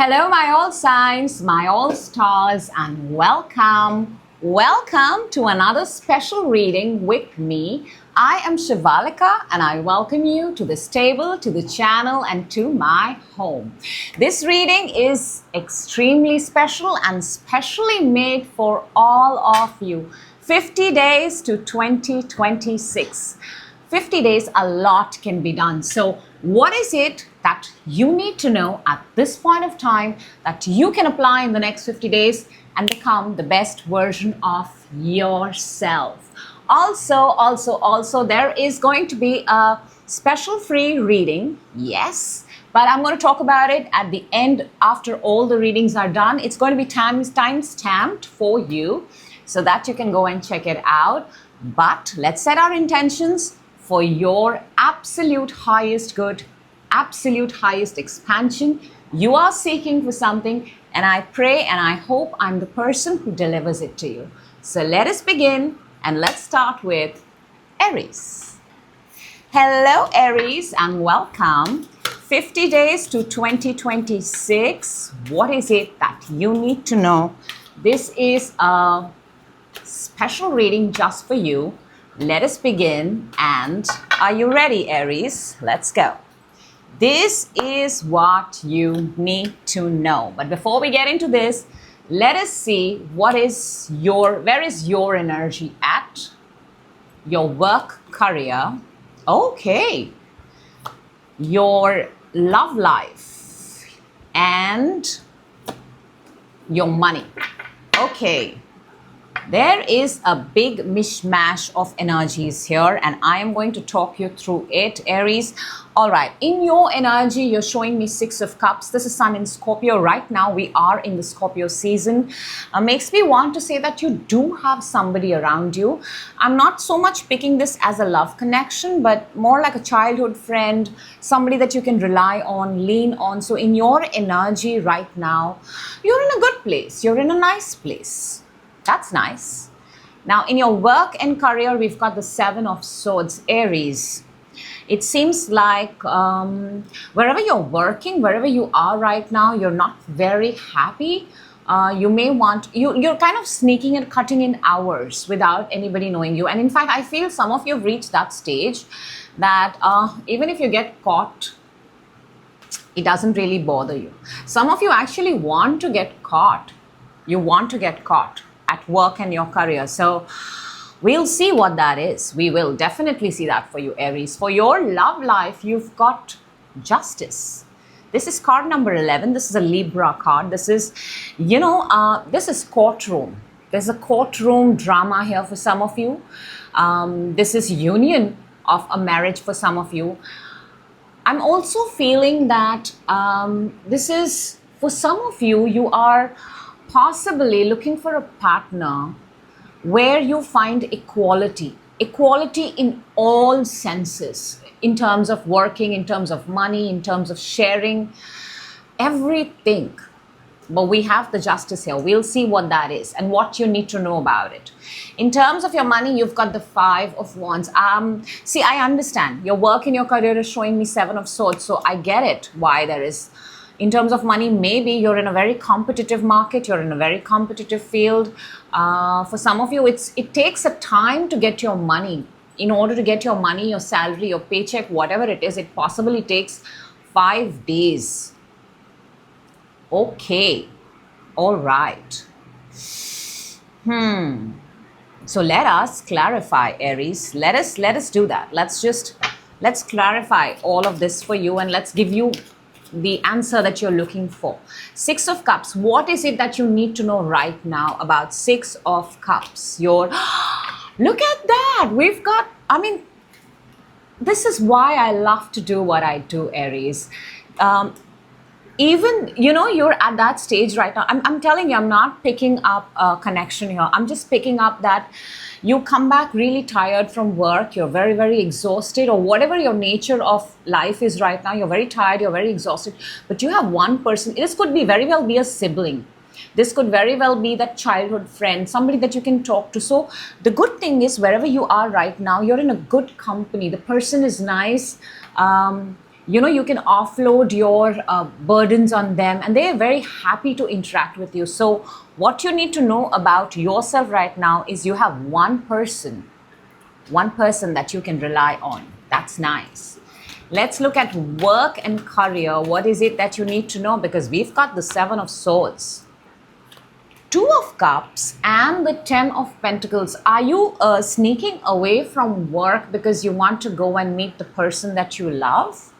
Hello, my all signs, my all stars, and welcome. Welcome to another special reading with me. I am Shivalika and I welcome you to this table, to the channel, and to my home. This reading is extremely special and specially made for all of you. 50 days to 2026. 50 days, a lot can be done. So what is it that you need to know at this point of time that you can apply in the next 50 days and become the best version of yourself? Also, there is going to be a special free reading, yes, but I'm going to talk about it at the end after all the readings are done. It's going to be time stamped for you so that you can go and check it out. But let's set our intentions for your absolute highest good, absolute highest expansion. You are seeking for something, and I pray and I hope I'm the person who delivers it to you. So let us begin, and let's start with Aries. Hello, Aries, and welcome. 50 days to 2026. What is it that you need to know? This is a special reading just for you. Let us begin. And are you ready, Aries? Let's go. This is what you need to know. But before we get into this, let us see where is your energy at? Your work, career. Okay. Your love life and your money. Okay. There is a big mishmash of energies here, and I am going to talk you through it, Aries. All right, in your energy, you're showing me Six of Cups. This is Sun in Scorpio. Right now, we are in the Scorpio season. Makes me want to say that you do have somebody around you. I'm not so much picking this as a love connection, but more like a childhood friend, somebody that you can rely on, lean on. So in your energy right now, you're in a good place. You're in a nice place. That's nice. Now, in your work and career, we've got the Seven of Swords, Aries. It seems like wherever you're working, wherever you are right now, you're not very happy. You may want, you're kind of sneaking and cutting in hours without anybody knowing you. And in fact, I feel some of you have reached that stage that even if you get caught, it doesn't really bother you. Some of you actually want to get caught. You want to get caught at work and your career. So we'll see what that is. We will definitely see that for you, Aries. For your love life, you've got Justice. This is card number 11. This is a Libra card. This is, this is courtroom. There's a courtroom drama here for some of you. This is union of a marriage for some of you. I'm also feeling that this is, for some of you, you are possibly looking for a partner where you find equality in all senses, in terms of working, in terms of money, in terms of sharing, everything. But we have the Justice here. We'll see what that is and what you need to know about it. In terms of your money, you've got the Five of Wands. See, I understand. Your work and your career is showing me Seven of Swords. So I get it why there is. In terms of money, maybe you're in a very competitive market, you're in a very competitive field. For some of you, it takes a time to get your money. In order to get your money, your salary, your paycheck, whatever it is, it possibly takes 5 days. Okay, all right. So let us clarify, Aries. Let us do that. Let's clarify all of this for you, and let's give you the answer that you're looking for. Six of Cups. What is it that you need to know right now about Six of Cups? Look at that. We've got, this is why I love to do what I do, Aries. Even, you're at that stage right now. I'm telling you, I'm not picking up a connection here. I'm just picking up that you come back really tired from work. You're very, very exhausted, or whatever your nature of life is right now. You're very tired. You're very exhausted. But you have one person. This could be very well be a sibling. This could very well be that childhood friend, somebody that you can talk to. So the good thing is, wherever you are right now, you're in a good company. The person is nice. you know, you can offload your burdens on them, and they are very happy to interact with you. So what you need to know about yourself right now is you have one person that you can rely on. That's nice. Let's look at work and career. What is it that you need to know? Because we've got the Seven of Swords, Two of Cups, and the Ten of Pentacles. Are you sneaking away from work because you want to go and meet the person that you love?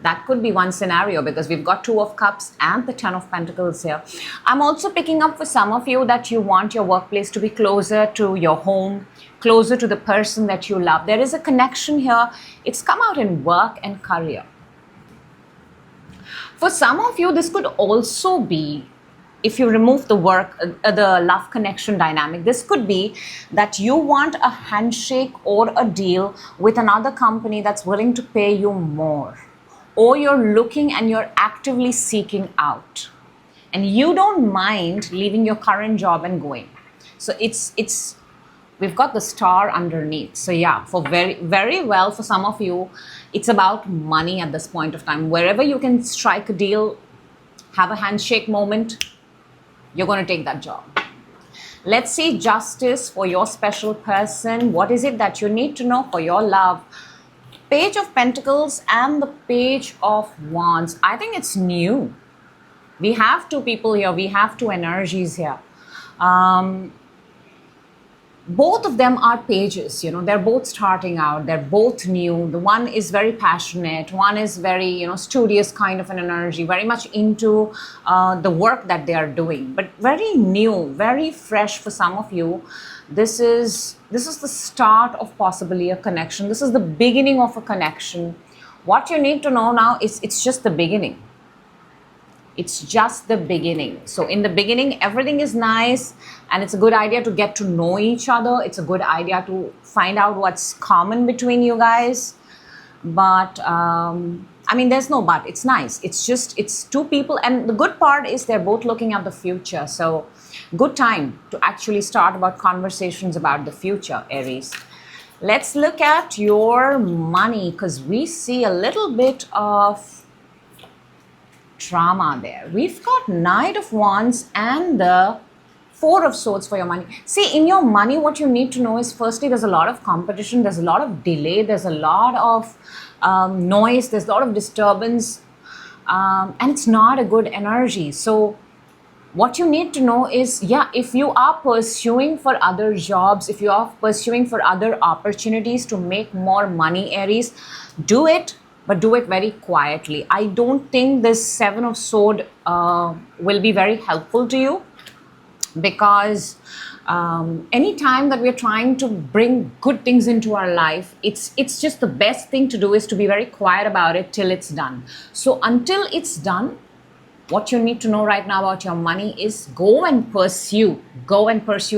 That could be one scenario, because we've got Two of Cups and the Ten of Pentacles here. I'm also picking up for some of you that you want your workplace to be closer to your home, closer to the person that you love. There is a connection here. It's come out in work and career. For some of you, this could also be, if you remove the work, the love connection dynamic, this could be that you want a handshake or a deal with another company that's willing to pay you more. Or you're looking and you're actively seeking out, and you don't mind leaving your current job and going. So we've got the star underneath. So yeah, for very well, for some of you, it's about money at this point of time. Wherever you can strike a deal, have a handshake moment, you're going to take that job. Let's see justice for your special person. What is it that you need to know for your love? Page of Pentacles and the Page of Wands. I think it's new. We have two people here. We have two energies here. Both of them are pages, you know, they're both starting out. They're both new. The one is very passionate. One is very, you know, studious kind of an energy, very much into the work that they are doing, but very new, very fresh for some of you. This is the start of possibly a connection. This is the beginning of a connection. What you need to know now is it's just the beginning. It's just the beginning. So in the beginning, everything is nice, and it's a good idea to get to know each other. It's a good idea to find out what's common between you guys. But I mean, there's no but. It's nice. It's two people, and the good part is they're both looking at the future. So good time to actually start about conversations about the future, Aries. Let's look at your money, because we see a little bit of drama there. We've got Knight of Wands and the Four of Swords for your money. See, in your money, what you need to know is, firstly, there's a lot of competition, there's a lot of delay, there's a lot of noise, there's a lot of disturbance, and it's not a good energy. So what you need to know is, yeah, if you are pursuing for other jobs, if you are pursuing for other opportunities to make more money, Aries, do it, but do it very quietly. I don't think this Seven of Swords will be very helpful to you, because any time that we're trying to bring good things into our life, it's just the best thing to do is to be very quiet about it till it's done. So until it's done, what you need to know right now about your money is go and pursue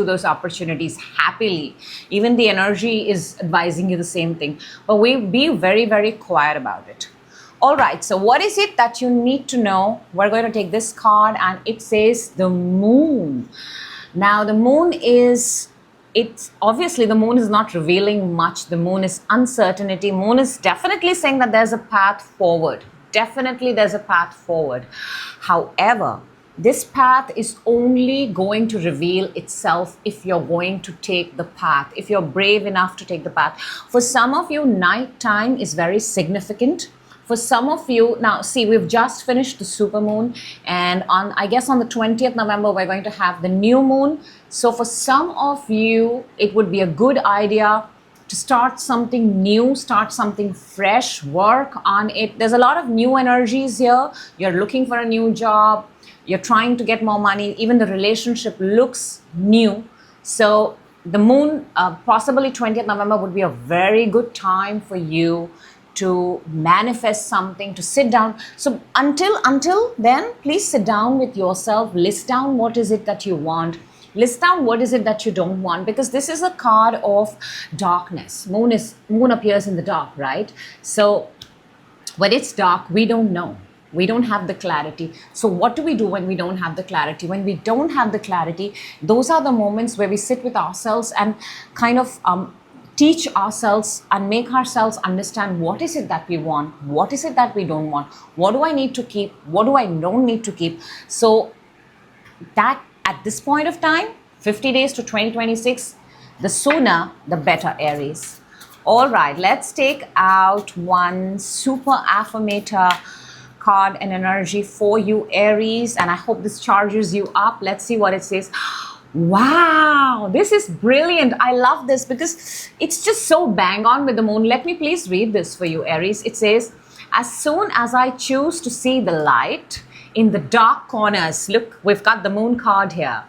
those opportunities happily. Even the energy is advising you the same thing, but be very, very quiet about it. All right, so what is it that you need to know? We're going to take this card, and it says the Moon. Now the Moon is, obviously the Moon is not revealing much. The Moon is uncertainty. Moon is definitely saying that there's a path forward. Definitely there's a path forward. However, this path is only going to reveal itself if you're going to take the path, if you're brave enough to take the path. For some of you, night time is very significant. For some of you, now see, we've just finished the super moon, and I guess on the 20th November, we're going to have the new moon. So for some of you, it would be a good idea to start something new, start something fresh, work on it. There's a lot of new energies here. You're looking for a new job, you're trying to get more money, even the relationship looks new. So the moon, possibly 20th November would be a very good time for you to manifest something, to sit down. So until then, please sit down with yourself, list down what is it that you want. List down what is it that you don't want, because this is a card of darkness. Moon appears in the dark, right? So when it's dark, we don't know. We don't have the clarity. So what do we do when we don't have the clarity? When we don't have the clarity, those are the moments where we sit with ourselves and kind of teach ourselves and make ourselves understand what is it that we want, what is it that we don't want, what do I need to keep, what do I don't need to keep. So that at this point of time, 50 days to 2026, the sooner the better, Aries. All right, let's take out one super affirmator card and energy for you, Aries, and I hope this charges you up. Let's see what it says. Wow, this is brilliant. I love this because it's just so bang on with the moon. Let me please read this for you, Aries. It says, as soon as I choose to see the light in the dark corners, look, we've got the moon card here,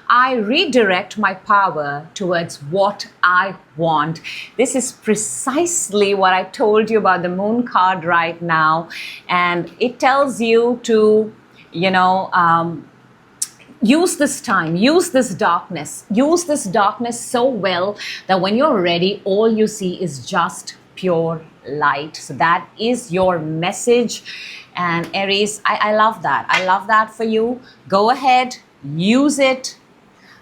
I redirect my power towards what I want. This is precisely what I told you about the moon card right now. And it tells you to, use this time, use this darkness so well that when you're ready, all you see is just pure light. So that is your message. And Aries, I love that. I love that for you. Go ahead, use it.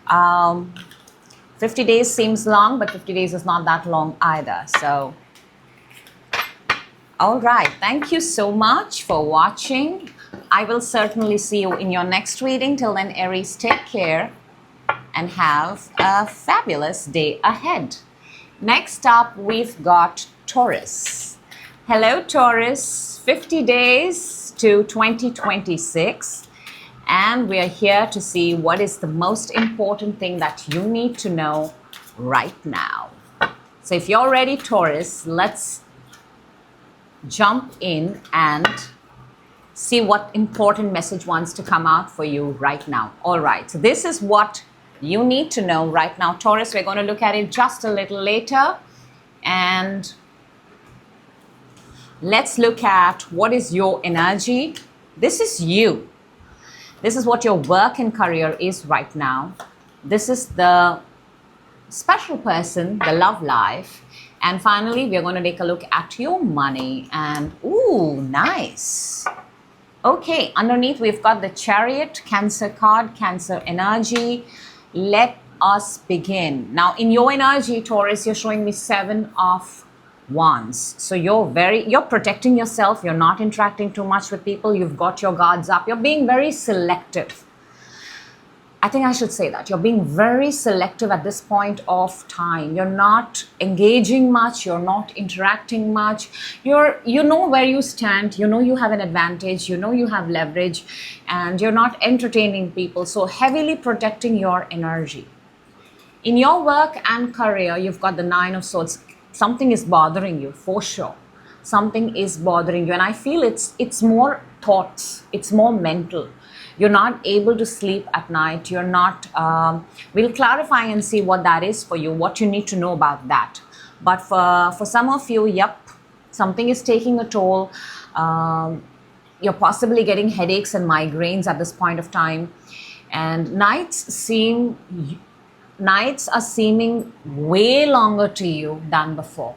50 days seems long, but 50 days is not that long either. So, all right. Thank you so much for watching. I will certainly see you in your next reading. Till then, Aries, take care and have a fabulous day ahead. Next up, we've got Taurus. Hello, Taurus. 50 days to 2026. And we are here to see what is the most important thing that you need to know right now. So if you're ready, Taurus, let's jump in and see what important message wants to come out for you right now. All right, so this is what you need to know right now, Taurus. We're going to look at it just a little later. And let's look at what is your energy. This is you. This is what your work and career is right now. This is the special person, the love life. And finally, we're going to take a look at your money. And, ooh, nice. Okay, underneath we've got the Chariot, Cancer card, Cancer energy. Let us begin. Now, in your energy, Taurus, you're showing me 7 of Wands. So you're protecting yourself. You're not interacting too much with people. You've got your guards up. You're being very selective. I think I should say that. You're being very selective at this point of time. You're not engaging much. You're not interacting much. You know where you stand. You know you have an advantage. You know you have leverage. And you're not entertaining people. So heavily protecting your energy. In your work and career, you've got the 9 of Swords. Something is bothering you, for sure. Something is bothering you. And I feel it's more thoughts. It's more mental. You're not able to sleep at night. You're not, we'll clarify and see what that is for you, what you need to know about that. But for some of you, yep, something is taking a toll. You're possibly getting headaches and migraines at this point of time. And nights are seeming way longer to you than before.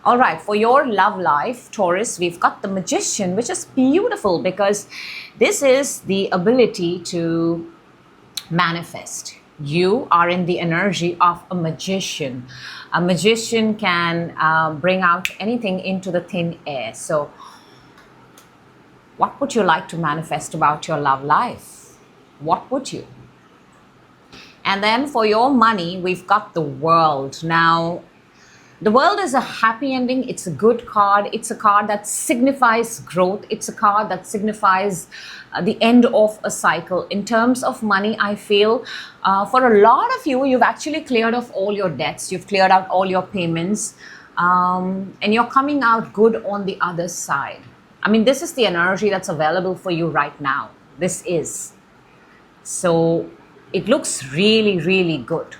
All right, for your love life, Taurus, we've got the Magician, which is beautiful because this is the ability to manifest. You are in the energy of a magician. A magician can bring out anything into the thin air. So what would you like to manifest about your love life? What would you? And then for your money, we've got the World. Now, the World is a happy ending. It's a good card. It's a card that signifies growth. It's a card that signifies the end of a cycle. In terms of money, I feel for a lot of you, you've actually cleared off all your debts. You've cleared out all your payments. And you're coming out good on the other side. I mean, this is the energy that's available for you right now. This is. So it looks really, really good.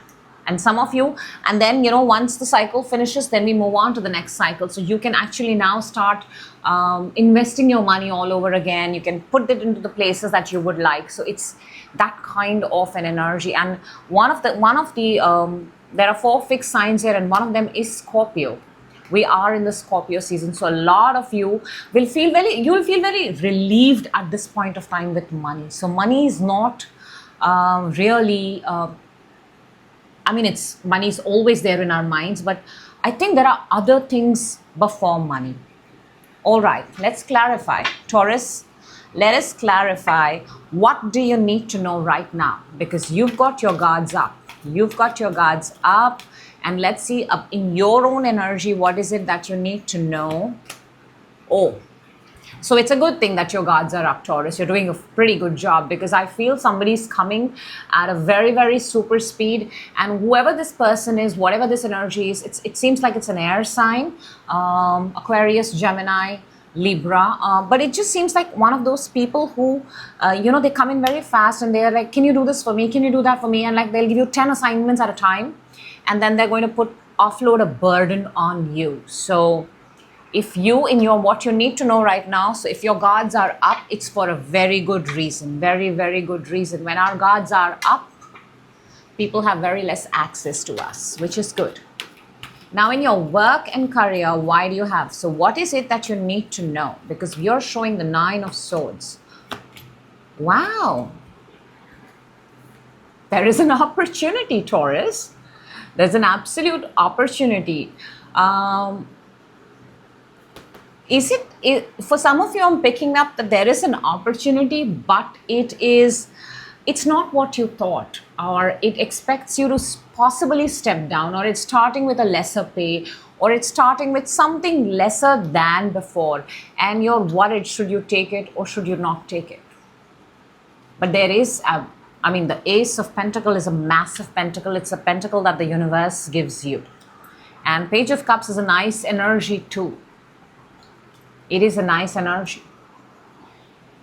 And some of you, and then, once the cycle finishes, then we move on to the next cycle. So you can actually now start investing your money all over again. You can put it into the places that you would like. So it's that kind of an energy. And there are 4 fixed signs here, and one of them is Scorpio. We are in the Scorpio season. So a lot of you will feel very relieved at this point of time with money. So money is not really I mean, money is always there in our minds, but I think there are other things before money. All right, let's clarify. Taurus, let us clarify, what do you need to know right now? Because you've got your guards up. You've got your guards up. And let's see, up in your own energy, what is it that you need to know? Oh, so it's a good thing that your guards are up, Taurus. You're doing a pretty good job, because I feel somebody's coming at a very, very super speed. And whoever this person is, whatever this energy is, it seems like it's an air sign, Aquarius, Gemini, Libra. But it just seems like one of those people who, they come in very fast and they're like, can you do this for me? Can you do that for me? And like they'll give you 10 assignments at a time. And then they're going to offload a burden on you. So if what you need to know right now, so if your guards are up, it's for a very good reason, very, very good reason. When our guards are up, people have very less access to us, which is good. Now in your work and career, why do you have? So what is it that you need to know? Because you're showing the 9 of Swords. Wow. There is an opportunity, Taurus. There's an absolute opportunity. For some of you, I'm picking up that there is an opportunity, but it's not what you thought, or it expects you to possibly step down, or it's starting with a lesser pay, or it's starting with something lesser than before, and you're worried, should you take it or should you not take it? But there is the Ace of Pentacles is a massive pentacle. It's a pentacle that the universe gives you. And Page of Cups is a nice energy too. It is a nice energy.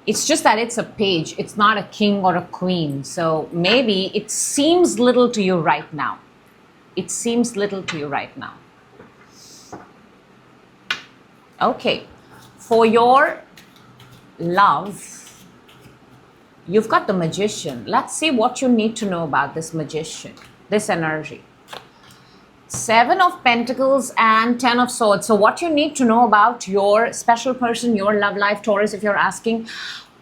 It's just that it's a page. It's not a king or a queen. So maybe it seems little to you right now. It seems little to you right now. Okay. For your love, you've got the Magician. Let's see what you need to know about this Magician, this energy. 7 of Pentacles and 10 of Swords. So what you need to know about your special person, your love life, Taurus, if you're asking,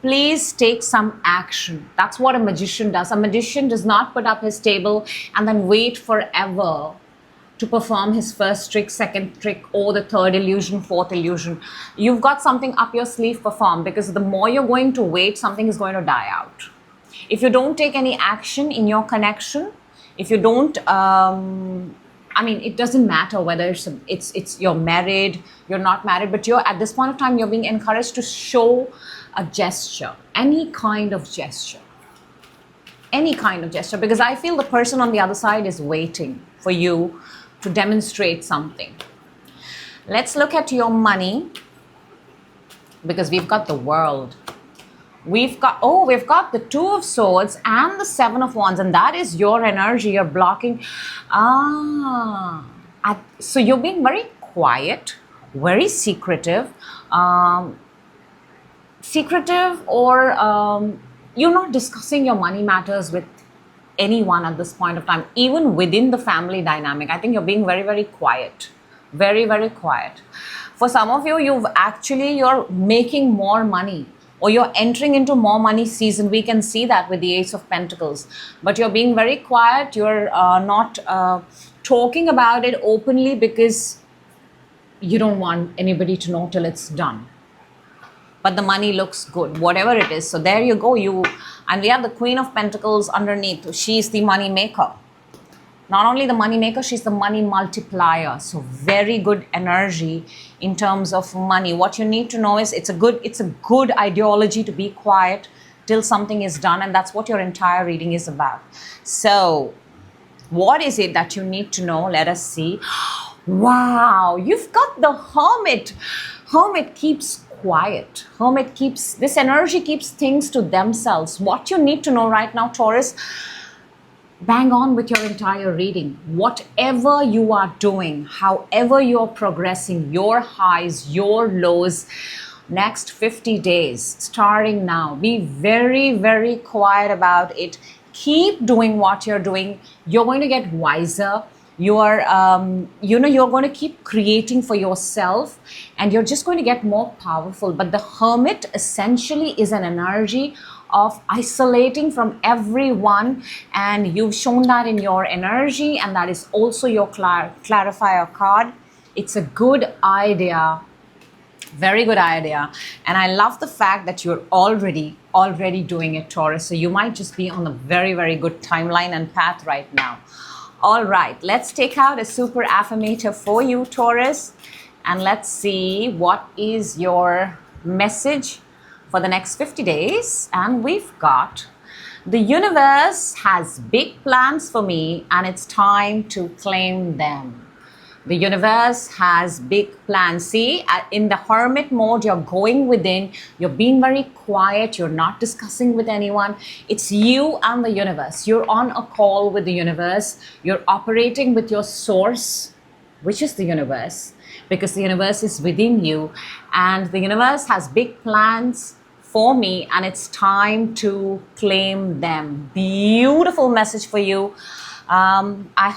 please take some action. That's what a magician does. A magician does not put up his table and then wait forever to perform his first trick, second trick, or the third illusion, fourth illusion. You've got something up your sleeve, perform, because the more you're going to wait, something is going to die out. If you don't take any action in your connection, if you don't, it doesn't matter whether it's you're married, you're not married, but you're at this point of time, you're being encouraged to show a gesture, any kind of gesture. Any kind of gesture, because I feel the person on the other side is waiting for you to demonstrate something. Let's look at your money, because we've got the World. We've got the 2 of Swords and the 7 of Wands, and that is your energy. You're blocking. So you're being very quiet, very secretive, or you're not discussing your money matters with anyone at this point of time, even within the family dynamic. I think you're being very, very quiet, very, very quiet. For some of you, you're making more money, or you're entering into more money season. We can see that with the Ace of Pentacles, but you're being very quiet. You're not talking about it openly because you don't want anybody to know till it's done. But the money looks good, whatever it is. So there you go. And we have the Queen of Pentacles underneath. She's the money maker. Not only the money maker, she's the money multiplier. So very good energy in terms of money. What you need to know is it's a good ideology to be quiet till something is done, and that's what your entire reading is about. So what is it that you need to know? Let us see. Wow, you've got the Hermit. Hermit keeps quiet. This energy keeps things to themselves. What you need to know right now, Taurus, bang on with your entire reading. Whatever you are doing, however you're progressing, your highs, your lows, next 50 days, starting now, be very, very quiet about it. Keep doing what you're doing. You're going to get wiser. You're going to keep creating for yourself, and you're just going to get more powerful. But the Hermit essentially is an energy of isolating from everyone, and you've shown that in your energy, and that is also your clarifier card. It's a good idea, very good idea, and I love the fact that you're already doing it, Taurus. So you might just be on a very good timeline and path right now. All right, let's take out a super affirmator for you, Taurus, and let's see what is your message for the next 50 days. And we've got, the universe has big plans for me and it's time to claim them. The universe has big plans. See, in the hermit mode, you're going within, you're being very quiet, you're not discussing with anyone. It's you and the universe. You're on a call with the universe. You're operating with your source, which is the universe, because the universe is within you, and the universe has big plans for me and it's time to claim them. Beautiful message for you. I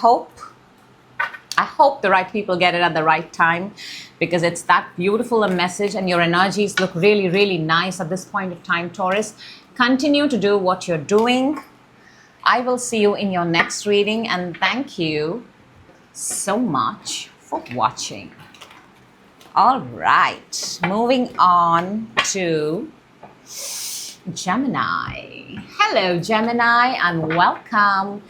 hope the right people get it at the right time, because it's that beautiful a message, and your energies look really nice at this point of time, Taurus. Continue to do what you're doing. I will see you in your next reading, and thank you so much for watching. All right, moving on to Gemini. Hello, Gemini, and welcome.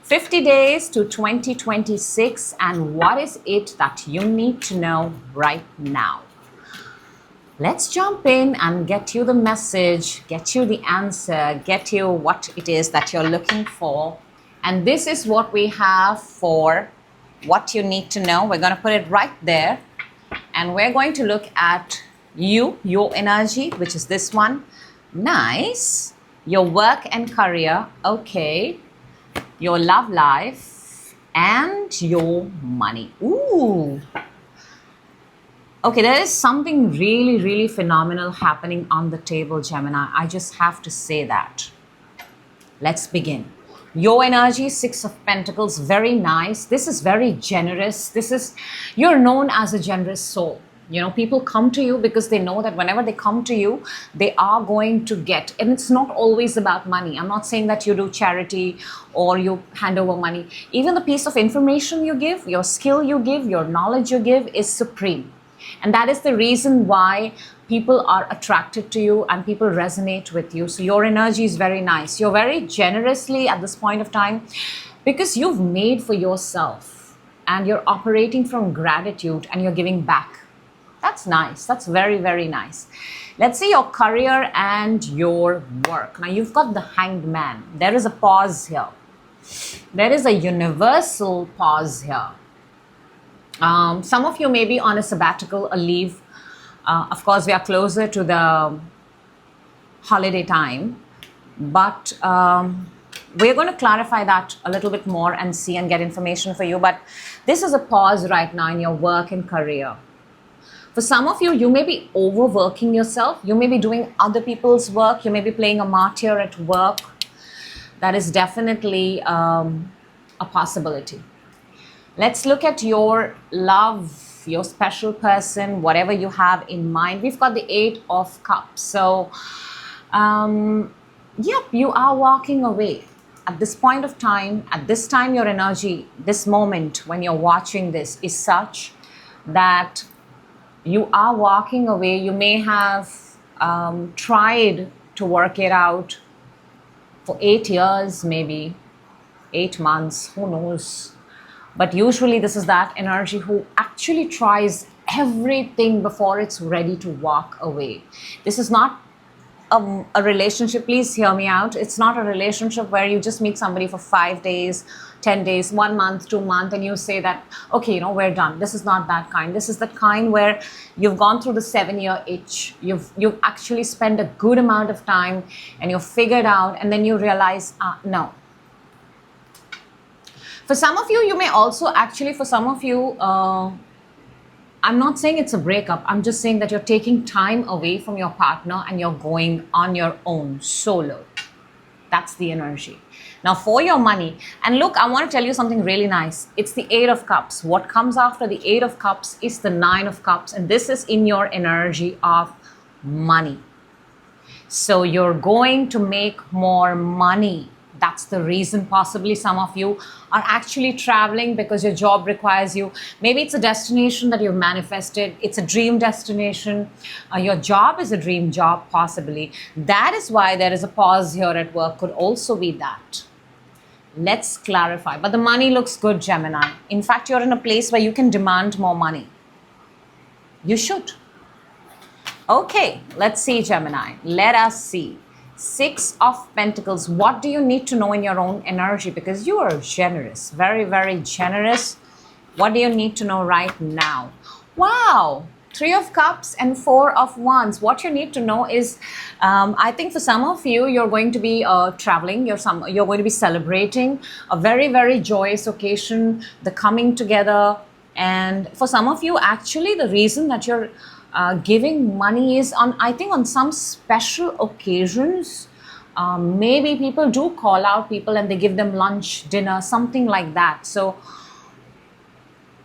50 days to 2026, and what is it that you need to know right now? Let's jump in and get you the message, get you the answer, get you what it is that you're looking for. And this is what we have for what you need to know. We're going to put it right there, and we're going to look at you, your energy, which is this one. Nice. Your work and career. Okay. Your love life and your money. Ooh. Okay, there is something really phenomenal happening on the table, Gemini. I just have to say that. Let's begin. Your energy, Six of Pentacles, very nice. This is very generous. You're known as a generous soul. You know, people come to you because they know that whenever they come to you, they are going to get, and it's not always about money. I'm not saying that you do charity or you hand over money. Even the piece of information you give, your skill you give, your knowledge you give is supreme. And that is the reason why people are attracted to you and people resonate with you. So your energy is very nice. You're very generously at this point of time because you've made for yourself and you're operating from gratitude and you're giving back. That's nice. That's very nice. Let's see your career and your work. Now you've got the Hanged Man. There is a pause here. There is a universal pause here. Some of you may be on a sabbatical, a leave. Of course, we are closer to the holiday time. But we're going to clarify that a little bit more and see and get information for you. But this is a pause right now in your work and career. For some of you, you may be overworking yourself. You may be doing other people's work. You may be playing a martyr at work. That is definitely a possibility. Let's look at your love, your special person, whatever you have in mind. We've got the Eight of Cups. So, yep, you are walking away. At this point of time, at this time, your energy, this moment when you're watching this is such that you are walking away. You may have tried to work it out for 8 years, maybe 8 months, who knows. But usually this is that energy who actually tries everything before it's ready to walk away. This is not a relationship, please hear me out. It's not a relationship where you just meet somebody for 5 days, 10 days, 1 month, 2 months, and you say that, okay, you know, we're done. This is not that kind. This is the kind where you've gone through the 7-year itch. You've actually spent a good amount of time and you've figured out, and then you realize, no. For some of you, you may also actually, for some of you, I'm not saying it's a breakup. I'm just saying that you're taking time away from your partner and you're going on your own, solo. That's the energy. Now for your money, and look, I want to tell you something really nice. It's the Eight of Cups. What comes after the Eight of Cups is the Nine of Cups, and this is in your energy of money. So you're going to make more money. That's the reason possibly some of you are actually traveling because your job requires you. Maybe it's a destination that you've manifested. It's a dream destination. Your job is a dream job possibly. That is why there is a pause here at work. Could also be that. Let's clarify. But the money looks good, Gemini. In fact, you're in a place where you can demand more money. You should. Okay, let's see, Gemini. Let us see. 6 of Pentacles. What do you need to know in your own energy? Because you are generous, very, very generous. What do you need to know right now? Wow, 3 of Cups and 4 of Wands. What you need to know is, I think for some of you, you're going to be traveling. You're going to be celebrating a very, very joyous occasion, the coming together. And for some of you, actually, the reason that you're giving money is I think on some special occasions. Maybe people do call out people and they give them lunch, dinner, something like that. So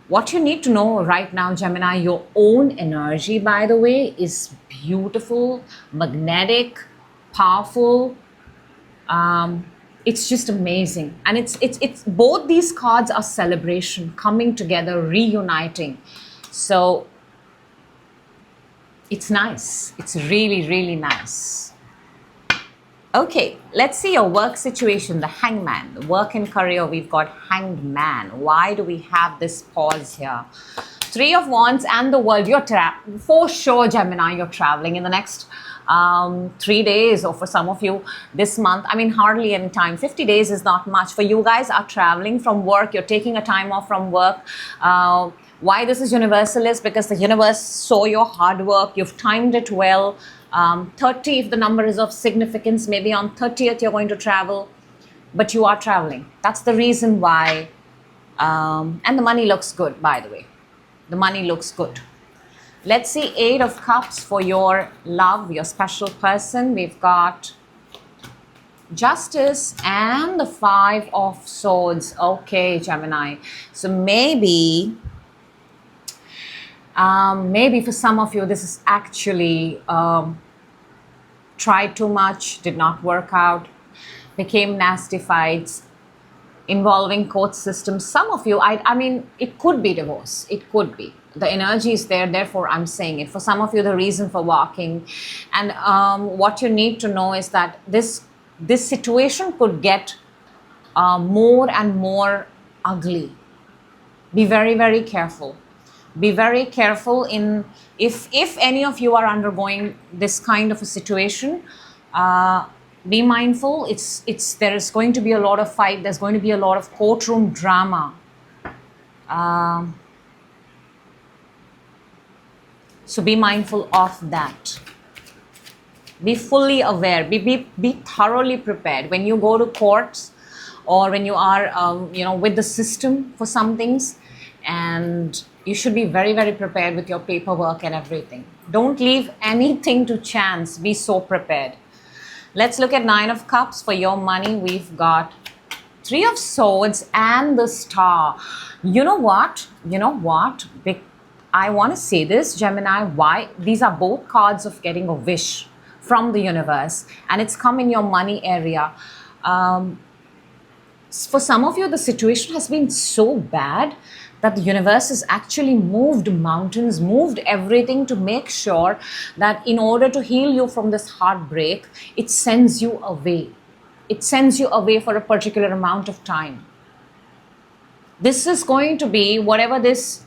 what you need to know right now, Gemini, your own energy, by the way, is beautiful, magnetic, powerful. It's just amazing. And it's both these cards are celebration, coming together, reuniting. So it's nice. It's really, really nice. Okay, let's see your work situation, the Hangman. The work and career, we've got Hanged Man. Why do we have this pause here? 3 of Wands and the World. You're for sure, Gemini, you're traveling in the next 3 days, or for some of you this month. I mean, hardly any time. 50 days is not much. For you guys are traveling from work. You're taking a time off from work. Why this is universal is because the universe saw your hard work. You've timed it well. 30, if the number is of significance, maybe on 30th you're going to travel, but you are traveling. That's the reason why. And the money looks good, by the way. The money looks good. Let's see 8 of Cups for your love, your special person. We've got Justice and the 5 of Swords. Okay, Gemini. So maybe for some of you, this is actually tried too much, did not work out, became nasty fights involving court systems. Some of you, I mean, it could be divorce. It could be. The energy is there, therefore I'm saying it. For some of you, the reason for walking. And what you need to know is that this situation could get more and more ugly. Be very, very careful. Be very careful in if any of you are undergoing this kind of a situation. Be mindful. There is going to be a lot of fight. There's going to be a lot of courtroom drama. So be mindful of that. Be fully aware. Be thoroughly prepared when you go to courts, or when you are with the system for some things. And you should be very, very prepared with your paperwork and everything. Don't leave anything to chance. Be so prepared. Let's look at 9 of Cups for your money. We've got 3 of Swords and the Star. You know what? I want to say this, Gemini. Why? These are both cards of getting a wish from the universe, and it's come in your money area. For some of you, the situation has been so bad that the universe has actually moved mountains, moved everything to make sure that in order to heal you from this heartbreak, it sends you away. It sends you away for a particular amount of time. This is going to be whatever this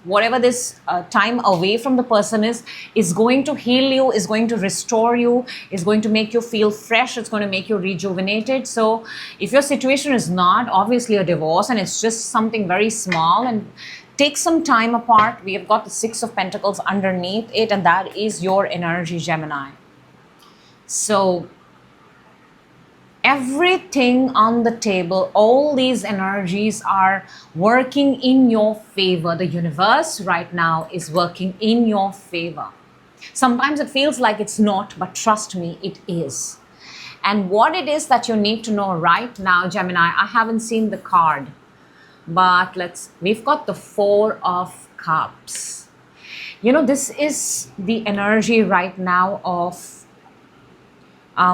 whatever this time away from the person is going to heal you, is going to restore you, is going to make you feel fresh, it's going to make you rejuvenated. So if your situation is not obviously a divorce and it's just something very small, and take some time apart, we have got the 6 of Pentacles underneath it, and that is your energy, Gemini. So everything on the table, all these energies are working in your favor. The universe right now is working in your favor. Sometimes it feels like it's not, but trust me, it is. And what it is that you need to know right now, Gemini, I haven't seen the card, but we've got the 4 of Cups. You know, this is the energy right now of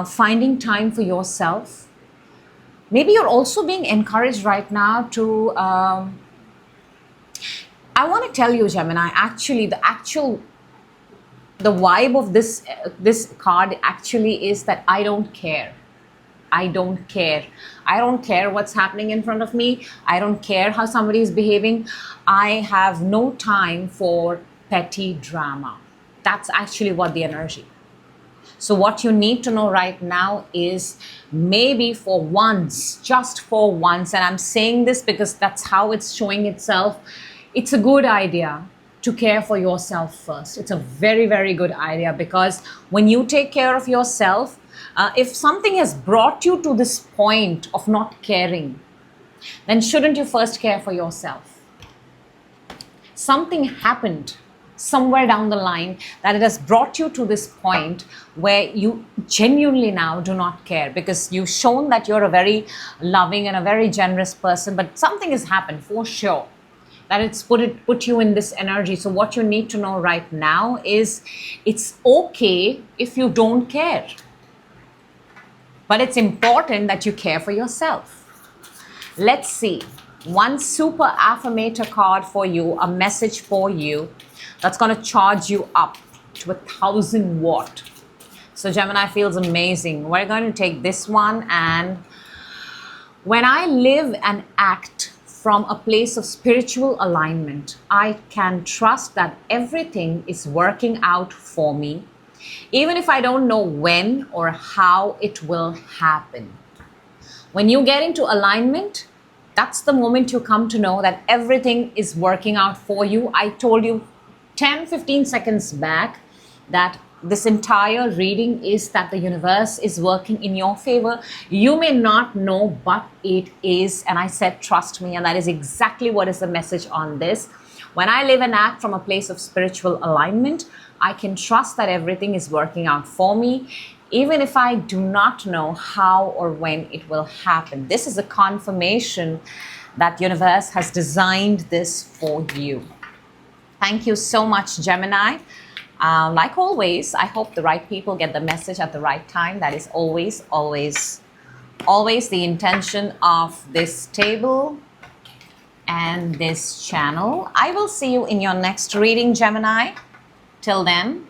finding time for yourself. Maybe you're also being encouraged right now to, I want to tell you, Gemini, actually, the vibe of this card actually is that I don't care. I don't care. I don't care what's happening in front of me. I don't care how somebody is behaving. I have no time for petty drama. That's actually what the energy. So what you need to know right now is, maybe for once, just for once, and I'm saying this because that's how it's showing itself, it's a good idea to care for yourself first. It's a very, very good idea, because when you take care of yourself, if something has brought you to this point of not caring, then shouldn't you first care for yourself? Something happened somewhere down the line that it has brought you to this point where you genuinely now do not care, because you've shown that you're a very loving and a very generous person, but something has happened for sure that it's put you in this energy. So what you need to know right now is, it's okay if you don't care, but it's important that you care for yourself. Let's see, one super affirmator card for you, a message for you that's going to charge you up to 1,000 watt. So Gemini feels amazing. We're going to take this one. And when I live and act from a place of spiritual alignment, I can trust that everything is working out for me, even if I don't know when or how it will happen. When you get into alignment, that's the moment you come to know that everything is working out for you. I told you 10-15 seconds back that this entire reading is that the universe is working in your favor. You may not know, but it is. And I said, trust me. And that is exactly what is the message on this. When I live and act from a place of spiritual alignment, I can trust that everything is working out for me, even if I do not know how or when it will happen. This is a confirmation that universe has designed this for you. Thank you so much, Gemini. Like always, I hope the right people get the message at the right time. That is always, always, always the intention of this table and this channel. I will see you in your next reading, Gemini. Till then,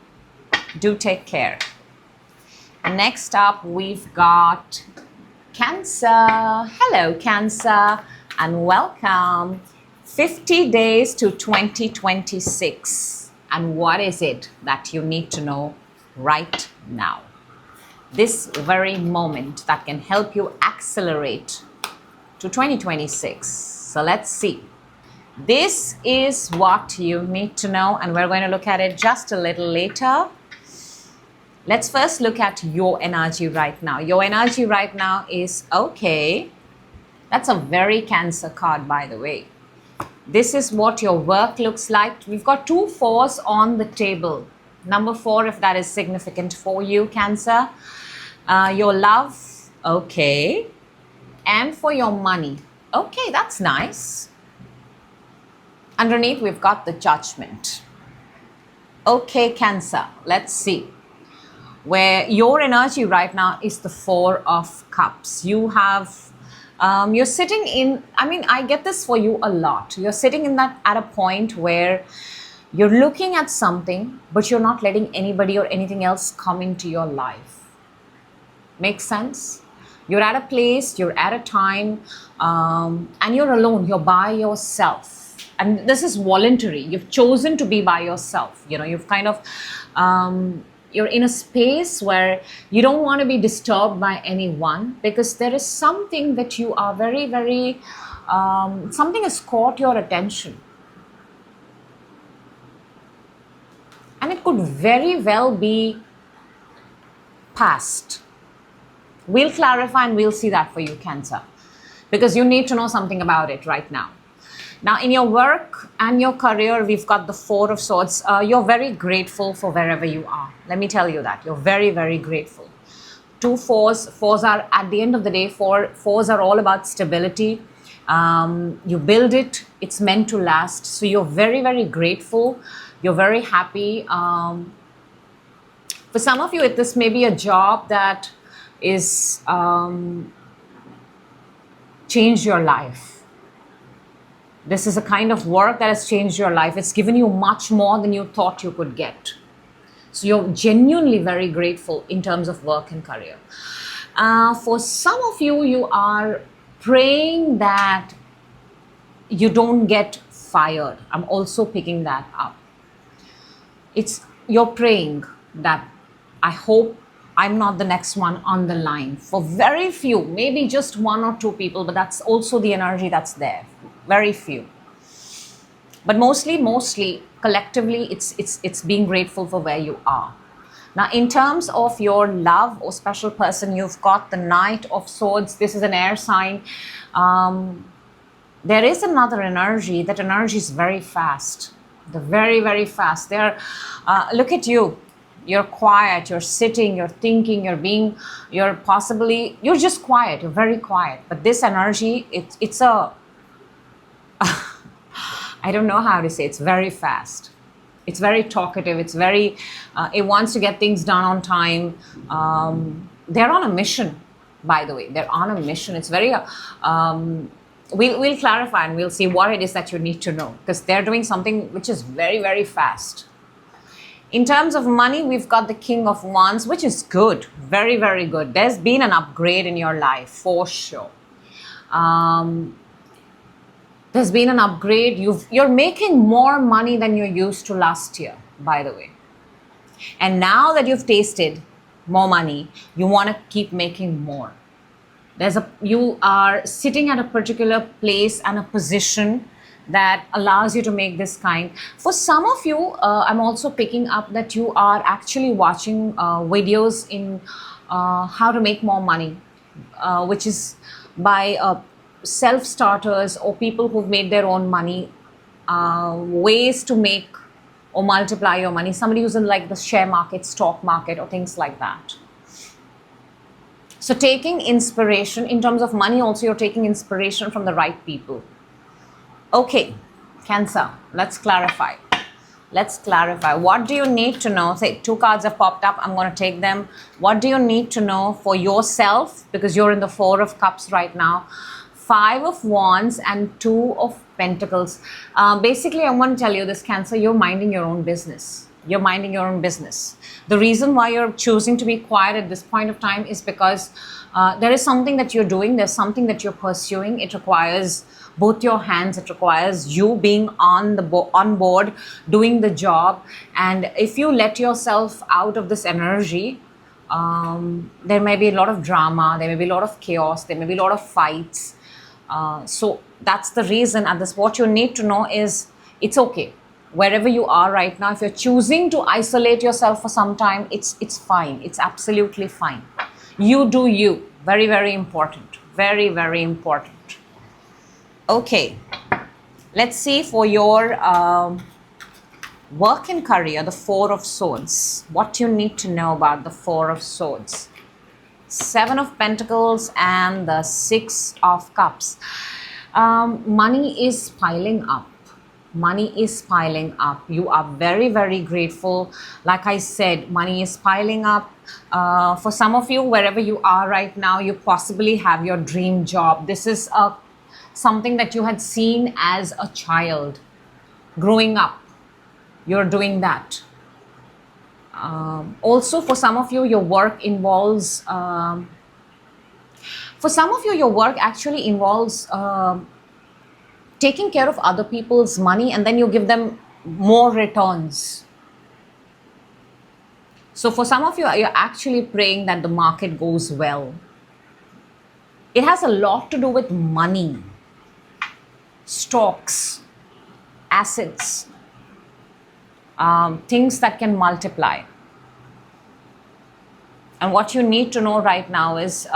do take care. Next up, we've got Cancer. Hello, Cancer, and welcome. 50 days to 2026. And what is it that you need to know right now? This very moment that can help you accelerate to 2026. So let's see. This is what you need to know, and we're going to look at it just a little later. Let's first look at your energy right now. Your energy right now is okay. That's a very Cancer card, by the way. This is what your work looks like. We've got 2 4s on the table. Number 4, if that is significant for you, Cancer. Your love, okay. And for your money, okay, that's nice. Underneath, we've got the Judgment. Okay, Cancer, let's see. Where your energy right now is the 4 of Cups. You have you're sitting in, I mean, I get this for you a lot. You're sitting in that at a point where you're looking at something, but you're not letting anybody or anything else come into your life. Makes sense? You're at a place, you're at a time, and you're alone. You're by yourself. And this is voluntary. You've chosen to be by yourself. You know, you've kind of, you're in a space where you don't want to be disturbed by anyone, because there is something that you are very, very, something has caught your attention. And it could very well be past. We'll clarify and we'll see that for you, Cancer, because you need to know something about it right now. Now, in your work and your career, we've got the 4 of Swords. You're very grateful for wherever you are. Let me tell you that. You're very, very grateful. 2 4s. 4s are, at the end of the day, 4s are all about stability. You build it. It's meant to last. So you're very, very grateful. You're very happy. For some of you, this may be a job that is changed your life. This is a kind of work that has changed your life. It's given you much more than you thought you could get. So you're genuinely very grateful in terms of work and career. For some of you, you are praying that you don't get fired. I'm also picking that up. You're praying that I hope I'm not the next one on the line. For very few, maybe just 1 or 2 people, but that's also the energy that's there. Very few. But mostly, collectively, it's being grateful for where you are. Now, in terms of your love or special person, you've got the Knight of Swords. This is an air sign. There is another energy. That energy is very fast. They're very, very fast. Look at you. You're quiet. You're sitting. You're thinking. You're just quiet. You're very quiet. But this energy, it's a... I don't know how to say. It's very fast. It's very talkative. It's very... it wants to get things done on time. They're on a mission, by the way. They're on a mission. It's very... We'll clarify and we'll see what it is that you need to know, because they're doing something which is very, very fast. In terms of money, we've got the King of Wands, which is good. Very, very good. There's been an upgrade in your life, for sure. There's been an upgrade. You're making more money than you used to last year, by the way. And now that you've tasted more money, you want to keep making more. You are sitting at a particular place and a position that allows you to make this kind. For some of you, I'm also picking up that you are actually watching videos in how to make more money, which is by self-starters or people who've made their own money, ways to make or multiply your money. Somebody who's in like the share market, stock market, or things like that. So taking inspiration in terms of money, also you're taking inspiration from the right people. Okay, Cancer, let's clarify. Let's clarify. What do you need to know? Say 2 cards have popped up. I'm going to take them. What do you need to know for yourself? Because you're in the 4 of Cups right now. 5 of Wands and 2 of Pentacles. Basically, I want to tell you this, Cancer, you're minding your own business. You're minding your own business. The reason why you're choosing to be quiet at this point of time is because there is something that you're doing. There's something that you're pursuing. It requires both your hands. It requires you being on board, doing the job. And if you let yourself out of this energy, there may be a lot of drama. There may be a lot of chaos. There may be a lot of fights. So that's the reason. And what you need to know is it's okay. Wherever you are right now, if you're choosing to isolate yourself for some time, it's fine. It's absolutely fine. You do you. Very, very important. Very, very important. Okay. Let's see for your work and career, the 4 of Swords. What you need to know about the 4 of Swords. 7 of Pentacles and the 6 of Cups. Money is piling up. Money is piling up. You are very, very grateful. Like I said, money is piling up. For some of you, wherever you are right now, you possibly have your dream job. This is something that you had seen as a child. Growing up, you're doing that. Also, for some of you, your work involves... for some of you, your work actually involves... taking care of other people's money, and then you give them more returns. So for some of you, you're actually praying that the market goes well. It has a lot to do with money, stocks, assets, things that can multiply. And what you need to know right now is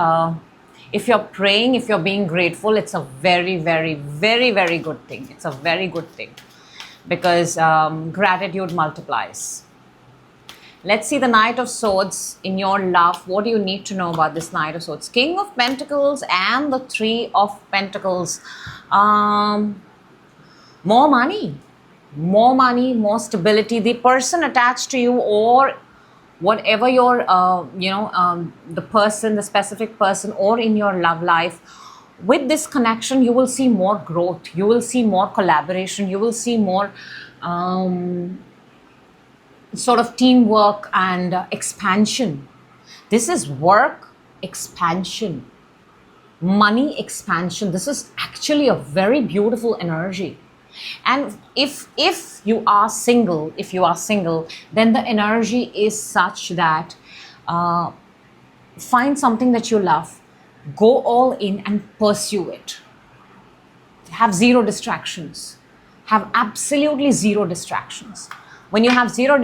if you're praying, if you're being grateful, it's a very, very, very, very good thing. It's a very good thing because gratitude multiplies. Let's see the Knight of Swords in your love. What do you need to know about this Knight of Swords? King of Pentacles and the 3 of Pentacles. More money. more money, more stability. The person attached to you, or whatever your the person, the specific person, or in your love life, with this connection you will see more growth, you will see more collaboration, you will see more sort of teamwork and expansion. This is work expansion, money expansion. This is actually a very beautiful energy. And if you are single, then the energy is such that find something that you love, go all in and pursue it. Have zero distractions. Have absolutely zero distractions. When you have zero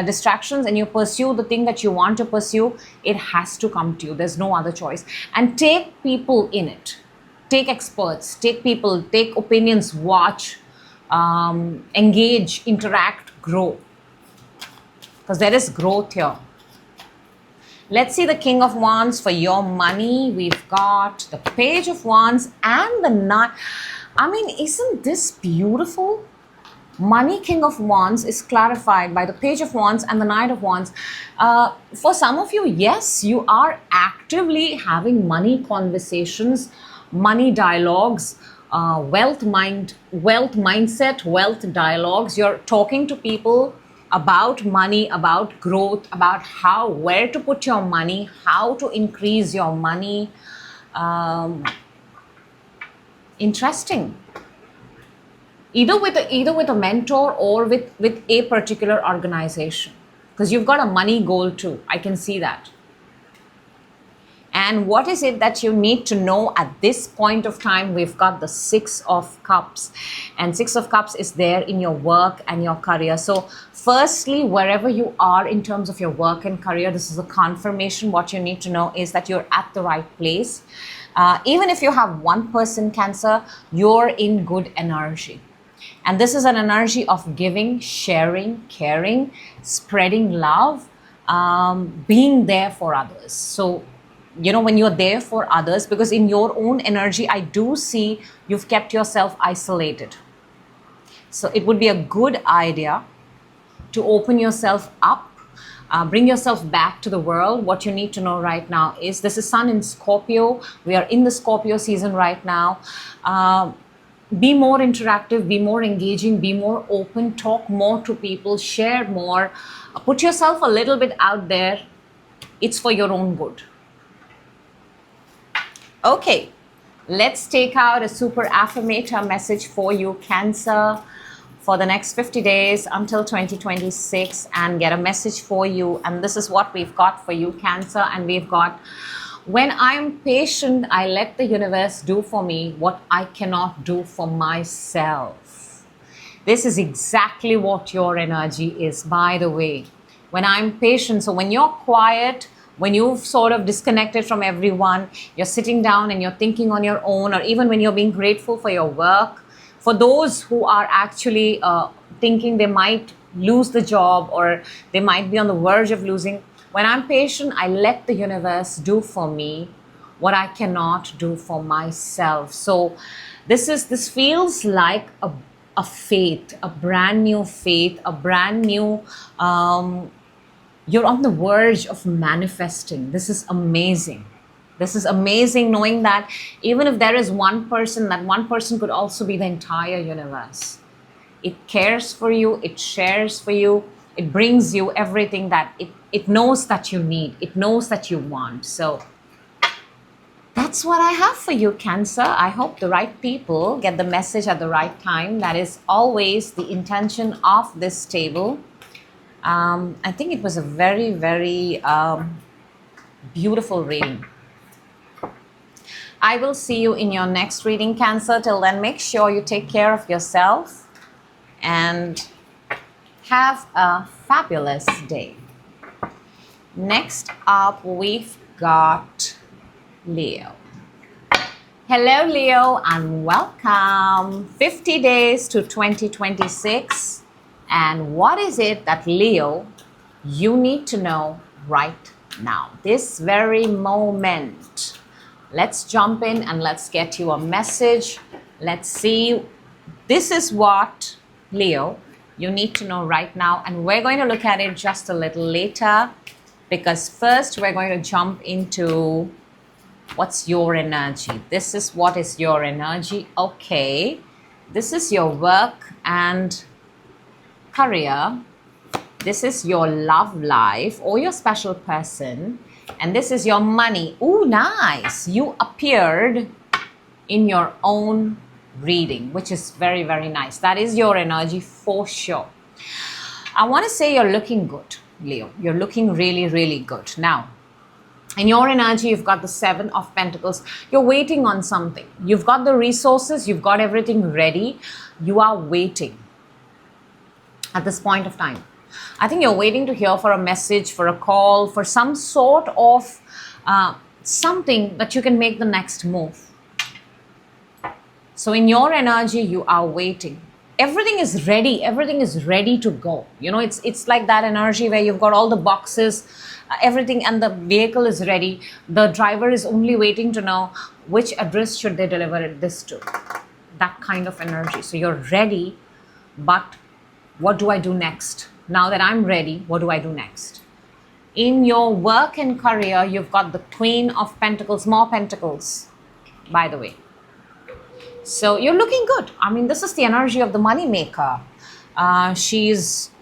distractions and you pursue the thing that you want to pursue, it has to come to you. There's no other choice. And take people in it. Take experts, take people, take opinions, watch, engage, interact, grow. Because there is growth here. Let's see the King of Wands for your money. We've got the Page of Wands and the Knight. I mean, isn't this beautiful? Money, King of Wands is clarified by the Page of Wands and the Knight of Wands. For some of you, yes, you are actively having money conversations, money dialogues, wealth mindset, wealth dialogues. You're talking to people about money, about growth, about where to put your money, how to increase your money. Interesting. Either with a mentor or with a particular organization, because you've got a money goal too. I can see that. And what is it that you need to know at this point of time? We've got the Six of Cups, and Six of Cups is there in your work and your career. So firstly, wherever you are in terms of your work and career, this is a confirmation. What you need to know is that you're at the right place. Even if you have one person, Cancer, you're in good energy. And this is an energy of giving, sharing, caring, spreading love, being there for others. So, you know, when you're there for others, because in your own energy, I do see you've kept yourself isolated. So it would be a good idea to open yourself up, bring yourself back to the world. What you need to know right now is this is Sun in Scorpio. We are in the Scorpio season right now. Be more interactive, be more engaging, be more open, talk more to people, share more, put yourself a little bit out there. It's for your own good. Okay, let's take out a super affirmator message for you, Cancer, for the next 50 days until 2026, and get a message for you. And this is what we've got for you, Cancer. And we've got, when I'm patient, I let the universe do for me what I cannot do for myself. This is exactly what your energy is, by the way. When I'm patient, so when you're quiet, when you've sort of disconnected from everyone, you're sitting down and you're thinking on your own, or even when you're being grateful for your work, for those who are actually thinking they might lose the job or they might be on the verge of losing, when I'm patient, I let the universe do for me what I cannot do for myself. So this feels like a faith, a brand new faith, a brand new, you're on the verge of manifesting. This is amazing. This is amazing, knowing that even if there is one person, that one person could also be the entire universe. It cares for you, it shares for you, it brings you everything that it knows that you need, it knows that you want. So that's what I have for you, Cancer. I hope the right people get the message at the right time. That is always the intention of this table. I think it was a very, very beautiful reading. I will see you in your next reading, Cancer. Till then, make sure you take care of yourself and have a fabulous day. Next up, we've got Leo. Hello, Leo, and welcome. 50 days to 2026. And what is it that, Leo, you need to know right now, this very moment? Let's jump in and let's get you a message. Let's see. This is what, Leo, you need to know right now. And we're going to look at it just a little later, because first we're going to jump into what's your energy. This is what is your energy. Okay, this is your work and career. This is your love life or your special person. And this is your money. Ooh, nice. You appeared in your own reading, which is very, very nice. That is your energy for sure. I want to say you're looking good, Leo. You're looking really, really good. Now, in your energy, you've got the Seven of Pentacles. You're waiting on something. You've got the resources. You've got everything ready. You are waiting at this point of time. I think you're waiting to hear for a message, for a call, for some sort of something that you can make the next move. So in your energy, you are waiting. Everything is ready. Everything is ready to go. You know, it's like that energy where you've got all the boxes, everything, and the vehicle is ready. The driver is only waiting to know which address should they deliver this to. That kind of energy. So you're ready, but what do I do next? Now that I'm ready, what do I do next? In your work and career, you've got the Queen of Pentacles, more Pentacles, by the way. So you're looking good. I mean, this is the energy of the money maker. She's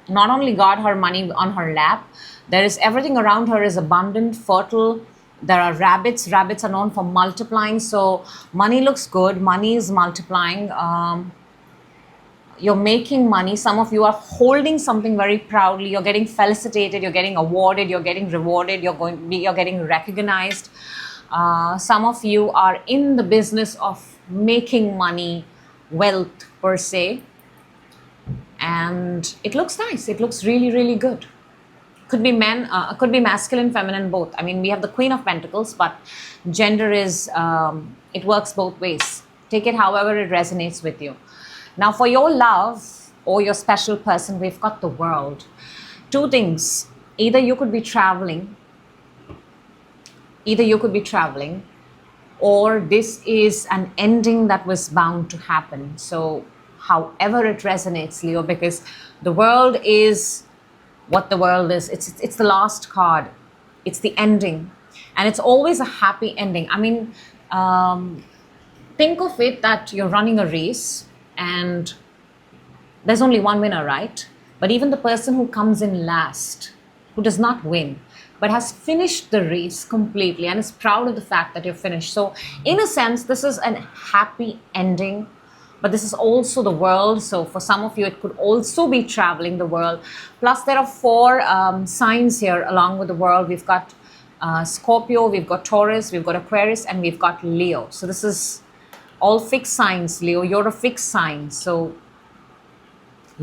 not only got her money on her lap, there is everything around her is abundant, fertile. There are rabbits. Rabbits are known for multiplying. So money looks good. Money is multiplying. You're making money. Some of you are holding something very proudly. You're getting felicitated. You're getting awarded. You're getting rewarded. You're getting recognized. Some of you are in the business of making money, wealth per se, and it looks nice. It looks really, really good. Could be men, could be masculine, feminine, both. I mean, we have the Queen of Pentacles, but gender is, it works both ways. Take it however it resonates with you. Now, for your love or your special person, we've got the World. Two things. Either you could be traveling, or this is an ending that was bound to happen. So however it resonates, Leo, because the World is what the World is. It's the last card. It's the ending. And it's always a happy ending. I mean, think of it that you're running a race and there's only one winner, right? But even the person who comes in last, who does not win, but has finished the race completely and is proud of the fact that you've finished. So in a sense, this is a happy ending, but this is also the World. So for some of you, it could also be traveling the world. Plus there are four signs here along with the World. We've got Scorpio, we've got Taurus, we've got Aquarius, and we've got Leo. So this is all fixed signs, Leo. You're a fixed sign. So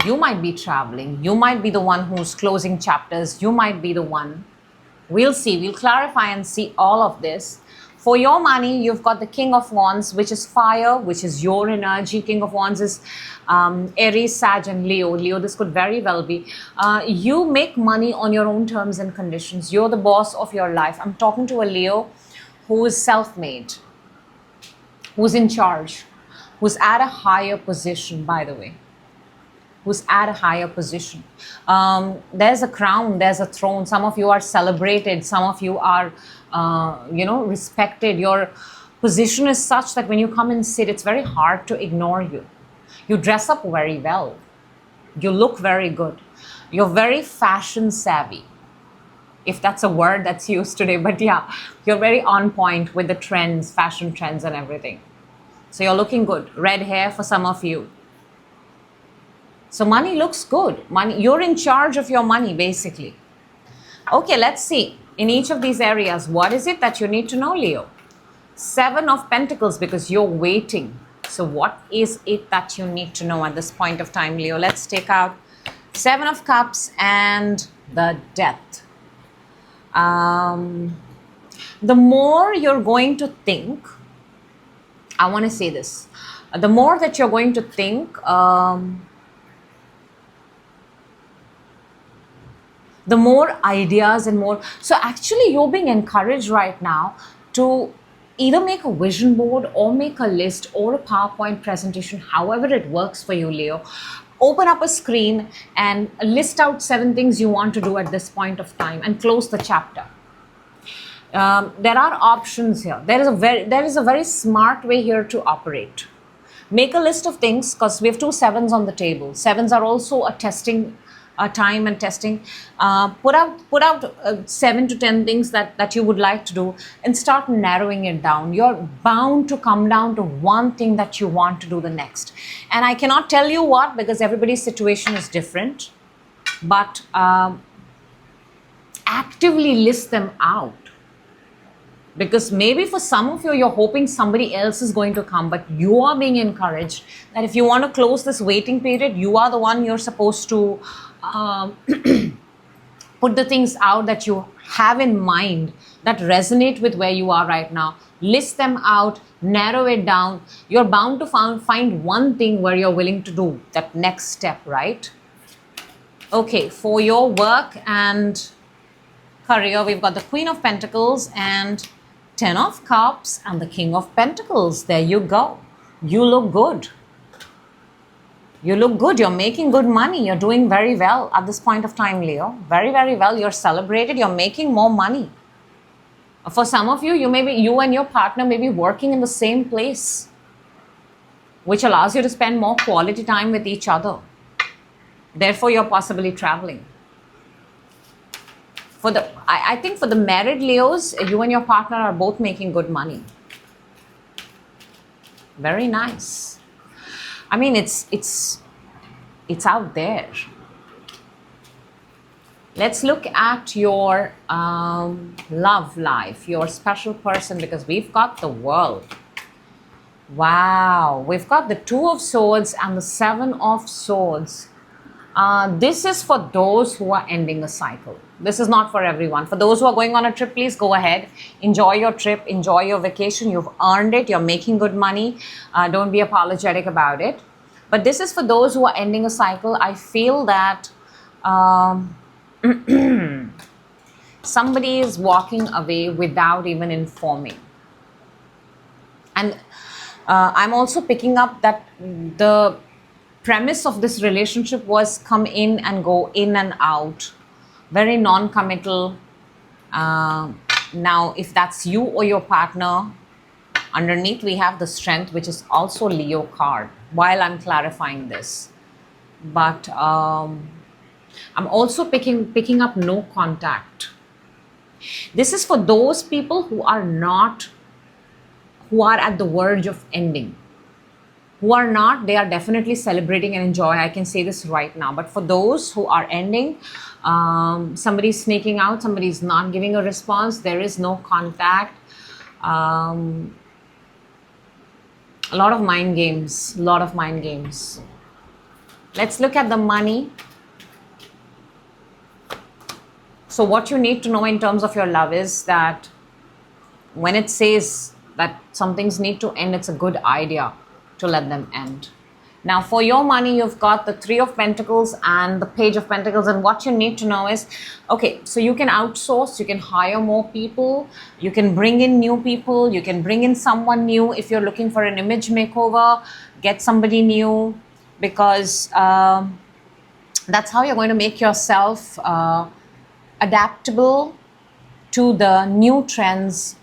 you might be traveling. You might be the one who's closing chapters. You might be the one. We'll see. We'll clarify and see all of this. For your money, you've got the King of Wands, which is fire, which is your energy. King of Wands is Aries, Sag, and Leo. Leo, this could very well be. You make money on your own terms and conditions. You're the boss of your life. I'm talking to a Leo who is self-made, who's in charge, who's at a higher position, by the way. Who's at a higher position. There's a crown, there's a throne. Some of you are celebrated. Some of you are, respected. Your position is such that when you come and sit, it's very hard to ignore you. You dress up very well. You look very good. You're very fashion savvy, if that's a word that's used today. But yeah, you're very on point with the trends, fashion trends and everything. So you're looking good. Red hair for some of you. So money looks good. Money, you're in charge of your money, basically. Okay, let's see. In each of these areas, what is it that you need to know, Leo? Seven of Pentacles, because you're waiting. So what is it that you need to know at this point of time, Leo? Let's take out Seven of Cups and the Death. The more you're going to think, I want to say this. The more that you're going to think, the more ideas and more. So actually you're being encouraged right now to either make a vision board or make a list or a PowerPoint presentation, however it works for you, Leo, open up a screen and list out 7 things you want to do at this point of time and close the chapter. There are options here. There is a very smart way here to operate. Make a list of things, because we have 2 sevens on the table. Sevens are also a testing time and testing. Put out 7 to 10 things that you would like to do and start narrowing it down. You're bound to come down to one thing that you want to do the next. And I cannot tell you what, because everybody's situation is different. But actively list them out. Because maybe for some of you, you're hoping somebody else is going to come, but you are being encouraged that if you want to close this waiting period, you are the one you're supposed to put the things out that you have in mind that resonate with where you are right now. List them out, narrow it down. You're bound to find one thing where you're willing to do that next step, right? Okay, for your work and career, we've got the Queen of Pentacles and 10 of Cups and the King of Pentacles. There you go. You look good. You look good. You're making good money. You're doing very well at this point of time, Leo. Very, very well. You're celebrated. You're making more money. For some of you, you and your partner may be working in the same place, which allows you to spend more quality time with each other. Therefore, you're possibly traveling. I think for the married Leos, you and your partner are both making good money. Very nice. I mean, it's out there. Let's look at your love life, your special person, because we've got the World. Wow, we've got the 2 of Swords and the 7 of Swords. This is for those who are ending a cycle. This is not for everyone. For those who are going on a trip, please go ahead. Enjoy your trip. Enjoy your vacation. You've earned it. You're making good money. Don't be apologetic about it. But this is for those who are ending a cycle. I feel that somebody is walking away without even informing. And I'm also picking up that the premise of this relationship was come in and go in and out, very non-committal. Now, if that's you or your partner, underneath we have the Strength, which is also Leo card, while I'm clarifying this. But I'm also picking up no contact. This is for those people who are at the verge of ending. Who are not, they are definitely celebrating and enjoy. I can say this right now. But for those who are ending, somebody's sneaking out, somebody's not giving a response, there is no contact. A lot of mind games, Let's look at the money. So what you need to know in terms of your love is that when it says that some things need to end, it's a good idea to let them end. Now for your money, you've got the 3 of Pentacles and the Page of Pentacles, and what you need to know is, okay, so you can outsource, you can hire more people, you can bring in new people, you can bring in someone new. If you're looking for an image makeover, get somebody new, because that's how you're going to make yourself adaptable to the new trends,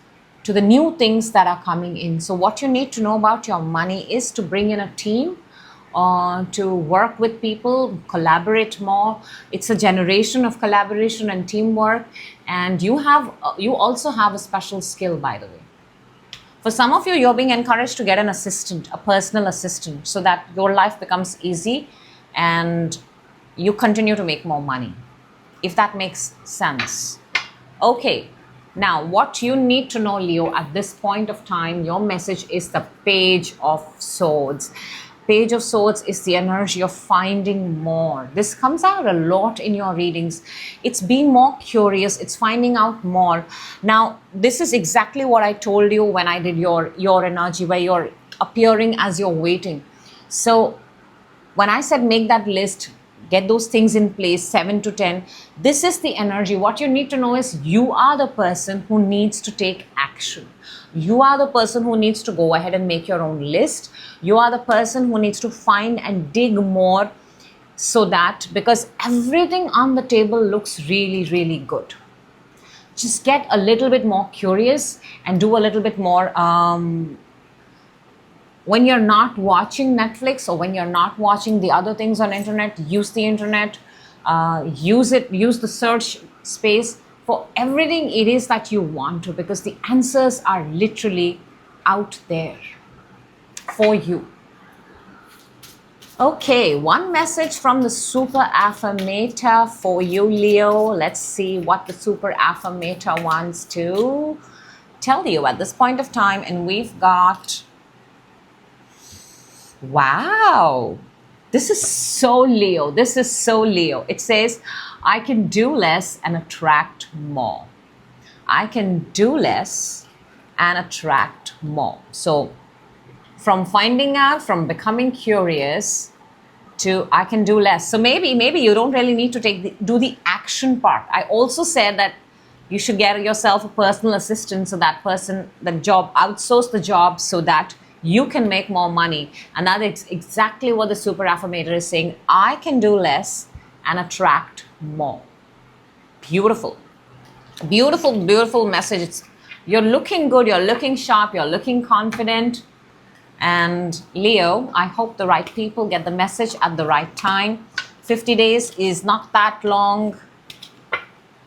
to the new things that are coming in. So what you need to know about your money is to bring in a team, to work with people, collaborate more. It's a generation of collaboration and teamwork. And you also have a special skill, by the way. For some of you, you're being encouraged to get an assistant, a personal assistant, so that your life becomes easy and you continue to make more money, if that makes sense. Okay. Now, what you need to know, Leo, at this point of time, your message is the Page of Swords. Page of Swords is the energy of finding more. This comes out a lot in your readings. It's being more curious. It's finding out more. Now, this is exactly what I told you when I did your energy, where you're appearing as you're waiting. So when I said make that list, get those things in place, 7 to 10. This is the energy. What you need to know is you are the person who needs to take action. You are the person who needs to go ahead and make your own list. You are the person who needs to find and dig more so that, because everything on the table looks really, really good. Just get a little bit more curious and do a little bit more. When you're not watching Netflix or when you're not watching the other things on internet, use the internet, use the search space for everything it is that you want to, because the answers are literally out there for you. Okay, one message from the Super Affirmator for you, Leo. Let's see what the Super Affirmator wants to tell you at this point of time. And we've got, wow, this is so Leo. This is so Leo. It says, I can do less and attract more. I can do less and attract more. So from finding out, from becoming curious, to I can do less. So maybe you don't really need to do the action part. I also said that you should get yourself a personal assistant, so that person, outsource the job so that you can make more money. And that is exactly what the Super Affirmator is saying. I can do less and attract more. Beautiful. Beautiful, beautiful message. You're looking good, you're looking sharp, you're looking confident. And Leo, I hope the right people get the message at the right time. 50 days is not that long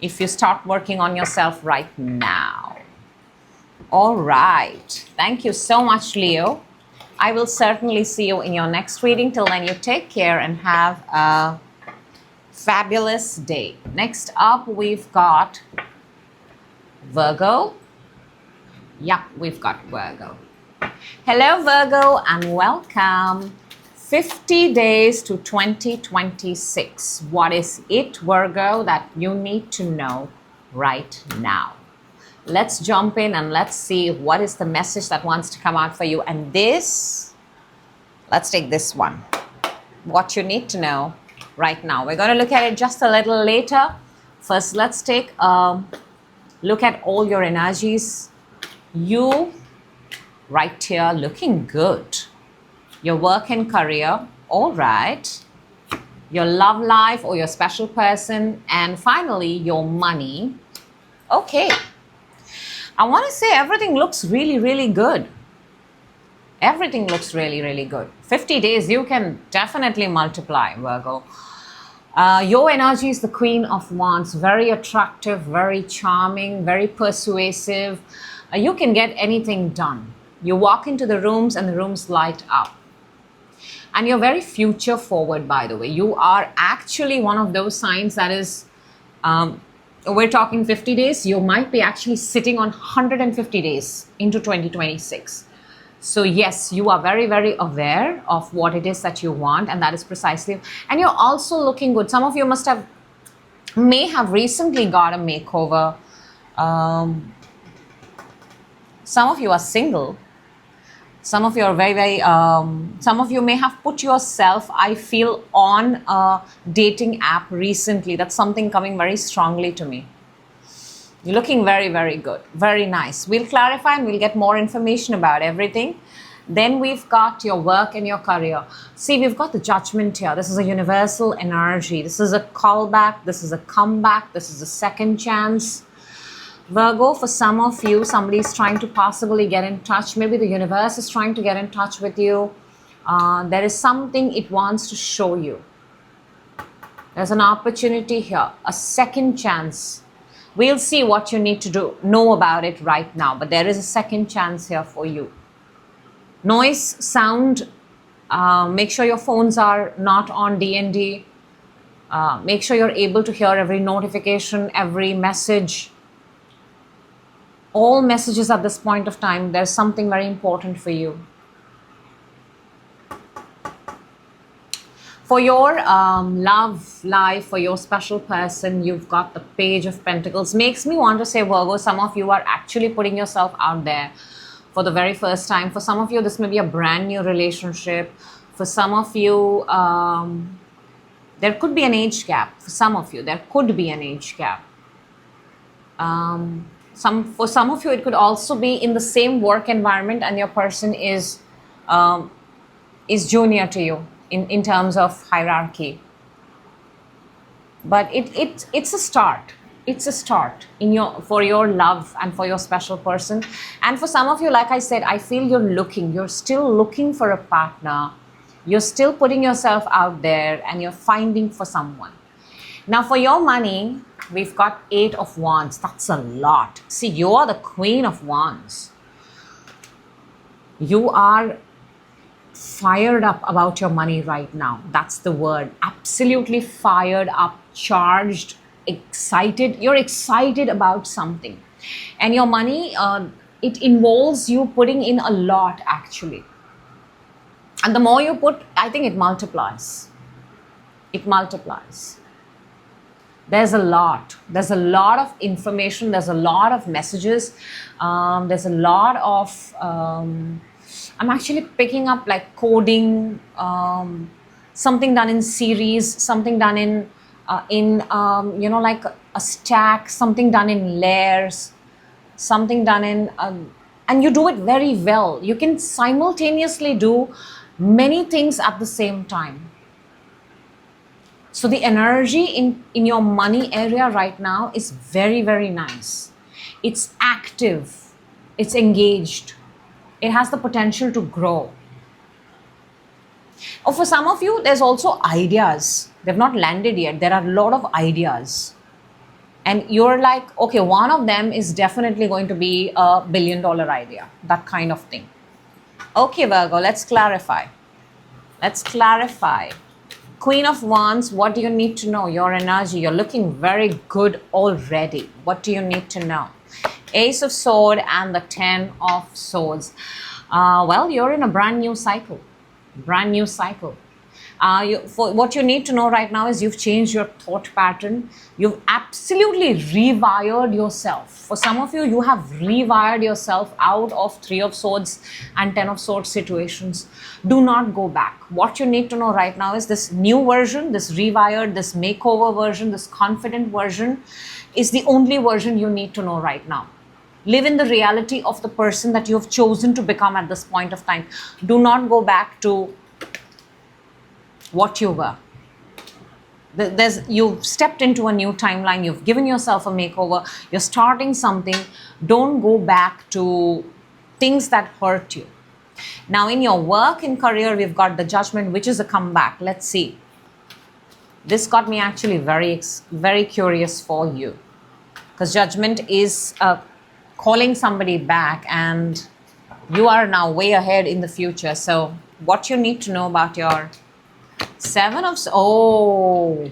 if you start working on yourself right now. All right. Thank you so much, Leo. I will certainly see you in your next reading. Till then, you take care and have a fabulous day. Next up, we've got Virgo. Yep, we've got Virgo. Hello, Virgo, and welcome. 50 days to 2026. What is it, Virgo, that you need to know right now? Let's jump in and let's see what is the message that wants to come out for you. And this, let's take this one. What you need to know right now. We're going to look at it just a little later. First, let's take a look at all your energies. You, right here, looking good. Your work and career, all right. Your love life or your special person. And finally, your money. Okay. I want to say everything looks really, really good. Everything looks really, really good. 50 days, you can definitely multiply, Virgo. Your energy is the Queen of Wands. Very attractive, very charming, very persuasive. You can get anything done. You walk into the rooms and the rooms light up. And you're very future forward, by the way. You are actually one of those signs that is, we're talking 50 days. You might be actually sitting on 150 days into 2026. So yes, you are very, very aware of what it is that you want, and that is precisely. And you're also looking good. Some of you may have recently got a makeover. Some of you are single. Some of you are very, very, some of you may have put yourself, I feel, on a dating app recently. That's something coming very strongly to me. You're looking very, very good. Very nice. We'll clarify and we'll get more information about everything. Then we've got your work and your career. See, we've got the Judgment here. This is a universal energy. This is a callback. This is a comeback. This is a second chance. Virgo, for some of you, somebody is trying to possibly get in touch. Maybe the universe is trying to get in touch with you. There is something it wants to show you. There's an opportunity here, a second chance. We'll see what you need to know about it right now. But there is a second chance here for you. Noise, sound, make sure your phones are not on DND. Make sure you're able to hear every notification, every message. All messages at this point of time, there's something very important for you. For your love life, for your special person, you've got the Page of Pentacles. Makes me want to say, Virgo, some of you are actually putting yourself out there for the very first time. For some of you, this may be a brand new relationship. For some of you, there could be an age gap. For some of you, there could be an age gap. For some of you, it could also be in the same work environment and your person is junior to you in terms of hierarchy. but it's a start. It's a start in for your love and for your special person. And for some of you, like I said, I feel you're still looking for a partner. You're still putting yourself out there and you're finding for someone. Now for your money, we've got 8 of Wands. That's a lot. See, you are the Queen of Wands. You are fired up about your money right now. That's the word. Absolutely fired up, charged, excited. You're excited about something. And your money, it involves you putting in a lot actually. And the more you put, I think it multiplies. It multiplies. There's a lot. There's a lot of information. There's a lot of messages. There's a lot of... I'm actually picking up like coding, something done in series, something done in like a stack, something done in layers, something done in, and you do it very well. You can simultaneously do many things at the same time. So the energy in your money area right now is very, very nice. It's active. It's engaged. It has the potential to grow. Or for some of you, there's also ideas. They've not landed yet. There are a lot of ideas. And you're like, okay, one of them is definitely going to be a $1 billion idea. That kind of thing. Okay, Virgo, let's clarify. Let's clarify. Queen of Wands, what do you need to know? Your energy. You're looking very good already. What do you need to know? Ace of Swords and the 10 of Swords. Well, you're in a brand new cycle. Brand new cycle. For what you need to know right now is you've changed your thought pattern. You've absolutely rewired yourself. For some of you, you have rewired yourself out of 3 of Swords and 10 of Swords situations. Do not go back. What you need to know right now is this new version, this rewired, this makeover version, this confident version is the only version you need to know right now. Live in the reality of the person that you have chosen to become at this point of time. Do not go back to what you were. You've stepped into a new timeline. You've given yourself a makeover. You're starting something. Don't go back to things that hurt you. Now in your work and career, we've got the Judgment, which is a comeback. Let's see. This got me actually very, very curious for you. Because Judgment is calling somebody back and you are now way ahead in the future. So what you need to know about your 7 of... Oh,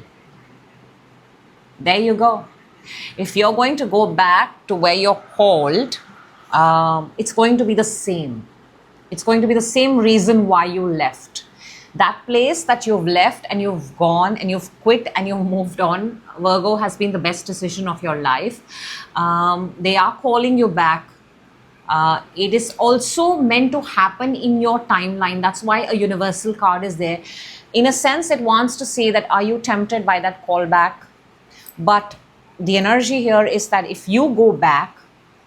there you go. If you're going to go back to where you're called, it's going to be the same. It's going to be the same reason why you left. That place that you've left and you've gone and you've quit and you've moved on, Virgo, has been the best decision of your life. They are calling you back. It is also meant to happen in your timeline. That's why a universal card is there. In a sense, it wants to say that, are you tempted by that callback? But the energy here is that if you go back,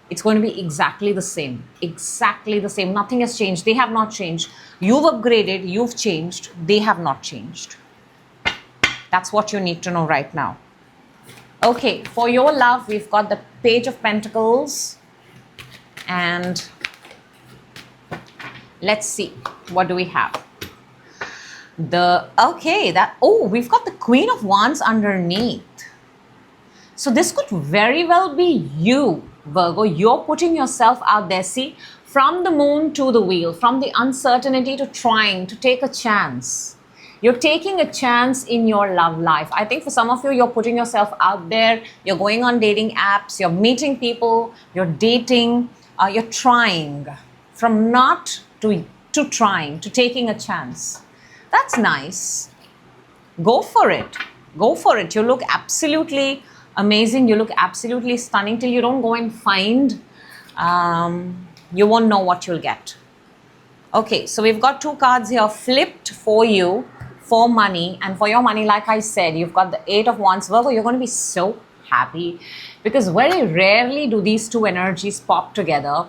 it's going to be exactly the same. Exactly the same. Nothing has changed. They have not changed. You've upgraded. You've changed. They have not changed. That's what you need to know right now. Okay, for your love, we've got the Page of Pentacles. And let's see. What do we have? We've got the Queen of Wands underneath. So this could very well be you, Virgo. You're putting yourself out there. See, from the moon to the wheel, from the uncertainty to trying to take a chance. You're taking a chance in your love life. I think for some of you, you're putting yourself out there. You're going on dating apps. You're meeting people. You're dating. You're trying. From not to trying, to taking a chance. That's nice. Go for it. Go for it. You look absolutely amazing. You look absolutely stunning. Till you don't go and find, you won't know what you'll get. Okay, so we've got 2 cards here flipped for you, for money. And for your money, like I said, you've got the 8 of Wands. Virgo, you're going to be so happy because very rarely do these 2 energies pop together.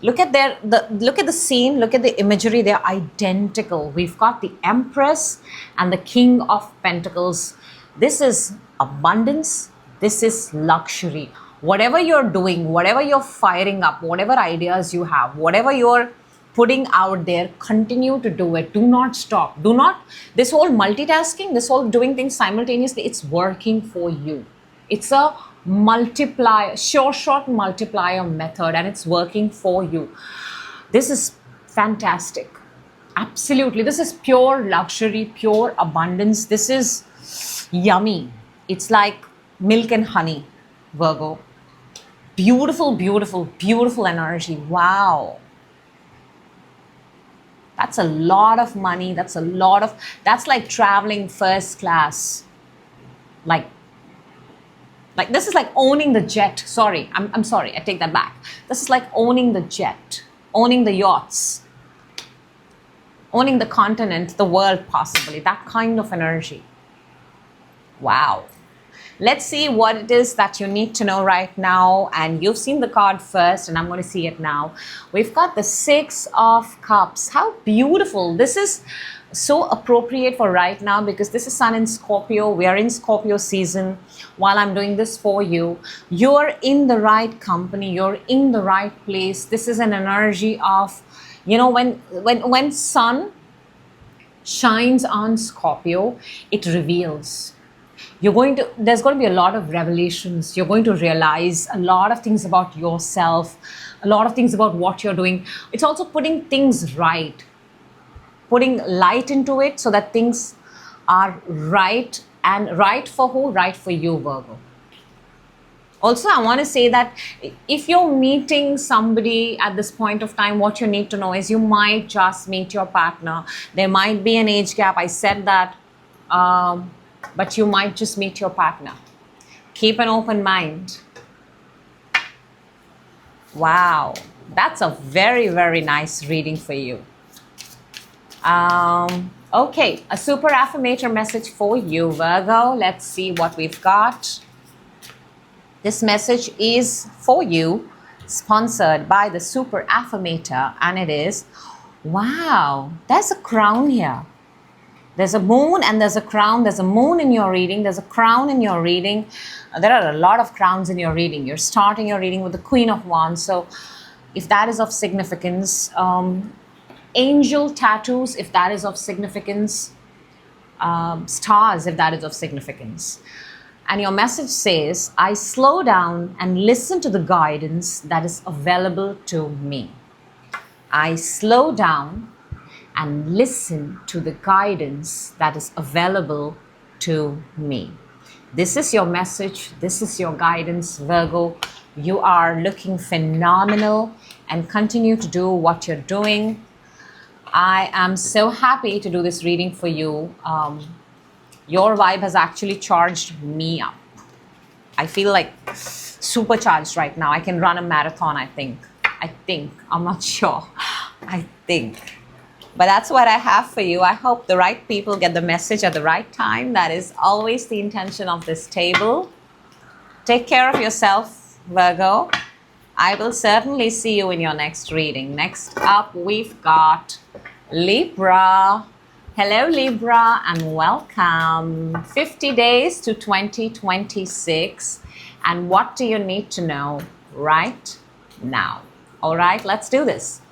Look at look at the scene, look at the imagery, they're identical. We've got the Empress and the King of Pentacles. This is abundance. This is luxury. Whatever you're doing, whatever you're firing up, whatever ideas you have, whatever you're putting out there, continue to do it. Do not stop. Do not, this whole multitasking, this whole doing things simultaneously, it's working for you. It's a multiplier, short multiplier method, and it's working for you. This is fantastic. Absolutely. This is pure luxury, pure abundance. This is yummy. It's like milk and honey, Virgo. Beautiful, beautiful, beautiful energy. Wow. That's a lot of money. That's like traveling first class. Like this is like owning the jet. Sorry, I'm sorry, I take that back. This is like owning the jet, owning the yachts, owning the continent, the world possibly, that kind of energy. Wow. Let's see what it is that you need to know right now. And you've seen the card first, and I'm going to see it now. We've got the Six of Cups. How beautiful. This is so appropriate for right now because this is Sun in Scorpio. We are in Scorpio season while I'm doing this for you. You're in the right company. You're in the right place. This is an energy of, you know, when sun shines on Scorpio, it reveals. There's going to be a lot of revelations. You're going to realize a lot of things about yourself, a lot of things about what you're doing. It's also putting things right, putting light into it so that things are right. And right for who? Right for you, Virgo. Also, I want to say that if you're meeting somebody at this point of time, what you need to know is you might just meet your partner. There might be an age gap. I said that. But you might just meet your partner. Keep an open mind. Wow, that's a very, very nice reading for you. Okay, a super affirmator message for you, Virgo. Let's see what we've got. This message is for you, sponsored by the super affirmator, and it is, wow, there's a crown here. There's a moon and there's a crown. There's a moon in your reading. There's a crown in your reading. There are a lot of crowns in your reading. You're starting your reading with the Queen of Wands. So if that is of significance, angel tattoos, if that is of significance, stars, if that is of significance. And your message says, I slow down and listen to the guidance that is available to me. I slow down and listen to the guidance that is available to me. This is your message. This is your guidance, Virgo. You are looking phenomenal and continue to do what you're doing. I am so happy to do this reading for you. Your vibe has actually charged me up. I feel like supercharged right now. I can run a marathon, I think. I'm not sure. I think. But that's what I have for you. I hope the right people get the message at the right time. That is always the intention of this table. Take care of yourself, Virgo. I will certainly see you in your next reading. Next up, we've got Libra. Hello, Libra, and welcome. 50 days to 2026. And what do you need to know right now? All right, let's do this.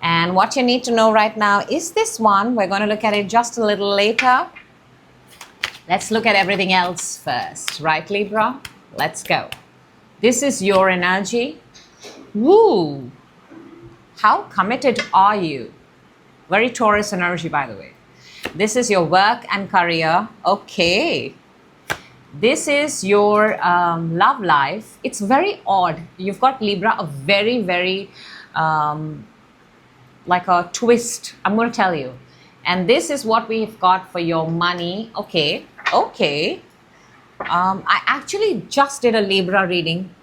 And what you need to know right now is this one. We're going to look at it just a little later. Let's look at everything else first. Right, Libra? Let's go. This is your energy. Woo! How committed are you? Very Taurus energy, by the way. This is your work and career. Okay. This is your love life. It's very odd. You've got, Libra, a very, very... like a twist, I'm going to tell you. And this is what we've got for your money. Okay. I actually just did a Libra reading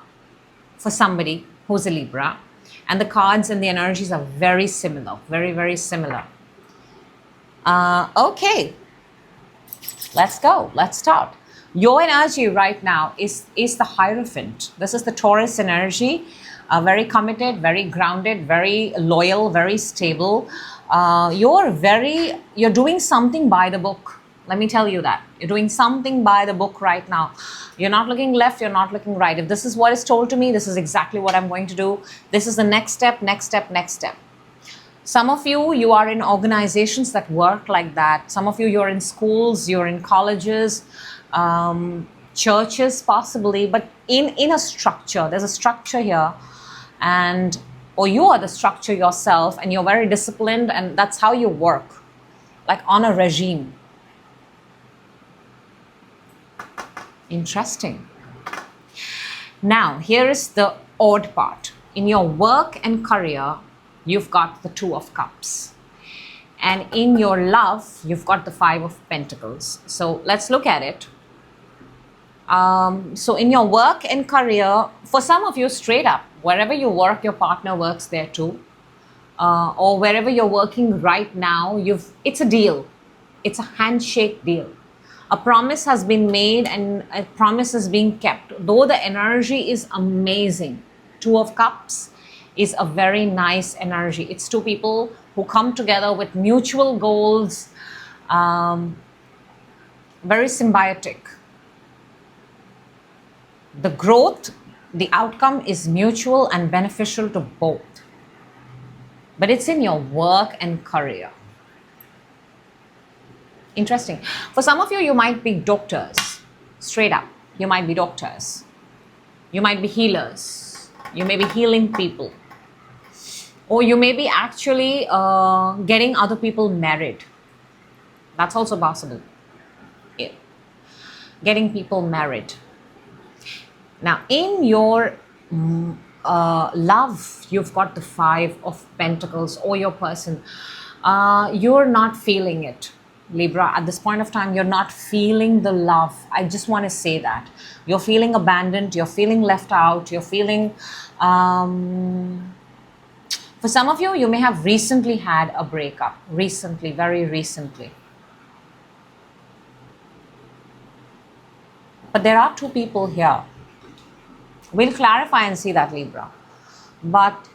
for somebody who's a Libra. And the cards and the energies are very similar. Very, very similar. Okay. Let's go. Let's start. Your energy right now is the Hierophant. This is the Taurus energy. Very committed, very grounded, very loyal, very stable. You're doing something by the book, Let me tell you that. You're doing something by the book right now. You're not looking left, you're not looking right. If this is what is told to me, this is exactly what I'm going to do. This is the next step, next step, next step. Some of you, you are in organizations that work like that. Some of you, you're in schools, you're in colleges, churches possibly, but in a structure. There's a structure here, or you are the structure yourself, and you're very disciplined, and that's how you work, like on a regime. Interesting. Now, here is the odd part. In your work and career, you've got the Two of Cups. And in your love, you've got the Five of Pentacles. So let's look at it. So in your work and career, for some of you, straight up, wherever you work, your partner works there too. Or wherever you're working right now, it's a deal. It's a handshake deal. A promise has been made and a promise is being kept. Though the energy is amazing, Two of Cups is a very nice energy. It's two people who come together with mutual goals, very symbiotic. The growth, the outcome is mutual and beneficial to both. But it's in your work and career. Interesting. For some of you, you might be doctors. Straight up, you might be doctors. You might be healers. You may be healing people. Or you may be actually getting other people married. That's also possible. Yeah. Getting people married. Now, in your love, you've got the Five of Pentacles, or your person. You're not feeling it, Libra. At this point of time, you're not feeling the love. I just want to say that. You're feeling abandoned. You're feeling left out. You're feeling... for some of you, you may have recently had a breakup. Recently, very recently. But there are two people here. We'll clarify and see that, Libra. But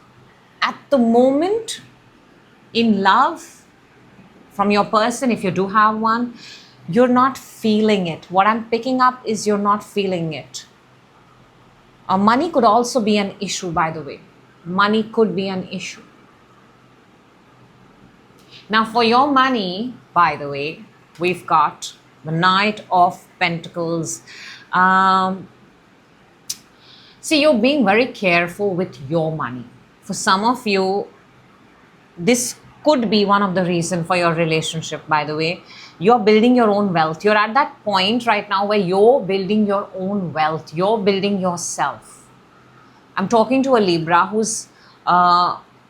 at the moment, in love, from your person, if you do have one, you're not feeling it. What I'm picking up is you're not feeling it. Money could also be an issue, by the way. Money could be an issue. Now, for your money, by the way, we've got the Knight of Pentacles. See, you're being very careful with your money. For some of you, this could be one of the reasons for your relationship, by the way. You're building your own wealth. You're at that point right now where you're building your own wealth. You're building yourself. I'm talking to a Libra who's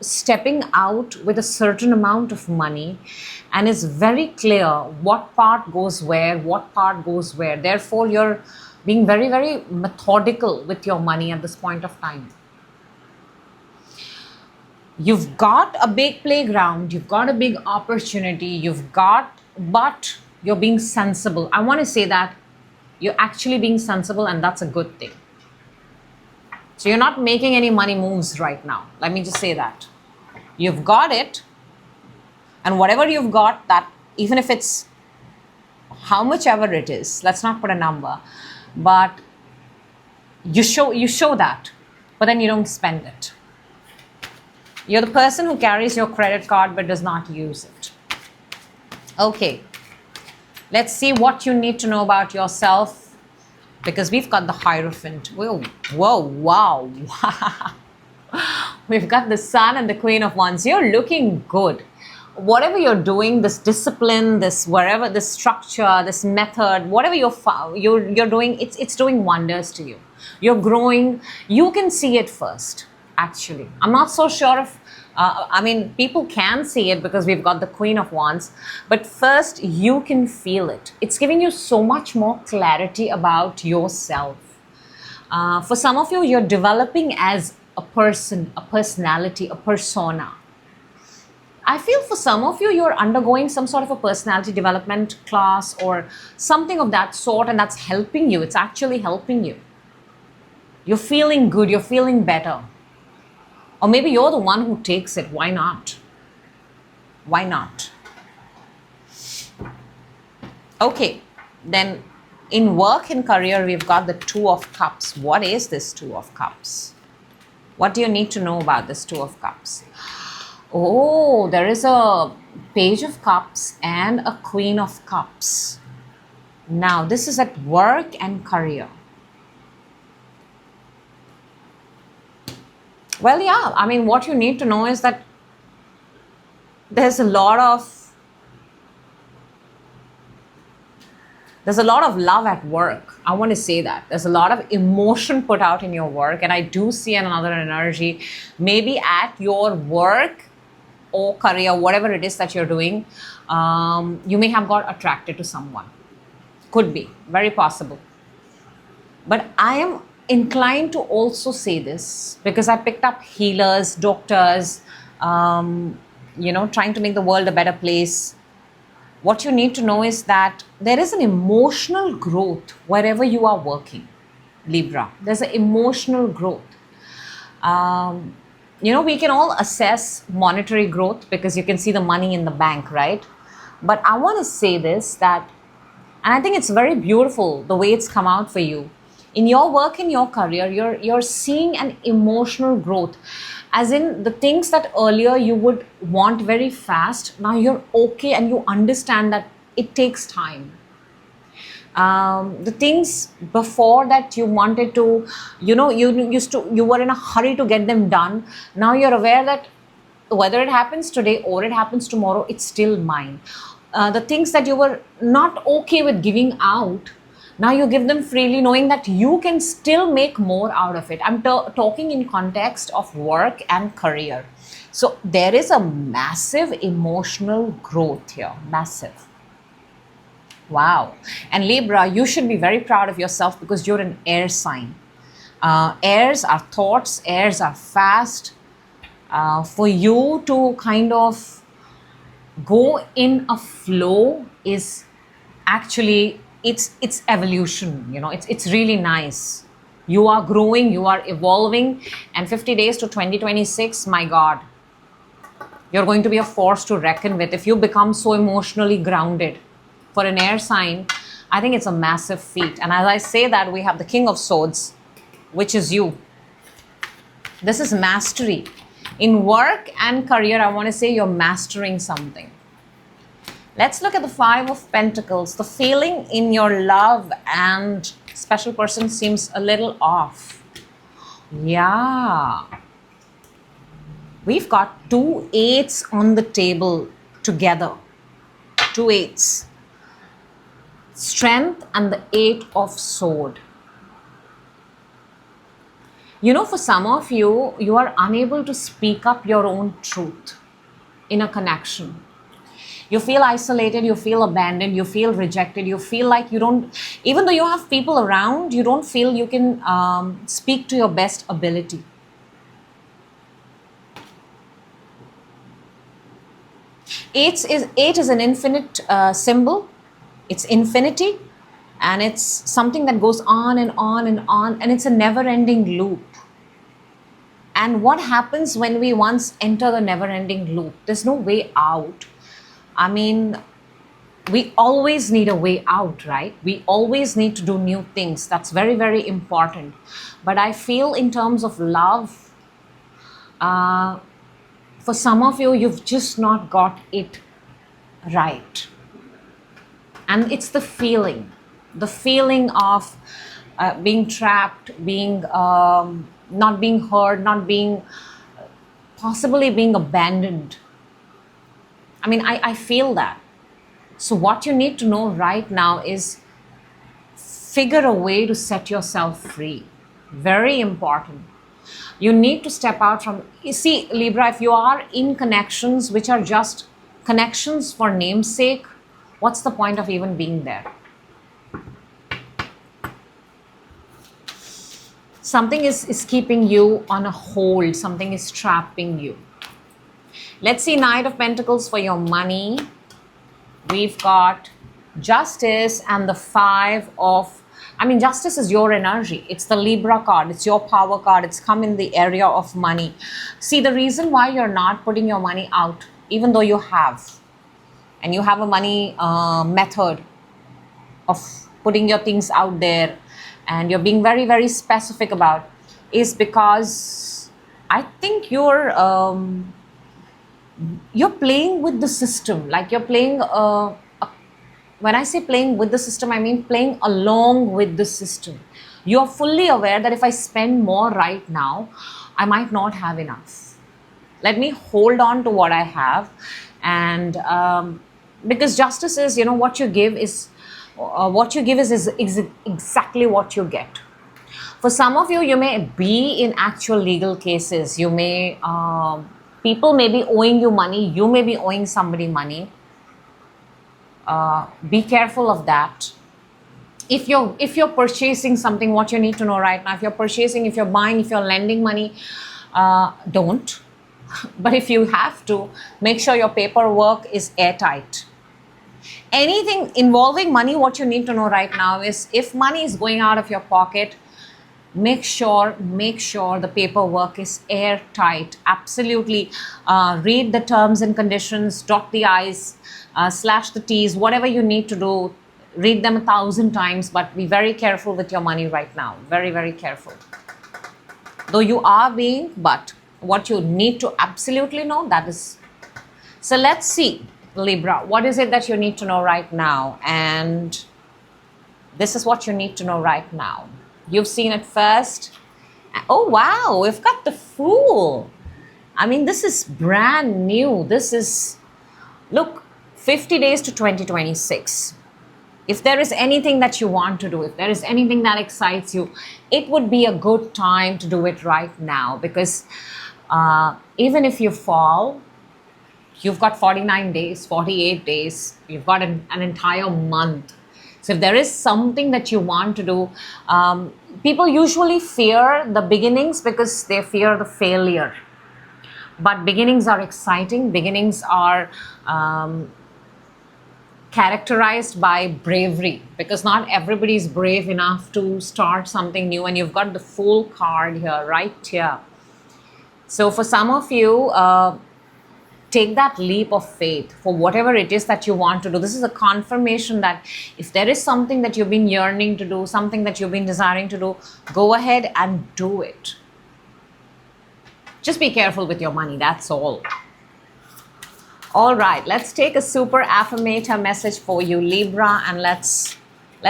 stepping out with a certain amount of money and is very clear what part goes where, what part goes where. Therefore, you're being very, very methodical with your money at this point of time. You've got a big playground, you've got a big opportunity, but you're being sensible. I want to say that you're actually being sensible, and that's a good thing. So you're not making any money moves right now. Let me just say that. You've got it, and whatever you've got, that even if it's how much ever it is, let's not put a number, but you show that, but then you don't spend it. You're the person who carries your credit card but does not use it. Okay, let's see what you need to know about yourself, because we've got the Hierophant. Whoa, wow. We've got the Sun and the Queen of Wands. You're looking good. Whatever you're doing, this discipline, this wherever, this structure, this method, whatever you're doing, it's doing wonders to you. You're growing. You can see it first, actually. I'm not so sure if, people can see it because we've got the Queen of Wands, but first you can feel it. It's giving you so much more clarity about yourself. For some of you, you're developing as a person, a personality, a persona. I feel for some of you, you're undergoing some sort of a personality development class or something of that sort, and that's helping you. It's actually helping you. You're feeling good. You're feeling better. Or maybe you're the one who takes it. Why not? Why not? Okay, then in work and career, we've got the Two of Cups. What is this Two of Cups? What do you need to know about this Two of Cups? Oh, there is a Page of Cups and a Queen of Cups. Now, this is at work and career. Well, yeah, I mean, what you need to know is that there's a lot of love at work. I want to say that. There's a lot of emotion put out in your work, and I do see another energy, maybe at your work or career, whatever it is that you're doing, you may have got attracted to someone. Could be, very possible. But I am inclined to also say this because I picked up healers, doctors, trying to make the world a better place. What you need to know is that there is an emotional growth wherever you are working, Libra. There's an emotional growth. We can all assess monetary growth because you can see the money in the bank, right? But I want to say this, that, and I think it's very beautiful the way it's come out for you. In your work, in your career, you're seeing an emotional growth. As in, the things that earlier you would want very fast, now you're okay and you understand that it takes time. The things before that you wanted to, you were in a hurry to get them done. Now you're aware that whether it happens today or it happens tomorrow, it's still mine. The things that you were not okay with giving out, now you give them freely, knowing that you can still make more out of it. I'm talking in context of work and career. So there is a massive emotional growth here, massive. Wow. And Libra, you should be very proud of yourself because you're an air sign. Airs are thoughts, airs are fast. For you to kind of go in a flow is actually, it's evolution, it's really nice. You are growing, you are evolving, and 50 days to 2026, my God, you're going to be a force to reckon with if you become so emotionally grounded. For an air sign, I think it's a massive feat. And as I say that, we have the King of Swords, which is you. This is mastery. In work and career, I want to say you're mastering something. Let's look at the Five of Pentacles. The feeling in your love and special person seems a little off. Yeah. We've got 2 8s on the table together. 2 8s. Strength and the 8 of Sword. For some of you, you are unable to speak up your own truth in a connection. You feel isolated, you feel abandoned, you feel rejected, you feel like you don't, even though you have people around, you don't feel you can speak to your best ability. Eight is an infinite symbol. It's infinity, and it's something that goes on and on and on, and it's a never-ending loop. And what happens when we once enter the never-ending loop? There's no way out. I mean, we always need a way out, right? We always need to do new things. That's very, very important. But I feel in terms of love, for some of you, you've just not got it right. And it's the feeling of being trapped, being not being heard, possibly being abandoned. I mean, I feel that. So what you need to know right now is figure a way to set yourself free. Very important. You need to step out from, you see, Libra, if you are in connections which are just connections for namesake, what's the point of even being there? Something is keeping you on a hold. Something is trapping you. Let's see Knight of Pentacles for your money. We've got Justice and the Justice is your energy. It's the Libra card. It's your power card. It's come in the area of money. See, the reason why you're not putting your money out, even though you have, and you have a money method, of putting your things out there and you're being very, very specific about, is because I think you're playing with the system. Like you're playing, when I say playing with the system, I mean playing along with the system. You're fully aware that if I spend more right now, I might not have enough. Let me hold on to what I have. And because justice is, what you give is exactly what you get. For some of you, you may be in actual legal cases. You may, people may be owing you money. You may be owing somebody money. Be careful of that. If you're purchasing something, what you need to know right now, if you're purchasing, if you're buying, if you're lending money, don't. But if you have to, make sure your paperwork is airtight. Anything involving money, what you need to know right now is if money is going out of your pocket, make sure the paperwork is airtight. Absolutely. Read the terms and conditions, dot the I's, slash the T's, whatever you need to do. Read them 1,000 times, but be very careful with your money right now. Very, very careful. Though you are being, but what you need to absolutely know, that is. So let's see, Libra, what is it that you need to know right now? And this is what you need to know right now. You've seen it first. Oh, wow, we've got the Fool. I mean, this is brand new. This is, look, 50 days to 2026. If there is anything that you want to do, if there is anything that excites you, it would be a good time to do it right now, because even if you fall, you've got 49 days, 48 days, you've got an entire month. So if there is something that you want to do, people usually fear the beginnings because they fear the failure. But beginnings are exciting. Beginnings are characterized by bravery, because not everybody is brave enough to start something new. And you've got the Fool card here, right here. So for some of you, take that leap of faith for whatever it is that you want to do. This is a confirmation that if there is something that you've been yearning to do, something that you've been desiring to do, go ahead and do it. Just be careful with your money, that's all. All right, let's take a super affirmator message for you, Libra, and let's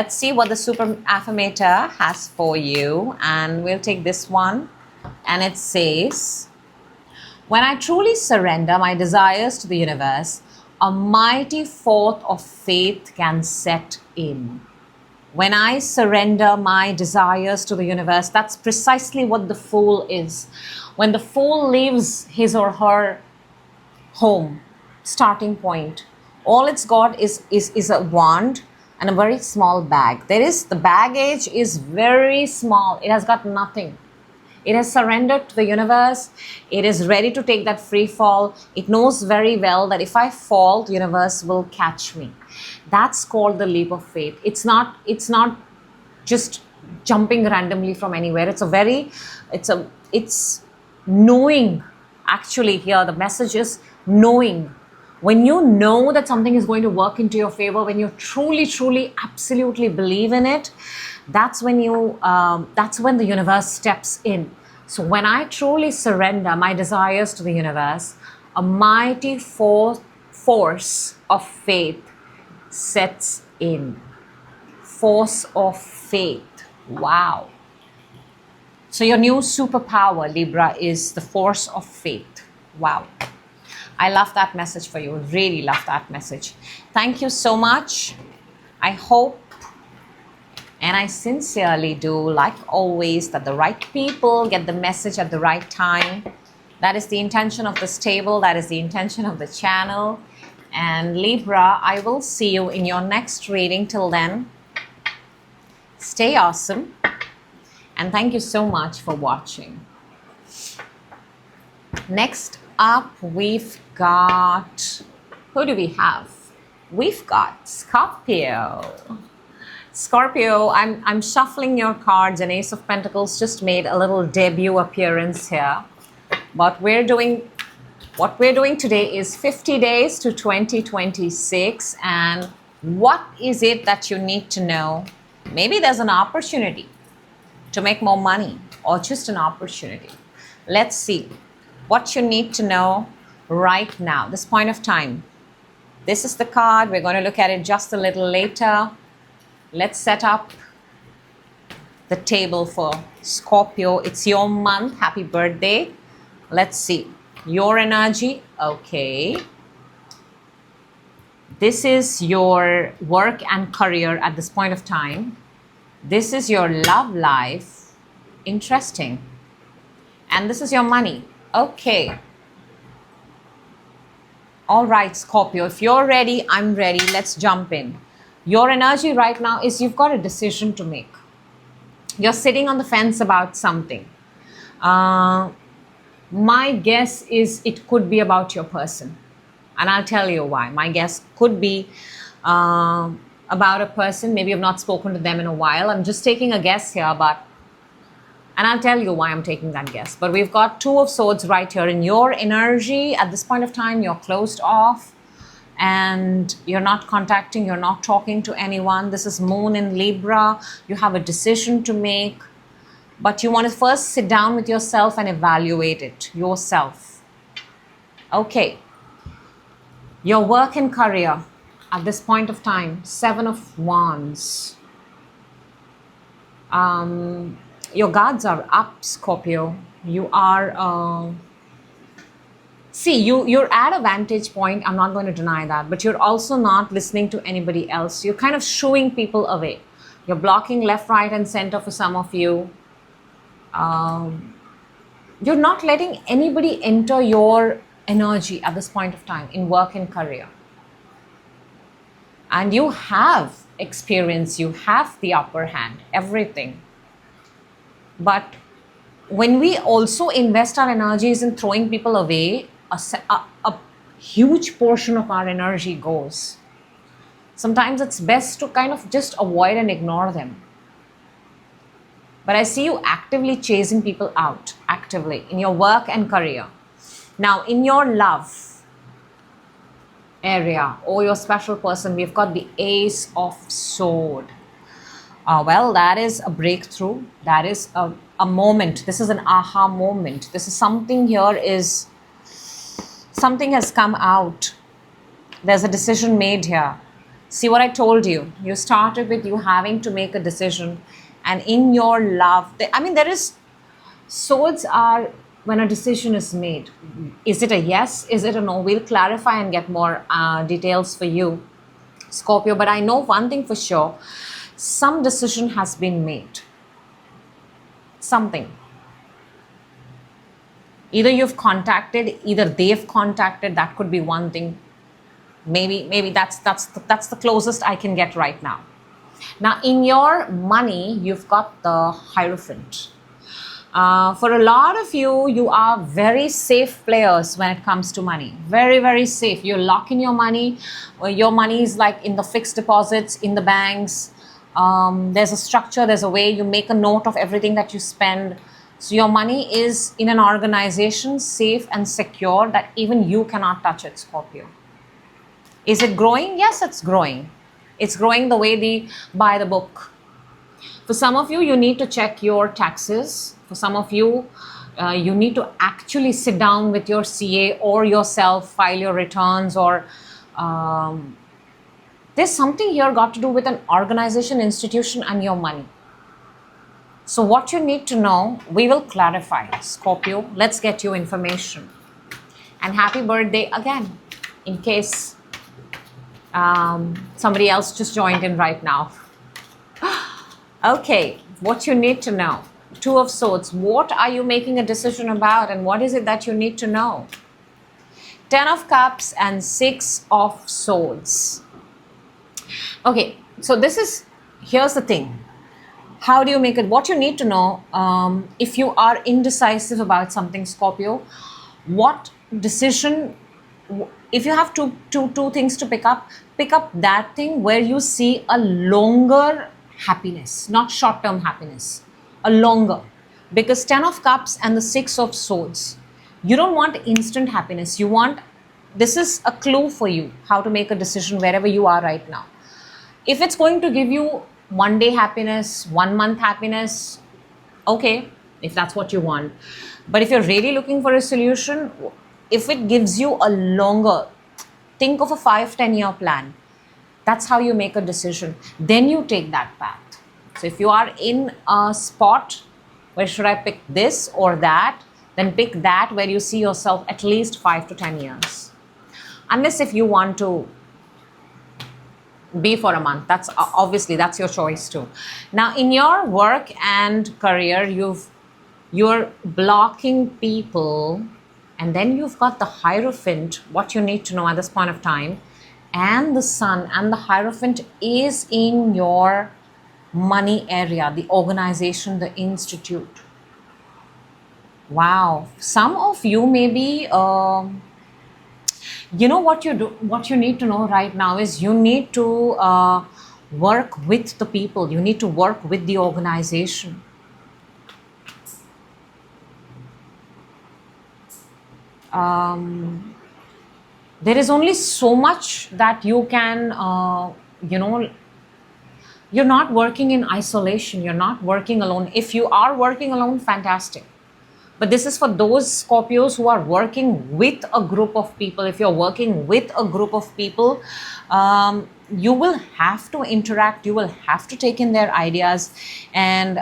see what the super affirmator has for you. And we'll take this one, and it says, when I truly surrender my desires to the universe, a mighty force of faith can set in. When I surrender my desires to the universe, that's precisely what the Fool is. When the Fool leaves his or her home, starting point, all it's got is a wand and a very small bag. The baggage is very small. It has got nothing. It has surrendered to the universe. It is ready to take that free fall. It knows very well that if I fall, the universe will catch me. That's called the leap of faith. It's not just jumping randomly from anywhere. It's knowing. Actually, here the message is knowing. When you know that something is going to work into your favor, when you truly, truly, absolutely believe in it, that's when the universe steps in. So when I truly surrender my desires to the universe, a mighty force of faith sets in. Force of faith. Wow. So your new superpower, Libra, is the force of faith. Wow. I love that message for you. Really love that message. Thank you so much. I hope, and I sincerely do, like always, that the right people get the message at the right time. That is the intention of this table. That is the intention of the channel. And Libra, I will see you in your next reading. Till then, stay awesome. And thank you so much for watching. Next up, we've got, who do we have? We've got Scorpio. Scorpio, I'm shuffling your cards, and Ace of Pentacles just made a little debut appearance here. But what we're doing today is 50 days to 2026, and What is it that you need to know? Maybe there's an opportunity to make more money or just an opportunity. Let's see what you need to know right now, this point of time. This is the card. We're going to look at it just a little later. Let's set up the table for Scorpio. It's your month. Happy birthday. Let's see. Your energy. Okay. This is your work and career at this point of time. This is your love life. Interesting. And this is your money. Okay. All right, Scorpio, if you're ready, I'm ready. Let's jump in. Your energy right now is you've got a decision to make. You're sitting on the fence about something. My guess is it could be about your person. And I'll tell you why. My guess could be about a person. Maybe you've not spoken to them in a while. I'm just taking a guess here, and I'll tell you why I'm taking that guess. But we've got Two of Swords right here. In your energy, at this point of time, you're closed off and you're not contacting, you're not talking to anyone. This is Moon in Libra. You have a decision to make, but you want to first sit down with yourself and evaluate it yourself. Okay. Your work and career at this point of time, Seven of Wands. Your guards are up, Scorpio. You are, you're at a vantage point. I'm not going to deny that. But you're also not listening to anybody else. You're kind of shooing people away. You're blocking left, right, and center for some of you. You're not letting anybody enter your energy at this point of time in work and career. And you have experience. You have the upper hand. Everything. But when we also invest our energies in throwing people away, a huge portion of our energy goes. Sometimes it's best to kind of just avoid and ignore them. But I see you actively chasing people out, actively, in your work and career. Now, in your love area or your special person, we've got the Ace of Swords. Well, that is a breakthrough. That is a moment. This is an aha moment. This is something something has come out. There's a decision made here. See what I told you. You started with you having to make a decision. And in your love, swords are when a decision is made. Is it a yes? Is it a no? We'll clarify and get more details for you, Scorpio. But I know one thing for sure. Some decision has been made. Something. Either you've contacted, either they've contacted. That could be one thing. Maybe that's the closest I can get right now. Now, in your money, you've got the Hierophant. For a lot of you, you are very safe players when it comes to money. Very, very safe. You lock in your money. Your money is like in the fixed deposits, in the banks. There's a structure, there's a way. You make a note of everything that you spend. So your money is in an organization, safe and secure, that even you cannot touch it, Scorpio. Is it growing? Yes, it's growing. It's growing the way they buy the book. For some of you, you need to check your taxes. For some of you, you need to actually sit down with your CA or yourself, file your returns, or there's something here got to do with an organization, institution, and your money. So what you need to know, we will clarify, Scorpio. Let's get you information. And happy birthday again, in case somebody else just joined in right now. Okay, what you need to know. Two of Swords. What are you making a decision about, and what is it that you need to know? Ten of Cups and Six of Swords. Okay, so here's the thing. How do you make it? What you need to know, if you are indecisive about something, Scorpio, what decision, if you have two things to pick up that thing where you see a longer happiness, not short-term happiness, a longer. Because Ten of Cups and the Six of Swords, you don't want instant happiness. This is a clue for you how to make a decision wherever you are right now. If it's going to give you 1 day happiness, 1 month happiness, okay, if that's what you want. But if you're really looking for a solution, if it gives you a longer, think of a 5-10 year plan. That's how you make a decision. Then you take that path. So if you are in a spot where should I pick this or that, then pick that where you see yourself at least 5 to 10 years. Unless if you want to be for a month, that's obviously that's your choice too. Now in your work and career, you're blocking people, and then you've got the Hierophant, what you need to know at this point of time, and the Sun, and the Hierophant is in your money area, the organization, the institute. Wow, some of you may be you know what you need to know right now is you need to work with the people, you need to work with the organization. There is only so much that you can you're not working in isolation, you're not working alone. If you are working alone, fantastic. But this is for those Scorpios who are working with a group of people. If you're working with a group of people, you will have to interact, you will have to take in their ideas. And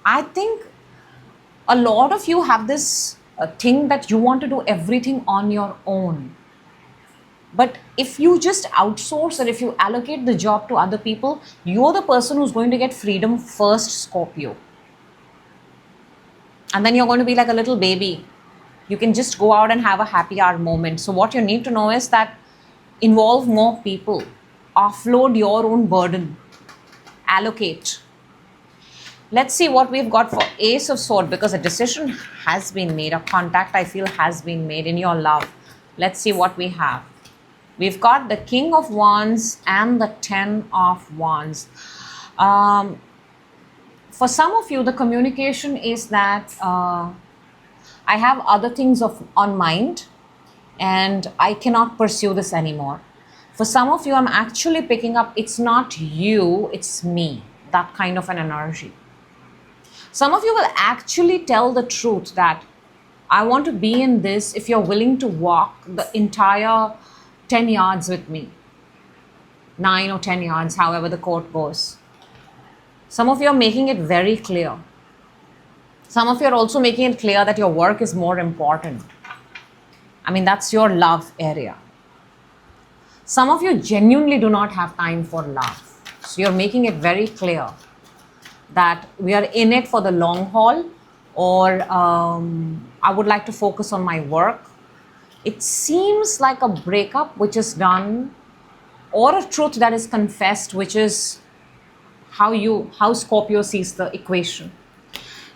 I think a lot of you have this thing that you want to do everything on your own. But if you just outsource, or if you allocate the job to other people, you're the person who's going to get freedom first, Scorpio. And then you're going to be like a little baby. You can just go out and have a happy hour moment. So what you need to know is that involve more people, offload your own burden, allocate. Let's see what we've got for Ace of Swords, because a decision has been made, a contact I feel has been made in your love. Let's see what we have. We've got the King of Wands and the 10 of Wands. For some of you, the communication is that I have other things on mind and I cannot pursue this anymore. For some of you, I'm actually picking up, it's not you, it's me, that kind of an energy. Some of you will actually tell the truth that I want to be in this if you're willing to walk the entire 10 yards with me, 9 or 10 yards, however the quote goes. Some of you are making it very clear. Some of you are also making it clear that your work is more important. I mean, that's your love area. Some of you genuinely do not have time for love. So you're making it very clear that we are in it for the long haul, or I would like to focus on my work. It seems like a breakup which is done, or a truth that is confessed, which is how Scorpio sees the equation.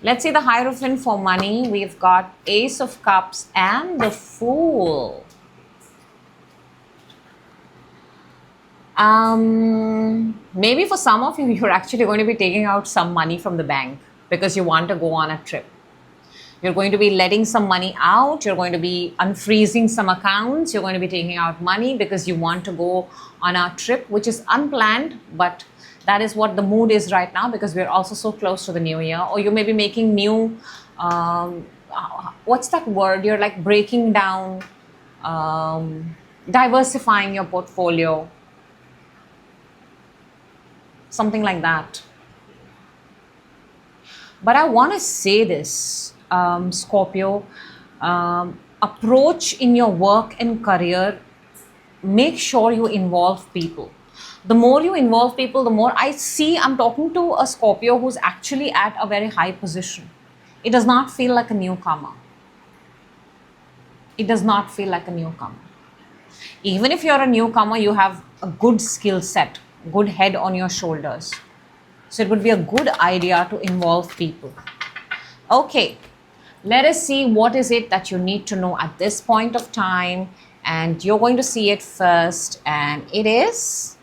Let's see the Hierophant for money. We've got Ace of Cups and the Fool. Maybe for some of you, you're actually going to be taking out some money from the bank because you want to go on a trip. You're going to be letting some money out. You're going to be unfreezing some accounts. You're going to be taking out money because you want to go on a trip, which is unplanned, but that is what the mood is right now, because we're also so close to the new year. Or you may be making new, what's that word? You're like breaking down, diversifying your portfolio. Something like that. But I want to say this, Scorpio, approach in your work and career, make sure you involve people. The more you involve people, the more I'm talking to a Scorpio who's actually at a very high position. It does not feel like a newcomer. It does not feel like a newcomer. Even if you're a newcomer, you have a good skill set, good head on your shoulders. So it would be a good idea to involve people. Okay, let us see what is it that you need to know at this point of time. And you're going to see it first. And it is...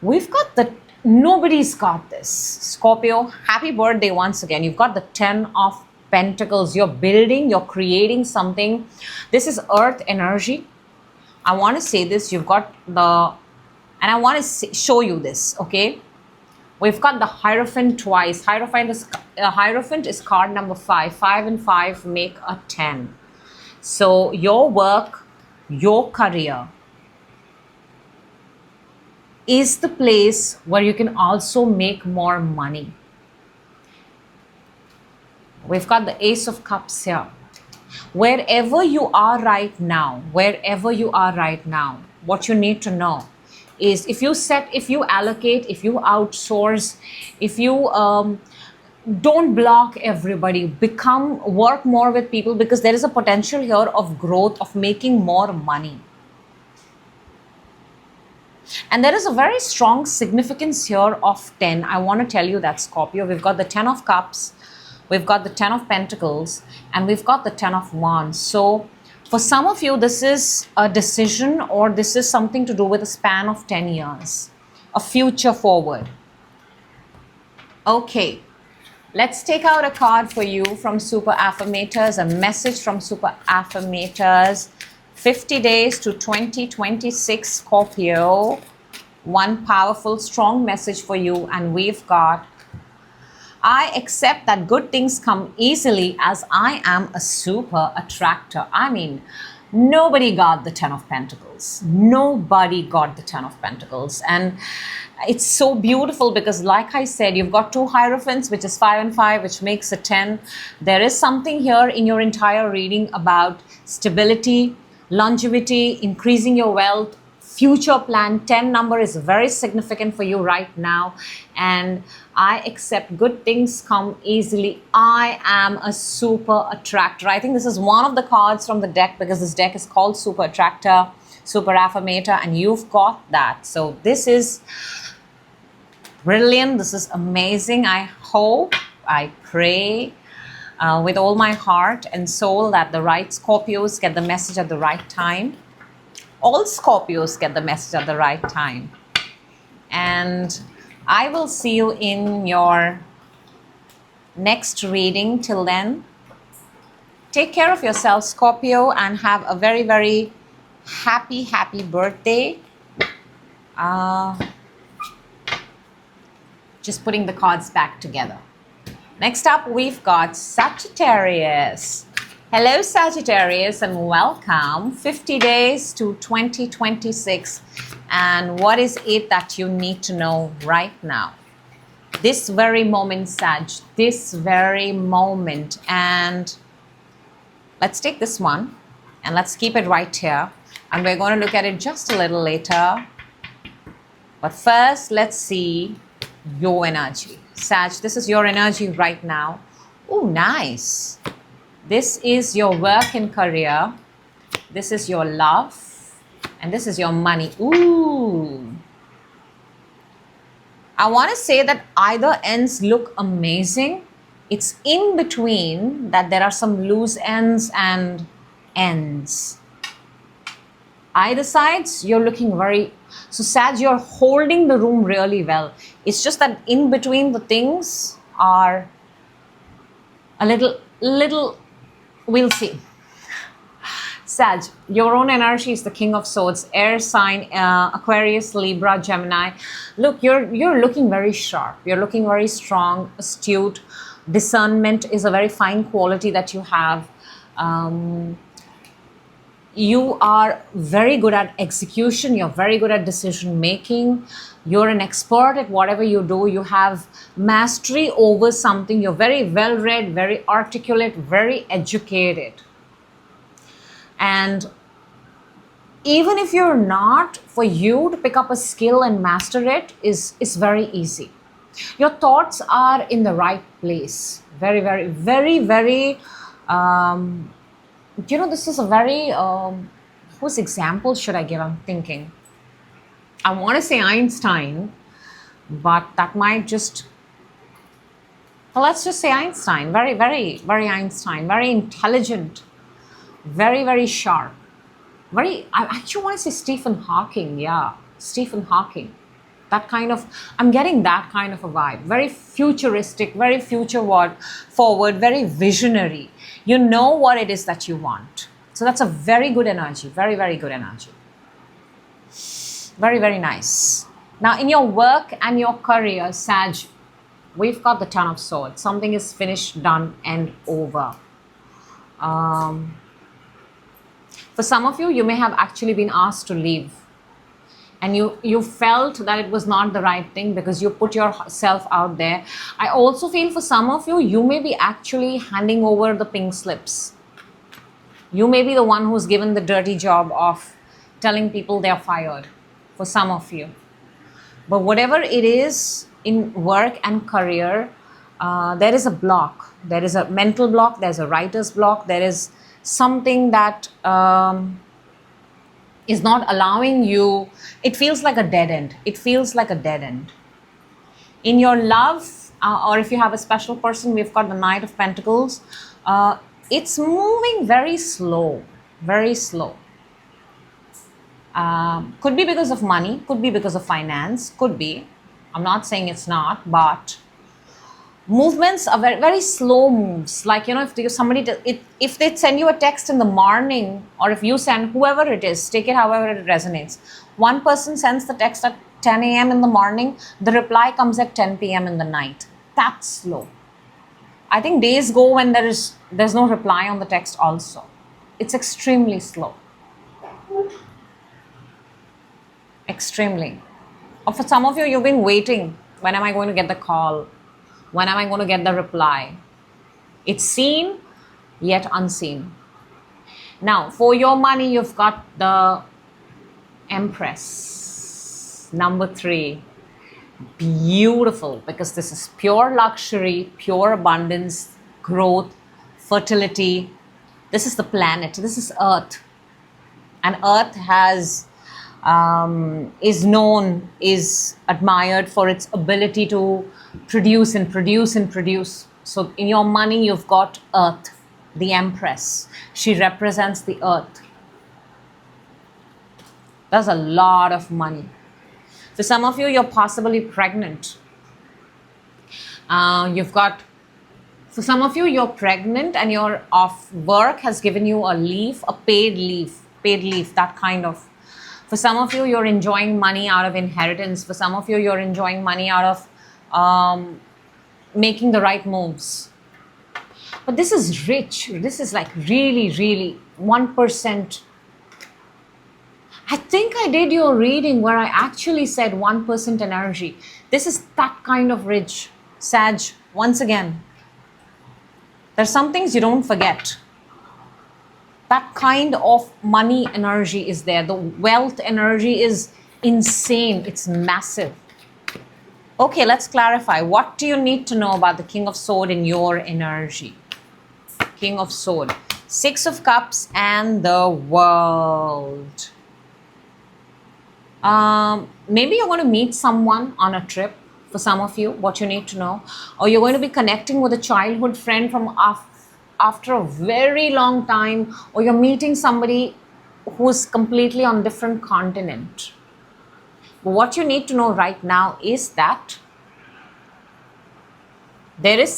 We've got nobody's got this. Scorpio, happy birthday once again. You've got the 10 of Pentacles. You're building, you're creating something. This is earth energy. I want to say this. You've got And I want to show you this, okay? We've got the Hierophant twice. Hierophant is card number 5. 5 and 5 make a 10. So your work, your career is the place where you can also make more money. We've got the Ace of Cups here. Wherever you are right now, what you need to know is if you allocate, if you outsource, if you don't block everybody, work more with people, because there is a potential here of growth, of making more money. And there is a very strong significance here of 10. I want to tell you that, Scorpio. We've got the 10 of Cups, we've got the 10 of Pentacles, and we've got the 10 of Wands. So for some of you, this is a decision, or this is something to do with a span of 10 years, a future forward. Okay, let's take out a card for you from Super Affirmators, a message from Super Affirmators. 50 days to 2026, Scorpio. One powerful, strong message for you. And we've got, I accept that good things come easily as I am a super attractor. I mean, nobody got the 10 of Pentacles. Nobody got the 10 of Pentacles. And it's so beautiful because, like I said, you've got 2 Hierophants, which is 5 and 5, which makes a 10. There is something here in your entire reading about stability, longevity, increasing your wealth, future plan. 10 number is very significant for you right now. And I accept good things come easily. I am a super attractor. I think this is one of the cards from the deck, because this deck is called Super Attractor, Super Affirmator, and you've got that. So this is brilliant. This is amazing. I hope, I pray with all my heart and soul that the right Scorpios get the message at the right time. All Scorpios get the message at the right time. And I will see you in your next reading. Till then, take care of yourself, Scorpio, and have a very, very happy birthday. Just putting the cards back together. Next up, we've got Sagittarius. Hello, Sagittarius, and welcome. 50 days to 2026. And what is it that you need to know right now? This very moment, Sag. This very moment. And let's take this one and let's keep it right here. And we're going to look at it just a little later. But first, let's see your energy. Sag, this is your energy right now. Oh, nice. This is your work and career. This is your love. And this is your money. Ooh. I want to say that either ends look amazing. It's in between that there are some loose ends and ends. Either sides, you're looking very... So, Sag, you're holding the room really well. It's just that in between the things are a little, we'll see. Sag, your own energy is the King of Swords, air sign, Aquarius, Libra, Gemini. Look, you're looking very sharp. You're looking very strong, astute. Discernment is a very fine quality that you have. You are very good at execution. You're very good at decision making. You're an expert at whatever you do. You have mastery over something. You're very well read, very articulate, very educated. And even if you're not, for you to pick up a skill and master it is very easy. Your thoughts are in the right place. Very, very, very, very... you know, this is a very, whose example should I give? I'm thinking. I want to say Einstein, but that might just, well, let's just say Einstein. Very, very, very Einstein. Very intelligent. Very, very sharp. I actually want to say Stephen Hawking. Yeah, Stephen Hawking. That kind of, I'm getting that kind of a vibe. Very futuristic, very future forward, very visionary. You know what it is that you want. So that's a very good energy. Very, very good energy. Very, very nice. Now, in your work and your career, Sag, we've got the Ten of Swords. Something is finished, done, and over. For some of you, you may have actually been asked to leave. And you felt that it was not the right thing because you put yourself out there. I also feel for some of you, you may be actually handing over the pink slips. You may be the one who's given the dirty job of telling people they're fired, for some of you. But whatever it is in work and career, there is a block. There is a mental block. There's a writer's block. There is something that is not allowing you. It feels like a dead end. It feels like a dead end. In your love, or if you have a special person, we've got the Knight of Pentacles. It's moving very slow, very slow. Could be because of money, could be because of finance, could be. I'm not saying it's not, but movements are very, very slow moves. Like, you know, if they send you a text in the morning, or if you send whoever it is, take it however it resonates. One person sends the text at 10 a.m. in the morning, the reply comes at 10 p.m. in the night. That's slow. I think days go when there's no reply on the text also. It's extremely slow. Extremely. Or for some of you, you've been waiting. When am I going to get the call? When am I going to get the reply? It's seen, yet unseen. Now, for your money, you've got the Empress. Number 3. Beautiful, because this is pure luxury, pure abundance, growth, fertility. This is the planet. This is Earth. And Earth is admired for its ability to produce and produce and produce. So in your money, you've got Earth, the Empress. She represents the Earth. That's a lot of money. For some of you, you're possibly pregnant. For some of you, you're pregnant and you're off work has given you a leave, a paid leave, that kind of. For some of you, you're enjoying money out of inheritance. For some of you, you're enjoying money out of making the right moves. But this is rich. This is like really, really 1%. I think I did your reading where I actually said 1% energy. This is that kind of rich. Sag, once again, there's some things you don't forget. That kind of money energy is there. The wealth energy is insane. It's massive. Okay, let's clarify. What do you need to know about the King of Swords in your energy? King of Swords, 6 of Cups, and the World. Maybe you're going to meet someone on a trip. For some of you, what you need to know. Or you're going to be connecting with a childhood friend from after a very long time, or you're meeting somebody who's completely on a different continent. But what you need to know right now is that there is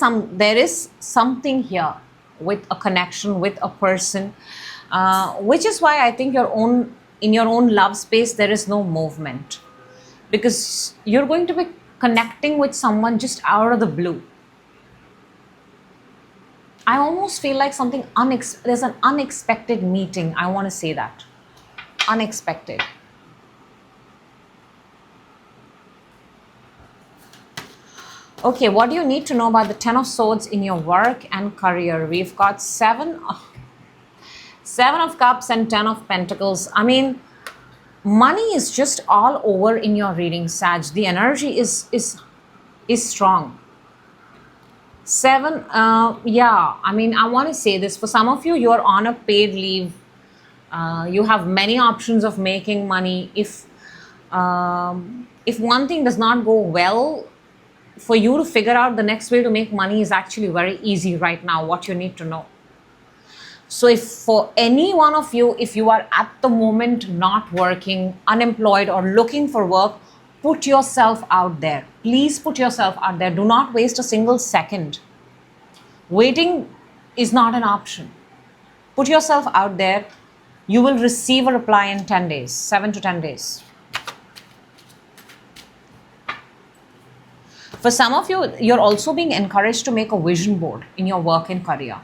something here with a connection with a person, which is why I think in your own love space there is no movement, because you're going to be connecting with someone just out of the blue. I almost feel like there's an unexpected meeting. I want to say that. Unexpected. Okay, what do you need to know about the Ten of Swords in your work and career? We've got 7 of Cups and 10 of Pentacles. I mean, money is just all over in your reading, Sag. The energy is strong. 7, yeah, I mean, I want to say this. For some of you, you're on a paid leave. You have many options of making money. If one thing does not go well, for you to figure out the next way to make money is actually very easy right now, what you need to know. So if for any one of you, if you are at the moment not working, unemployed, or looking for work, put yourself out there. Please put yourself out there. Do not waste a single second. Waiting is not an option. Put yourself out there. You will receive a reply in 10 days, 7 to 10 days. For some of you, you're also being encouraged to make a vision board in your work and career.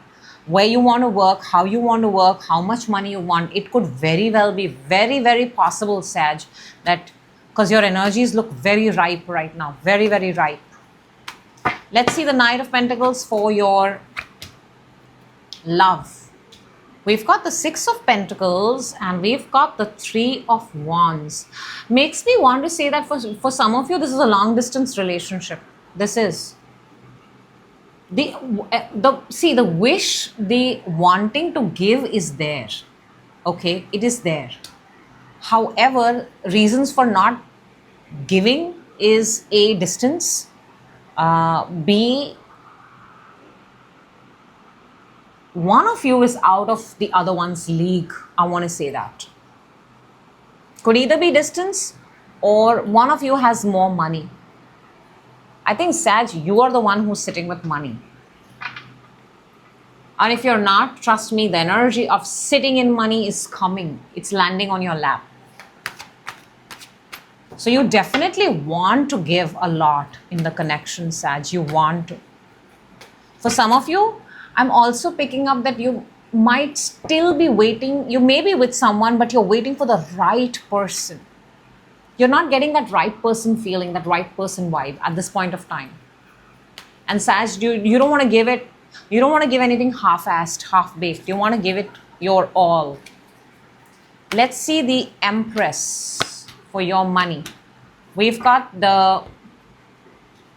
Where you want to work, how you want to work, how much money you want. It could very well be very, very possible, Sag, that because your energies look very ripe right now. Very, very ripe. Let's see the Knight of Pentacles for your love. We've got the Six of Pentacles and we've got the Three of Wands. Makes me want to say that for some of you, this is a long distance relationship. This is. The wish, the wanting to give is there. Okay, it is there. However, reasons for not giving is A, distance, B, one of you is out of the other one's league. I want to say that. Could either be distance or one of you has more money. I think, Sag, you are the one who's sitting with money. And if you're not, trust me, the energy of sitting in money is coming. It's landing on your lap. So you definitely want to give a lot in the connection, Sag. You want to. For some of you, I'm also picking up that you might still be waiting. You may be with someone, but you're waiting for the right person. You're not getting that right person feeling, that right person vibe at this point of time. And Sag, you don't want to give it, you don't want to give anything half-assed, half-baked. You want to give it your all. Let's see the Empress for your money. We've got the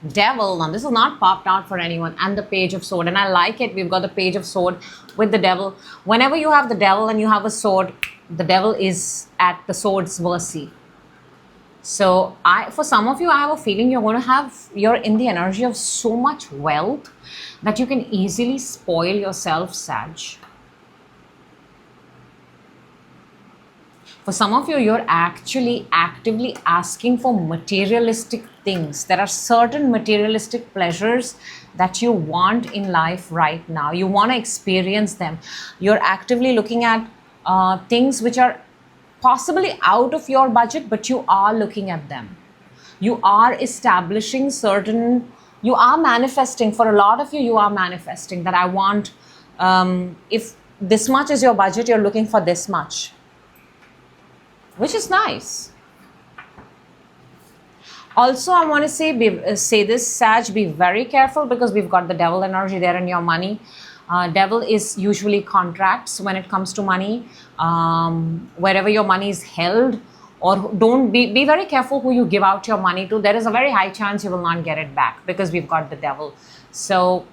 Devil. Now, this is not popped out for anyone. And the Page of Sword. And I like it. We've got the Page of Sword with the Devil. Whenever you have the Devil and you have a sword, the Devil is at the sword's mercy. So for some of you, I have a feeling you're in the energy of so much wealth that you can easily spoil yourself, Sag. For some of you, you're actually actively asking for materialistic things. There are certain materialistic pleasures that you want in life right now. You want to experience them. You're actively looking at things which are possibly out of your budget, but you are looking at them. You are establishing certain, you are manifesting. For a lot of you, you are manifesting that I want, if this much is your budget, you're looking for this much, which is nice. Also, I want to say this, Sag, be very careful because we've got the Devil energy there in your money. Devil is usually contracts when it comes to money. Wherever your money is held, or don't be very careful who you give out your money to. There is a very high chance you will not get it back because we've got the Devil. So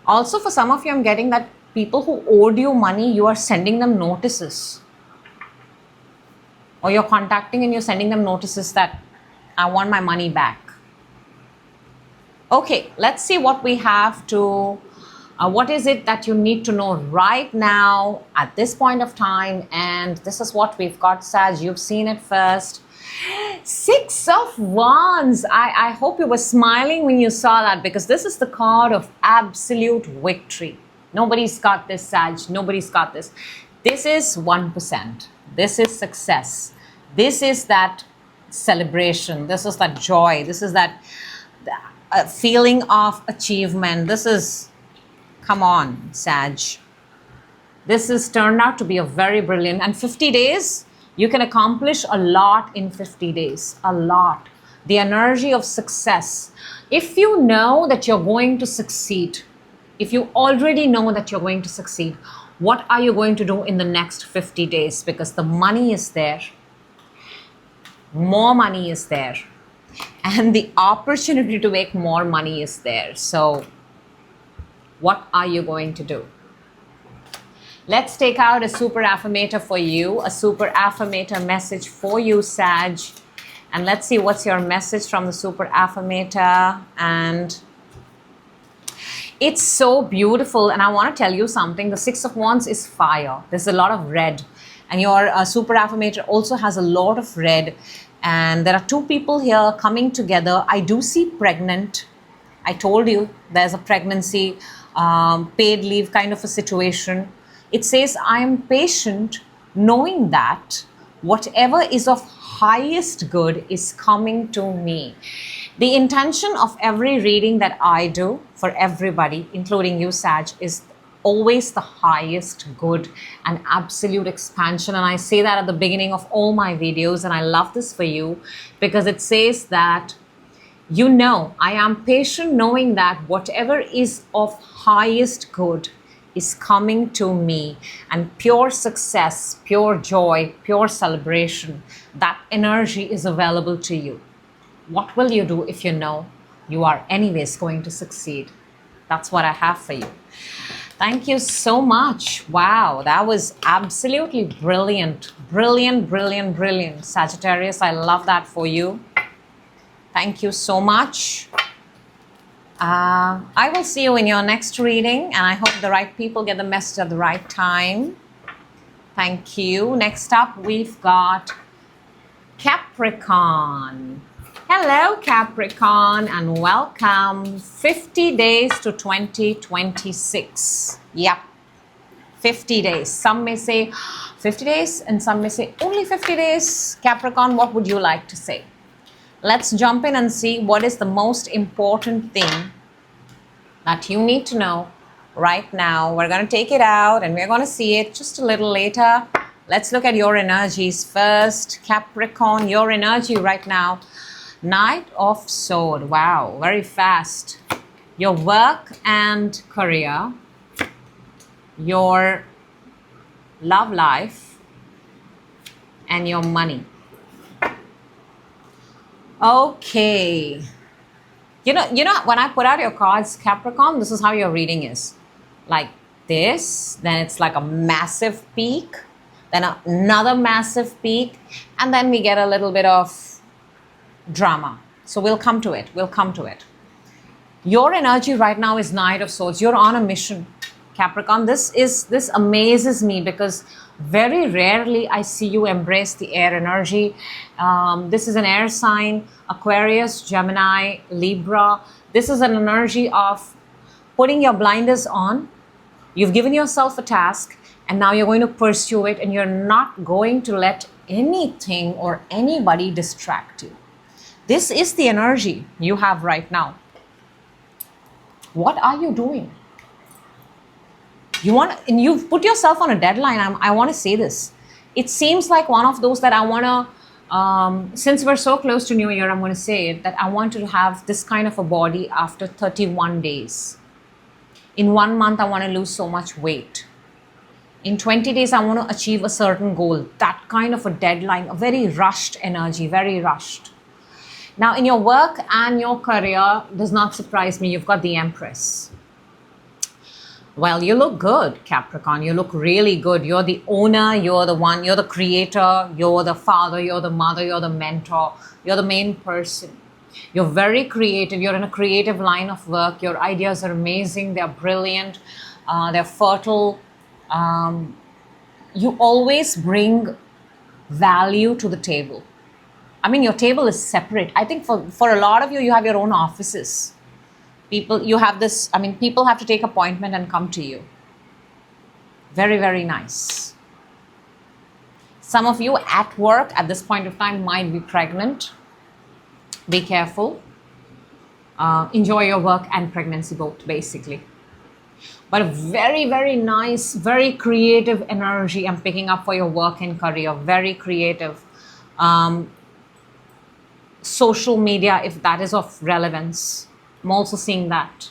also for some of you, I'm getting that people who owed you money, you are sending them notices. Or you're contacting and you're sending them notices that I want my money back. Okay, let's see what we have to, what is it that you need to know right now at this point of time. And this is what we've got, Sag. You've seen it first. Six of Wands. I hope you were smiling when you saw that because this is the card of absolute victory. Nobody's got this, Sag. Nobody's got this. This is 1%. This is success. This is that celebration. This is that joy. This is that feeling of achievement. This is, come on, Sag. This has turned out to be a very brilliant, and 50 days, you can accomplish a lot in 50 days. A lot. The energy of success. If you know that you're going to succeed, if you already know that you're going to succeed, what are you going to do in the next 50 days? Because the money is there. More money is there. And the opportunity to make more money is there. So what are you going to do? Let's take out a super affirmator for you. A super affirmator message for you, Sag. And let's see what's your message from the super affirmator. And it's so beautiful, and I want to tell you something. The Six of Wands is fire. There's a lot of red, and your super affirmator also has a lot of red. And there are two people here coming together. I do see pregnant. I told you there's a pregnancy, paid leave kind of a situation. It says, I am patient knowing that whatever is of highest good is coming to me. The intention of every reading that I do for everybody, including you, Sag, is always the highest good and absolute expansion. And I say that at the beginning of all my videos, and I love this for you because it says that, you know, I am patient knowing that whatever is of highest good is coming to me, and pure success, pure joy, pure celebration, that energy is available to you. What will you do if you know you are anyways going to succeed? That's what I have for you. Thank you so much. Wow, that was absolutely brilliant. Brilliant, brilliant, brilliant. Sagittarius, I love that for you. Thank you so much. I will see you in your next reading, and I hope the right people get the message at the right time. Thank you. Next up, we've got Capricorn. Hello, Capricorn, and welcome. 50 days to 2026. Yep, 50 days. Some may say 50 days, and some may say only 50 days. Capricorn, what would you like to say? Let's jump in and see what is the most important thing that you need to know right now. We're going to take it out and we're going to see it just a little later. Let's look at your energies first. Capricorn, your energy right now. Knight of Swords. Wow, very fast. Your work and career. Your love life. And your money. Okay. You know, when I put out your cards, Capricorn, this is how your reading is. Like this, then it's like a massive peak, then another massive peak, and then we get a little bit of drama. So we'll come to it. We'll come to it. Your energy right now is Knight of Swords. You're on a mission, Capricorn. This amazes me because very rarely I see you embrace the air energy. This is an air sign, Aquarius, Gemini, Libra. This is an energy of putting your blinders on. You've given yourself a task and now you're going to pursue it, and you're not going to let anything or anybody distract you. This is the energy you have right now. What are you doing? You've put yourself on a deadline. I want to say this. It seems like one of those that I want to, since we're so close to New Year, I'm going to say it, that I want to have this kind of a body after 31 days. In 1 month, I want to lose so much weight. In 20 days, I want to achieve a certain goal. That kind of a deadline, a very rushed energy, very rushed. Now, in your work and your career, does not surprise me. You've got the Empress. Well, you look good, Capricorn. You look really good. You're the owner. You're the one. You're the creator. You're the father. You're the mother. You're the mentor. You're the main person. You're very creative. You're in a creative line of work. Your ideas are amazing. They're brilliant. They're fertile. You always bring value to the table. I mean, your table is separate. I think for a lot of you, you have your own offices. People have to take appointment and come to you. Very, very nice. Some of you at work at this point of time might be pregnant. Be careful. Enjoy your work and pregnancy both, basically. But a very, very nice, very creative energy I'm picking up for your work and career. Very creative. Social media, if that is of relevance. I'm also seeing that.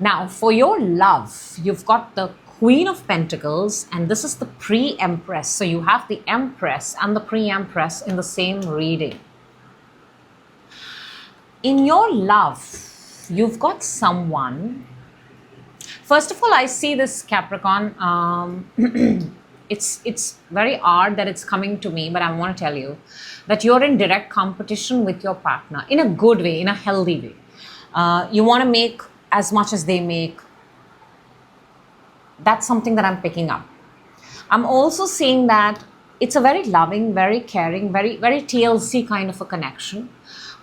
Now, for your love, you've got the Queen of Pentacles, and this is the pre-Empress. So you have the Empress and the pre-Empress in the same reading. In your love, you've got someone. First of all, I see this, Capricorn. It's very odd that it's coming to me, but I want to tell you that you're in direct competition with your partner in a good way, in a healthy way. You want to make as much as they make. That's something that I'm picking up. I'm also seeing that it's a very loving, very caring, very, very TLC kind of a connection.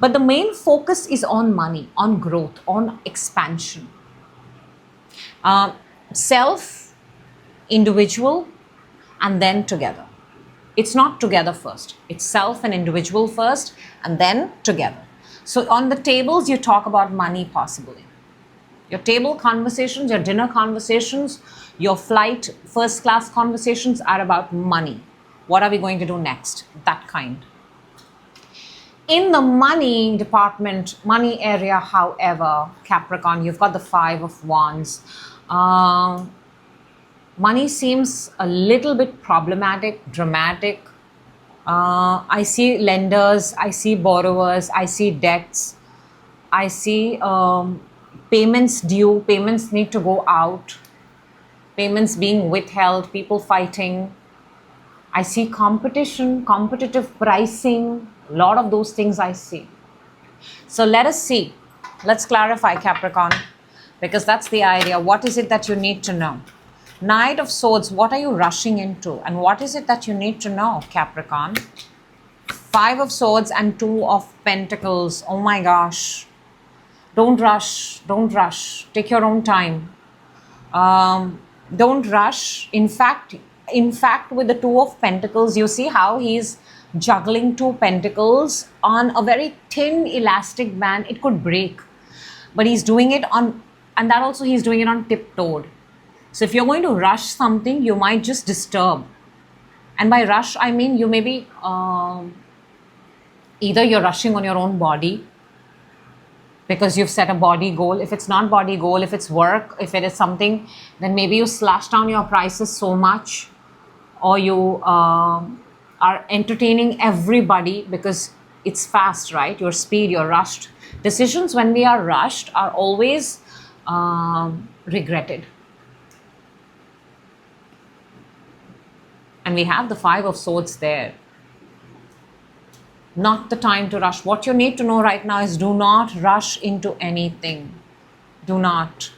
But the main focus is on money, on growth, on expansion. Self, individual, and then together. It's not together first. It's self and individual first, and then together. So on the tables, you talk about money possibly. Your table conversations, your dinner conversations, your flight, first class conversations are about money. What are we going to do next? That kind. In the money department, money area, however, Capricorn, you've got the 5 of Wands. Money seems a little bit problematic, dramatic. I see lenders, I see borrowers, I see debts, I see payments due, payments need to go out, payments being withheld, people fighting. I see competition, competitive pricing, a lot of those things I see. So let us see. Let's clarify, Capricorn, because that's the idea. What is it that you need to know? Knight of Swords, what are you rushing into? And what is it that you need to know, Capricorn? 5 of Swords and 2 of Pentacles. Oh my gosh. Don't rush. Don't rush. Take your own time. Don't rush. In fact, with the 2 of Pentacles, you see how he's juggling 2 pentacles on a very thin elastic band. It could break. But he's doing it on, and that also he's doing it on tiptoed. So if you're going to rush something, you might just disturb. And by rush, I mean you may be, either you're rushing on your own body because you've set a body goal. If it's not body goal, if it's work, if it is something, then maybe you slash down your prices so much, or you are entertaining everybody because it's fast, right? Your speed, you're rushed. Decisions when we are rushed are always regretted. And we have the 5 of Swords there. Not the time to rush. What you need to know right now is do not rush into anything. Do not.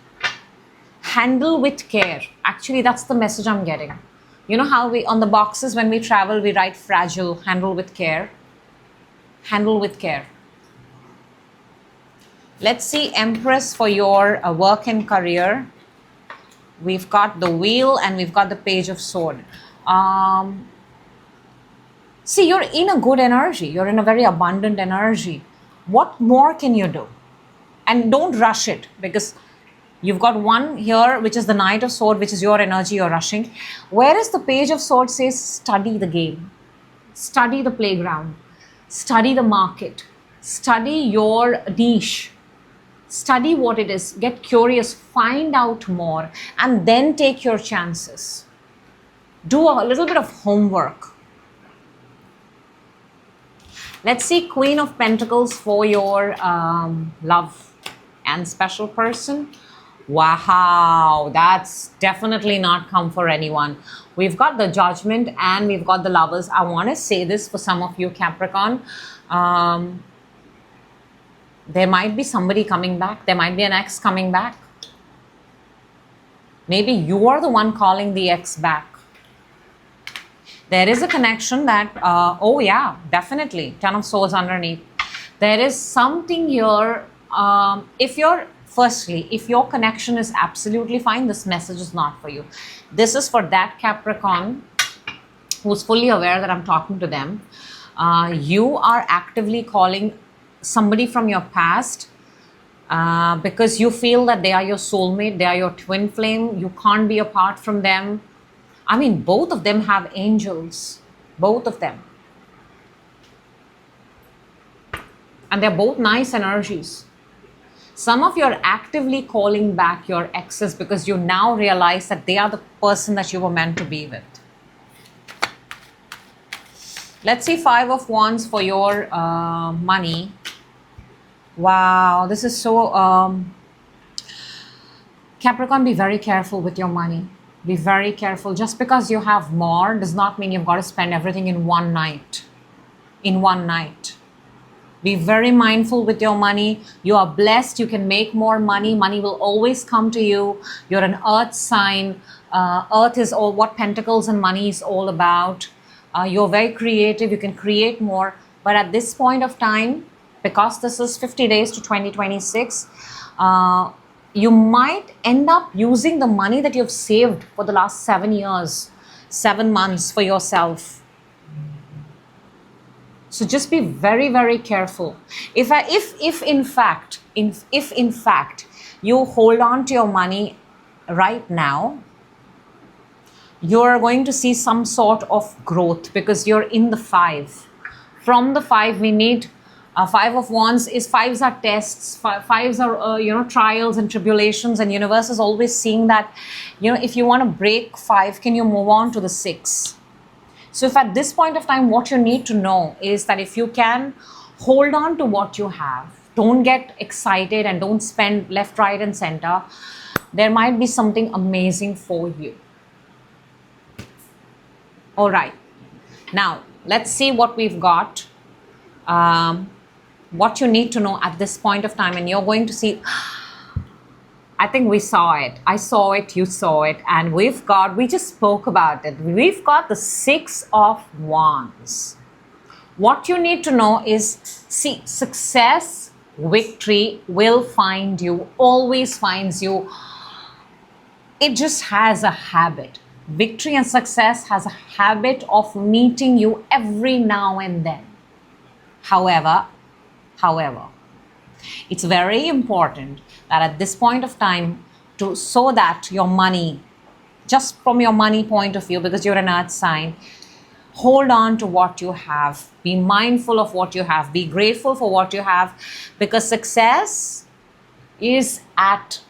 Handle with care. Actually, that's the message I'm getting. You know how we, on the boxes when we travel, we write fragile, handle with care. Handle with care. Let's see, Empress, for your work and career. We've got the Wheel and we've got the Page of Sword. See, you're in a good energy. You're in a very abundant energy. What more can you do? And don't rush it, because you've got 1 here, which is the Knight of Sword, which is your energy, you're rushing. Whereas the Page of Sword says study the game, study the playground, study the market, study your niche, study what it is, get curious, find out more, and then take your chances. Do a little bit of homework. Let's see, Queen of Pentacles for your love and special person. Wow, that's definitely not come for anyone. We've got the Judgment and we've got the Lovers. I want to say this for some of you, Capricorn. There might be somebody coming back. There might be an ex coming back. Maybe you are the one calling the ex back. There is a connection that, oh yeah, definitely, 10 of Swords underneath. There is something here, firstly, if your connection is absolutely fine, this message is not for you. This is for that Capricorn who's fully aware that I'm talking to them. You are actively calling somebody from your past because you feel that they are your soulmate, they are your twin flame, you can't be apart from them. I mean, both of them have angels, both of them. And they're both nice energies. Some of you are actively calling back your exes because you now realize that they are the person that you were meant to be with. Let's see, 5 of Wands for your money. Wow, this is so... Capricorn, be very careful with your money. Be very careful. Just because you have more does not mean you've got to spend everything in one night. In one night. Be very mindful with your money. You are blessed. You can make more money. Money will always come to you. You're an earth sign. Earth is all what Pentacles and money is all about. You're very creative. You can create more. But at this point of time, because this is 50 days to 2026, you might end up using the money that you've saved for the last 7 years, 7 months for yourself. So just be very, very careful. If in fact you hold on to your money right now, you're going to see some sort of growth because you're in the 5. From the 5, we need 5 of Wands. Fives are tests, fives are trials and tribulations, and universe is always seeing that, if you want to break 5, can you move on to the 6? So if at this point of time, what you need to know is that if you can hold on to what you have, don't get excited and don't spend left, right and center, there might be something amazing for you. All right, now let's see what we've got, what you need to know at this point of time, and you're going to see, I think we saw it. I saw it, you saw it, and we just spoke about it. We've got the 6 of Wands. What you need to know is, see, success, victory will find you, always finds you. It just has a habit. Victory and success has a habit of meeting you every now and then. However, it's very important that at this point of time, so that your money, just from your money point of view, because you're an earth sign, hold on to what you have. Be mindful of what you have. Be grateful for what you have, because success is at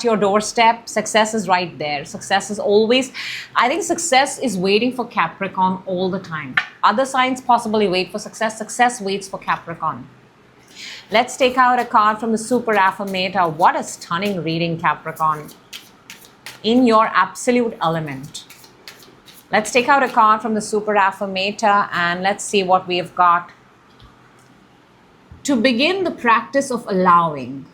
your doorstep. Success is right there. Success is always, I think success is waiting for Capricorn all the time. Other signs possibly wait for success. Success waits for Capricorn. Let's take out a card from the Super Affirmator. What a stunning reading, Capricorn. In your absolute element. Let's take out a card from the Super Affirmator and let's see what we've got. To begin the practice of allowing.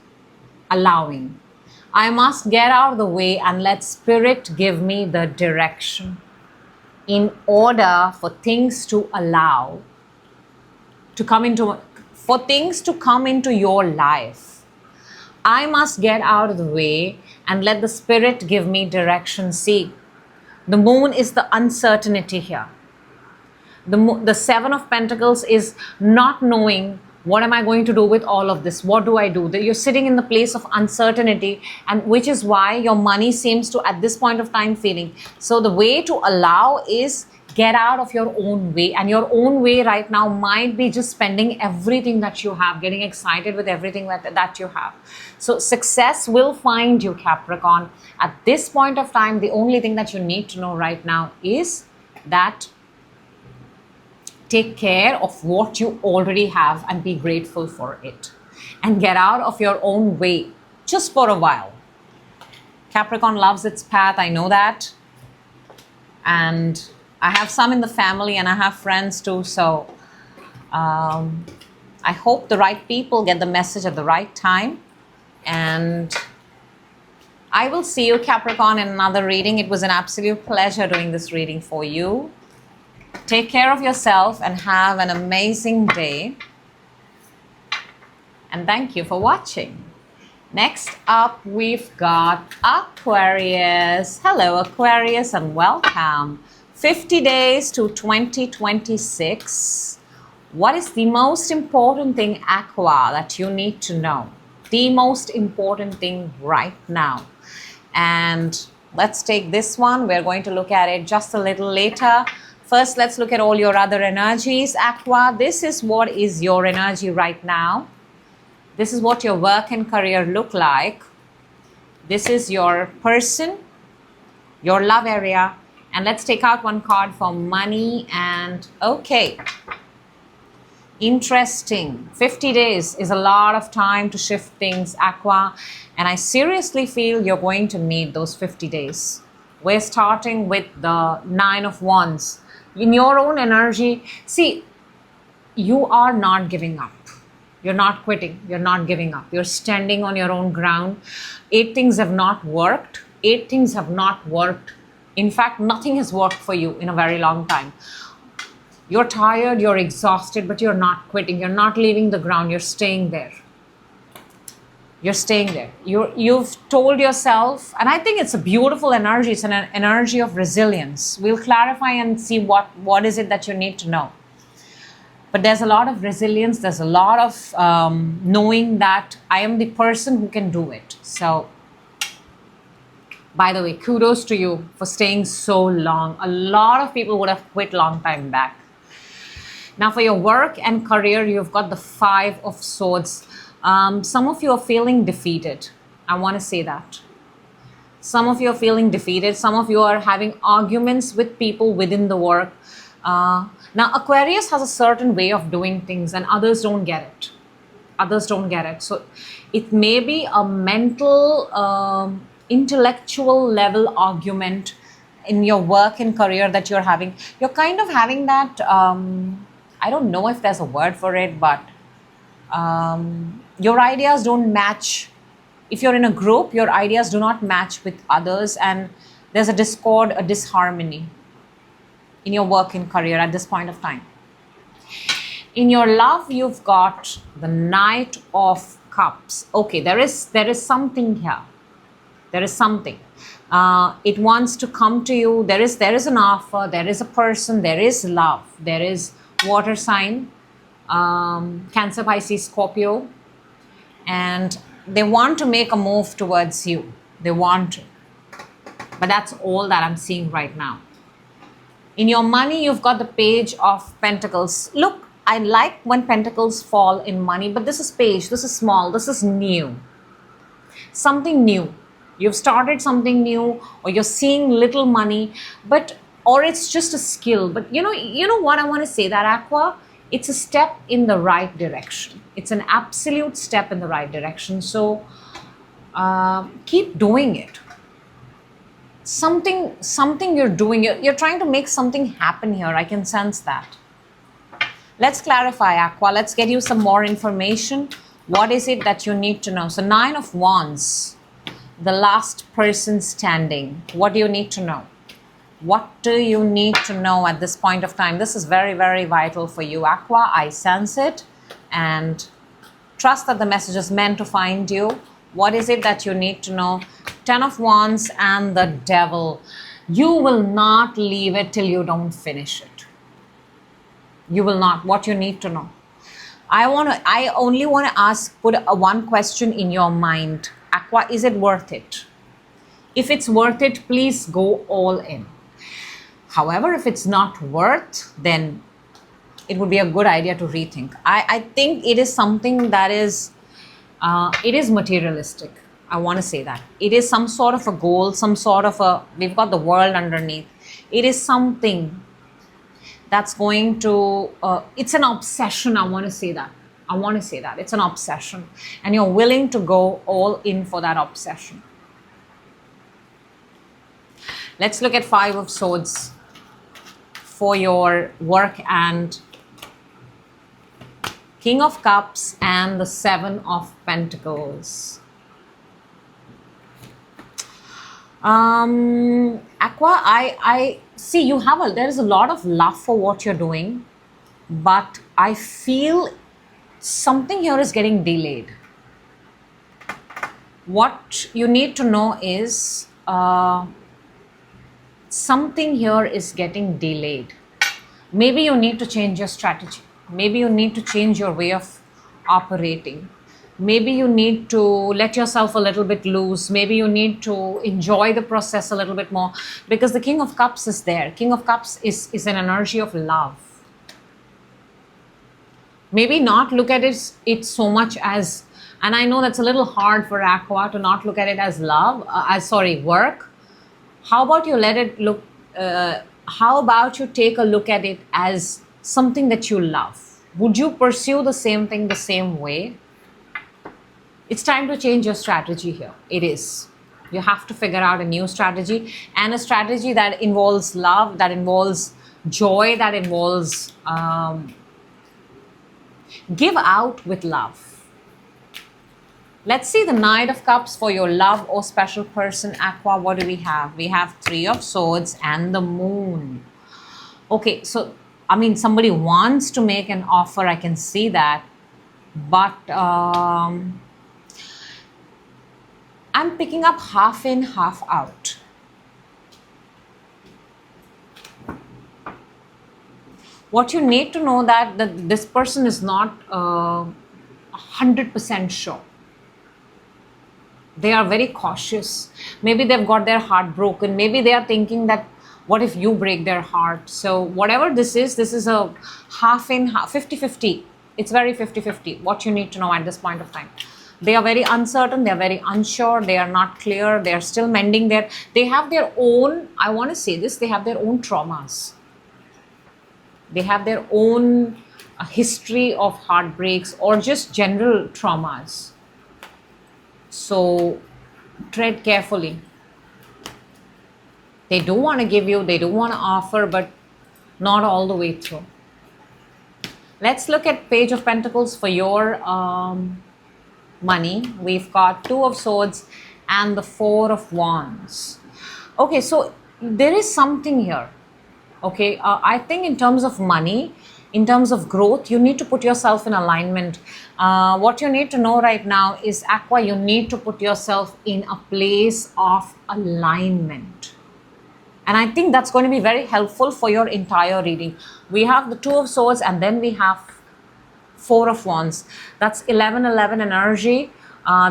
I must get out of the way and let Spirit give me the direction. In order for things to come into your life, I must get out of the way and let the Spirit give me direction. See, the moon is the uncertainty here. The 7 of Pentacles is not knowing, what am I going to do with all of this? What do I do? You're sitting in the place of uncertainty, and which is why your money seems to, at this point of time, failing. So the way to allow is get out of your own way, and your own way right now might be just spending everything that you have, getting excited with everything that you have. So success will find you, Capricorn. At this point of time, the only thing that you need to know right now is that take care of what you already have and be grateful for it, and get out of your own way just for a while. Capricorn loves its path, I know that, and I have some in the family and I have friends too, so I hope the right people get the message at the right time, and I will see you, Capricorn, in another reading. It was an absolute pleasure doing this reading for you. Take care of yourself and have an amazing day. And thank you for watching. Next up, we've got Aquarius. Hello, Aquarius, and welcome. 50 days to 2026. What is the most important thing, Aqua, that you need to know? The most important thing right now. And let's take this one. We're going to look at it just a little later. First, let's look at all your other energies. Aqua, this is what is your energy right now. This is what your work and career look like. This is your person, your love area. And let's take out one card for money. And okay, interesting. 50 days is a lot of time to shift things, Aqua. And I seriously feel you're going to need those 50 days. We're starting with the 9 of Wands. In your own energy, see, you are not giving up. You're not quitting. You're not giving up. You're standing on your own ground. 8 things have not worked. 8 things have not worked. In fact, nothing has worked for you in a very long time. You're tired, you're exhausted, but you're not quitting. You're not leaving the ground. You're staying there. You're staying there. You've told yourself, and I think it's a beautiful energy. It's an energy of resilience. We'll clarify and see what is it that you need to know. But there's a lot of resilience. There's a lot of knowing that I am the person who can do it. So, by the way, kudos to you for staying so long. A lot of people would have quit long time back. Now for your work and career, you've got the 5 of Swords. Some of you are feeling defeated. I want to say that. Some of you are feeling defeated. Some of you are having arguments with people within the work. Now Aquarius has a certain way of doing things and others don't get it. Others don't get it. So it may be a mental, intellectual level argument in your work and career that you're having. You're kind of having that, I don't know if there's a word for it, but your ideas don't match. If you're in a group, your ideas do not match with others and there's a discord, a disharmony in your work and career at this point of time. In your love, you've got the Knight of Cups. Okay, there is something here. There is something. It wants to come to you. There is an offer. There is a person. There is love. There is water sign, Cancer, Pisces, Scorpio, and they want to make a move towards you. They want to. But that's all that I'm seeing right now. In your money, you've got the Page of Pentacles. Look, I like when pentacles fall in money, but this is page, this is small, this is new. Something new. You've started something new, or you're seeing little money, or it's just a skill. But you know what I want to say, that Aqua, it's a step in the right direction. It's an absolute step in the right direction. So keep doing it. Something you're doing, you're trying to make something happen here. I can sense that. Let's clarify, Aqua. Let's get you some more information. What is it that you need to know? So 9 of Wands, the last person standing. What do you need to know? What do you need to know at this point of time? This is very, very vital for you, Aqua. I sense it and trust that the message is meant to find you. What is it that you need to know? 10 of Wands and the Devil. You will not leave it till you don't finish it. You will not. What you need to know. I only want to put one question in your mind. Aqua, is it worth it? If it's worth it, please go all in. However, if it's not worth, then it would be a good idea to rethink. I think it is something that is, it is materialistic. I want to say that. It is some sort of a goal, we've got the world underneath. It is something that's going to, it's an obsession. I want to say that. It's an obsession. And you're willing to go all in for that obsession. Let's look at 5 of Swords for your work and King of Cups and the 7 of Pentacles. Aqua, I see there is a lot of love for what you're doing, but I feel something here is getting delayed. What you need to know is something here is getting delayed. Maybe you need to change your strategy. Maybe you need to change your way of operating. Maybe you need to let yourself a little bit loose. Maybe you need to enjoy the process a little bit more, because the King of Cups is there. King of Cups is an energy of love. Maybe not look at it so much as, and I know that's a little hard for Aqua to not look at it as work. How about you how about you take a look at it as something that you love? Would you pursue the same thing the same way? It's time to change your strategy here. It is. You have to figure out a new strategy, and a strategy that involves love, that involves joy, that involves give out with love. Let's see the Knight of Cups for your love or special person, Aqua. What do we have? We have 3 of Swords and the Moon. Okay, so I mean, somebody wants to make an offer. I can see that, but I'm picking up half in, half out. What you need to know that this person is not 100% sure. They are very cautious. Maybe they've got their heart broken. Maybe they are thinking that, what if you break their heart? So whatever this is a half in half, 50-50. It's very 50-50, what you need to know at this point of time. They are very uncertain, they are very unsure, they are not clear, they are still mending they have their own, I want to say this, they have their own traumas. They have their own history of heartbreaks or just general traumas. So tread carefully. They do want to give you, they do want to offer, but not all the way through. Let's look at Page of Pentacles for your money. We've got Two of Swords and the Four of Wands. Okay, so there is something here. Okay, I think in terms of money, in terms of growth, you need to put yourself in alignment. What you need to know right now is, Aqua, you need to put yourself in a place of alignment. And I think that's going to be very helpful for your entire reading. We have the Two of Swords and then we have Four of Wands. That's 11-11 energy.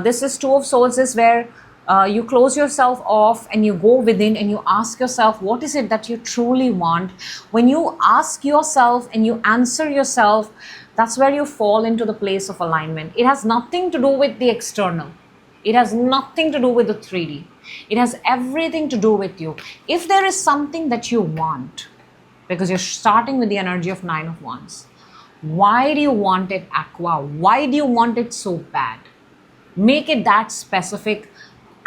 This is Two of Swords is where you close yourself off and you go within and you ask yourself, what is it that you truly want? When you ask yourself and you answer yourself, that's where you fall into the place of alignment. It has nothing to do with the external. It has nothing to do with the 3D. It has everything to do with you. If there is something that you want, because you're starting with the energy of Nine of Wands, why do you want it, Aqua? Why do you want it so bad? Make it that specific.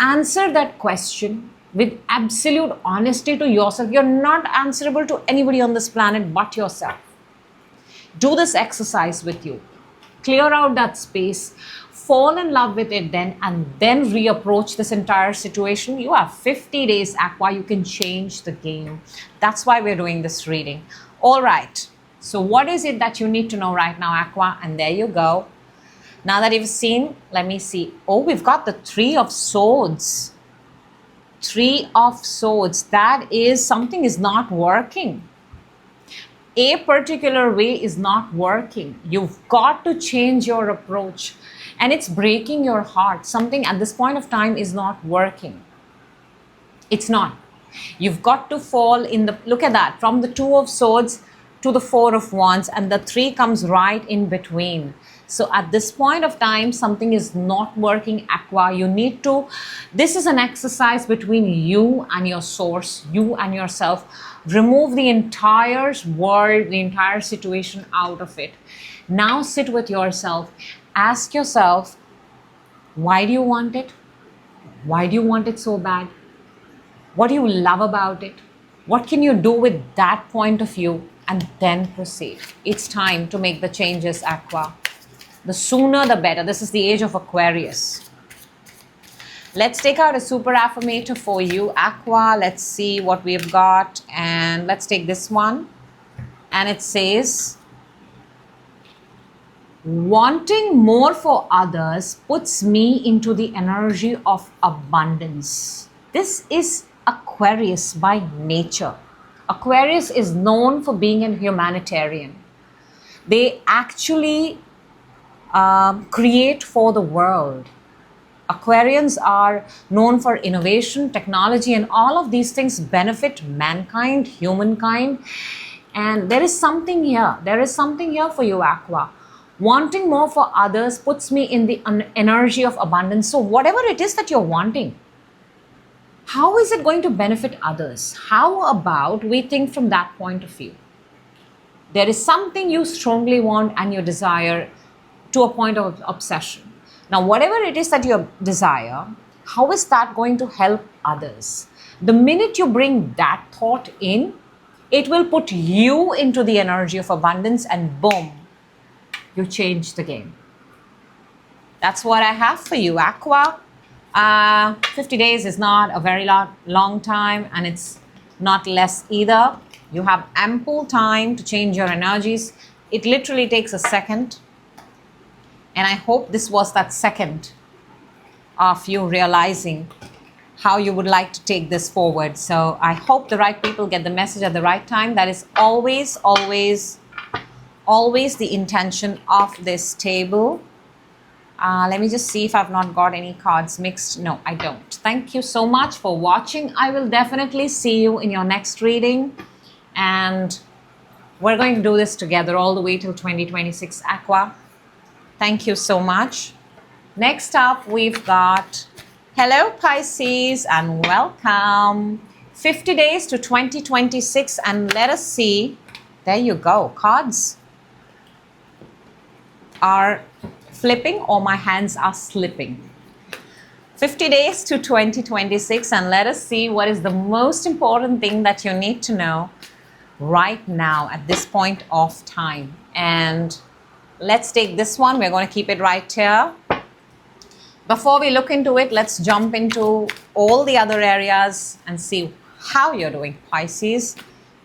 Answer that question with absolute honesty to yourself. You're not answerable to anybody on this planet but yourself. Do this exercise with you. Clear out that space. Fall in love with it then, and then reapproach this entire situation. You have 50 days, Aqua. You can change the game. That's why we're doing this reading. All right. So what is it that you need to know right now, Aqua? And there you go. Now that you've seen, let me see. Oh, we've got the Three of Swords. Three of Swords. That is, something is not working. A particular way is not working. You've got to change your approach. And it's breaking your heart. Something at this point of time is not working. It's not. You've got to fall in the, look at that, from the Two of Swords to the Four of Wands, and the Three comes right in between. So at this point of time, something is not working, Aqua. You need to, this is an exercise between you and your source, you and yourself. Remove the entire world, the entire situation out of it. Now sit with yourself. Ask yourself, why do you want it? Why do you want it so bad? What do you love about it? What can you do with that point of view? And then proceed. It's time to make the changes, Aqua. The sooner the better. This is the age of Aquarius. Let's take out a super affirmator for you, Aqua. Let's see what we've got. And let's take this one. And it says, wanting more for others puts me into the energy of abundance. This is Aquarius by nature. Aquarius is known for being a humanitarian. They actually create for the world. Aquarians are known for innovation, technology, and all of these things benefit mankind, humankind. And there is something here. There is something here for you, Aqua. Wanting more for others puts me in the energy of abundance. So whatever it is that you're wanting, how is it going to benefit others? How about we think from that point of view? There is something you strongly want and you desire to a point of obsession. Now, whatever it is that you desire, how is that going to help others? The minute you bring that thought in, it will put you into the energy of abundance, and boom, you change the game. That's what I have for you, Aqua. 50 days is not a very long time, and it's not less either. You have ample time to change your energies. It literally takes a second. And I hope this was that second of you realizing how you would like to take this forward. So I hope the right people get the message at the right time. That is always, always, always the intention of this table. Let me just see if I've not got any cards mixed. No, I don't. Thank you so much for watching. I will definitely see you in your next reading. And we're going to do this together all the way till 2026 Aqua. Thank you so much. Next up, we've got hello Pisces and welcome. 50 days to 2026 and let us see. There you go. Cards are flipping or my hands are slipping. 50 days to 2026 and let us see what is the most important thing that you need to know right now at this point of time. And let's take this one. We're going to keep it right here. Before we look into it, let's jump into all the other areas and see how you're doing, Pisces.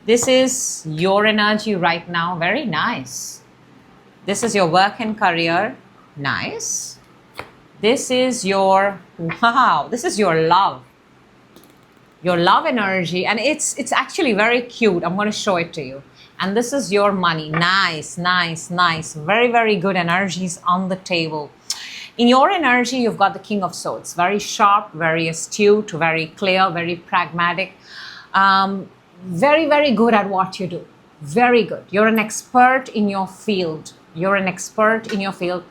This is your energy right now. Very nice. This is your work and career. Nice. This is your, wow, this is your love. Your love energy, and it's actually very cute. I'm going to show it to you. And this is your money. Nice, nice, nice. Very, very good energies on the table. In your energy, you've got the King of Swords. Very sharp, very astute, very clear, very pragmatic. Very, very good at what you do. Very good. You're an expert in your field. You're an expert in your field.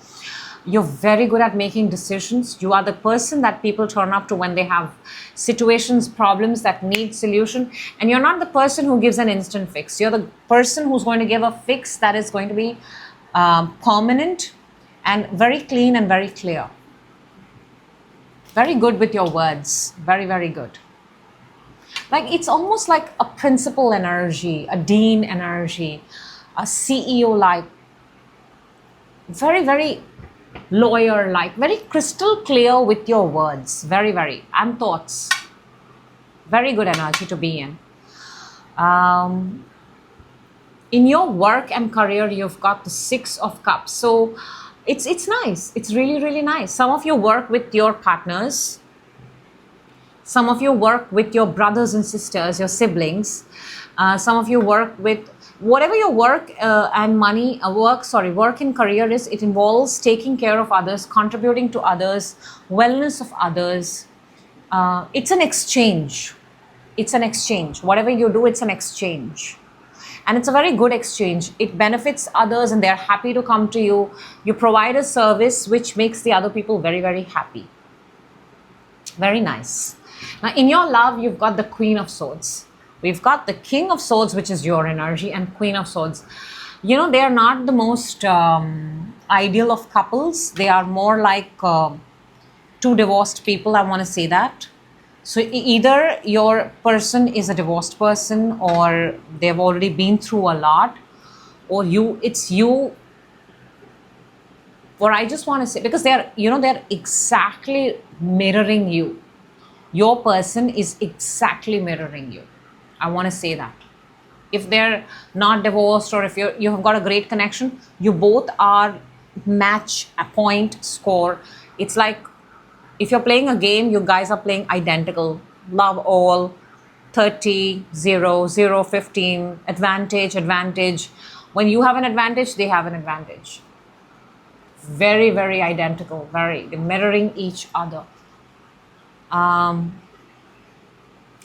You're very good at making decisions. You are the person that people turn up to when they have situations, problems that need solution. And you're not the person who gives an instant fix. You're the person who's going to give a fix that is going to be permanent and very clean and very clear. Very good with your words. Very, very good. Like it's almost like a principal energy, a dean energy, a CEO like, very, very lawyer-like, very crystal clear with your words, very, very, and thoughts. Very good energy to be in. In your work and career, you've got the Six of Cups. So it's nice. It's really, really nice. Some of you work with your partners. Some of you work with your brothers and sisters, your siblings. Some of you work with whatever your work and money, work and career is. It involves taking care of others, contributing to others, wellness of others. It's an exchange. It's an exchange. Whatever you do, it's an exchange. And it's a very good exchange. It benefits others and they're happy to come to you. You provide a service which makes the other people very, very happy. Very nice. Now, in your love, you've got the Queen of Swords. We've got the King of Swords, which is your energy, and Queen of Swords. You know, they are not the most ideal of couples. They are more like two divorced people, I want to say that. So either your person is a divorced person or they've already been through a lot, or it's you. Or I just want to say, because they're exactly mirroring you. Your person is exactly mirroring you. I want to say that. If they're not divorced or if you have got a great connection, you both are match, a point, score. It's like if you're playing a game, you guys are playing identical. Love all, 30, 0, 0, 15, advantage, advantage. When you have an advantage, they have an advantage. Very, very identical, very mirroring each other.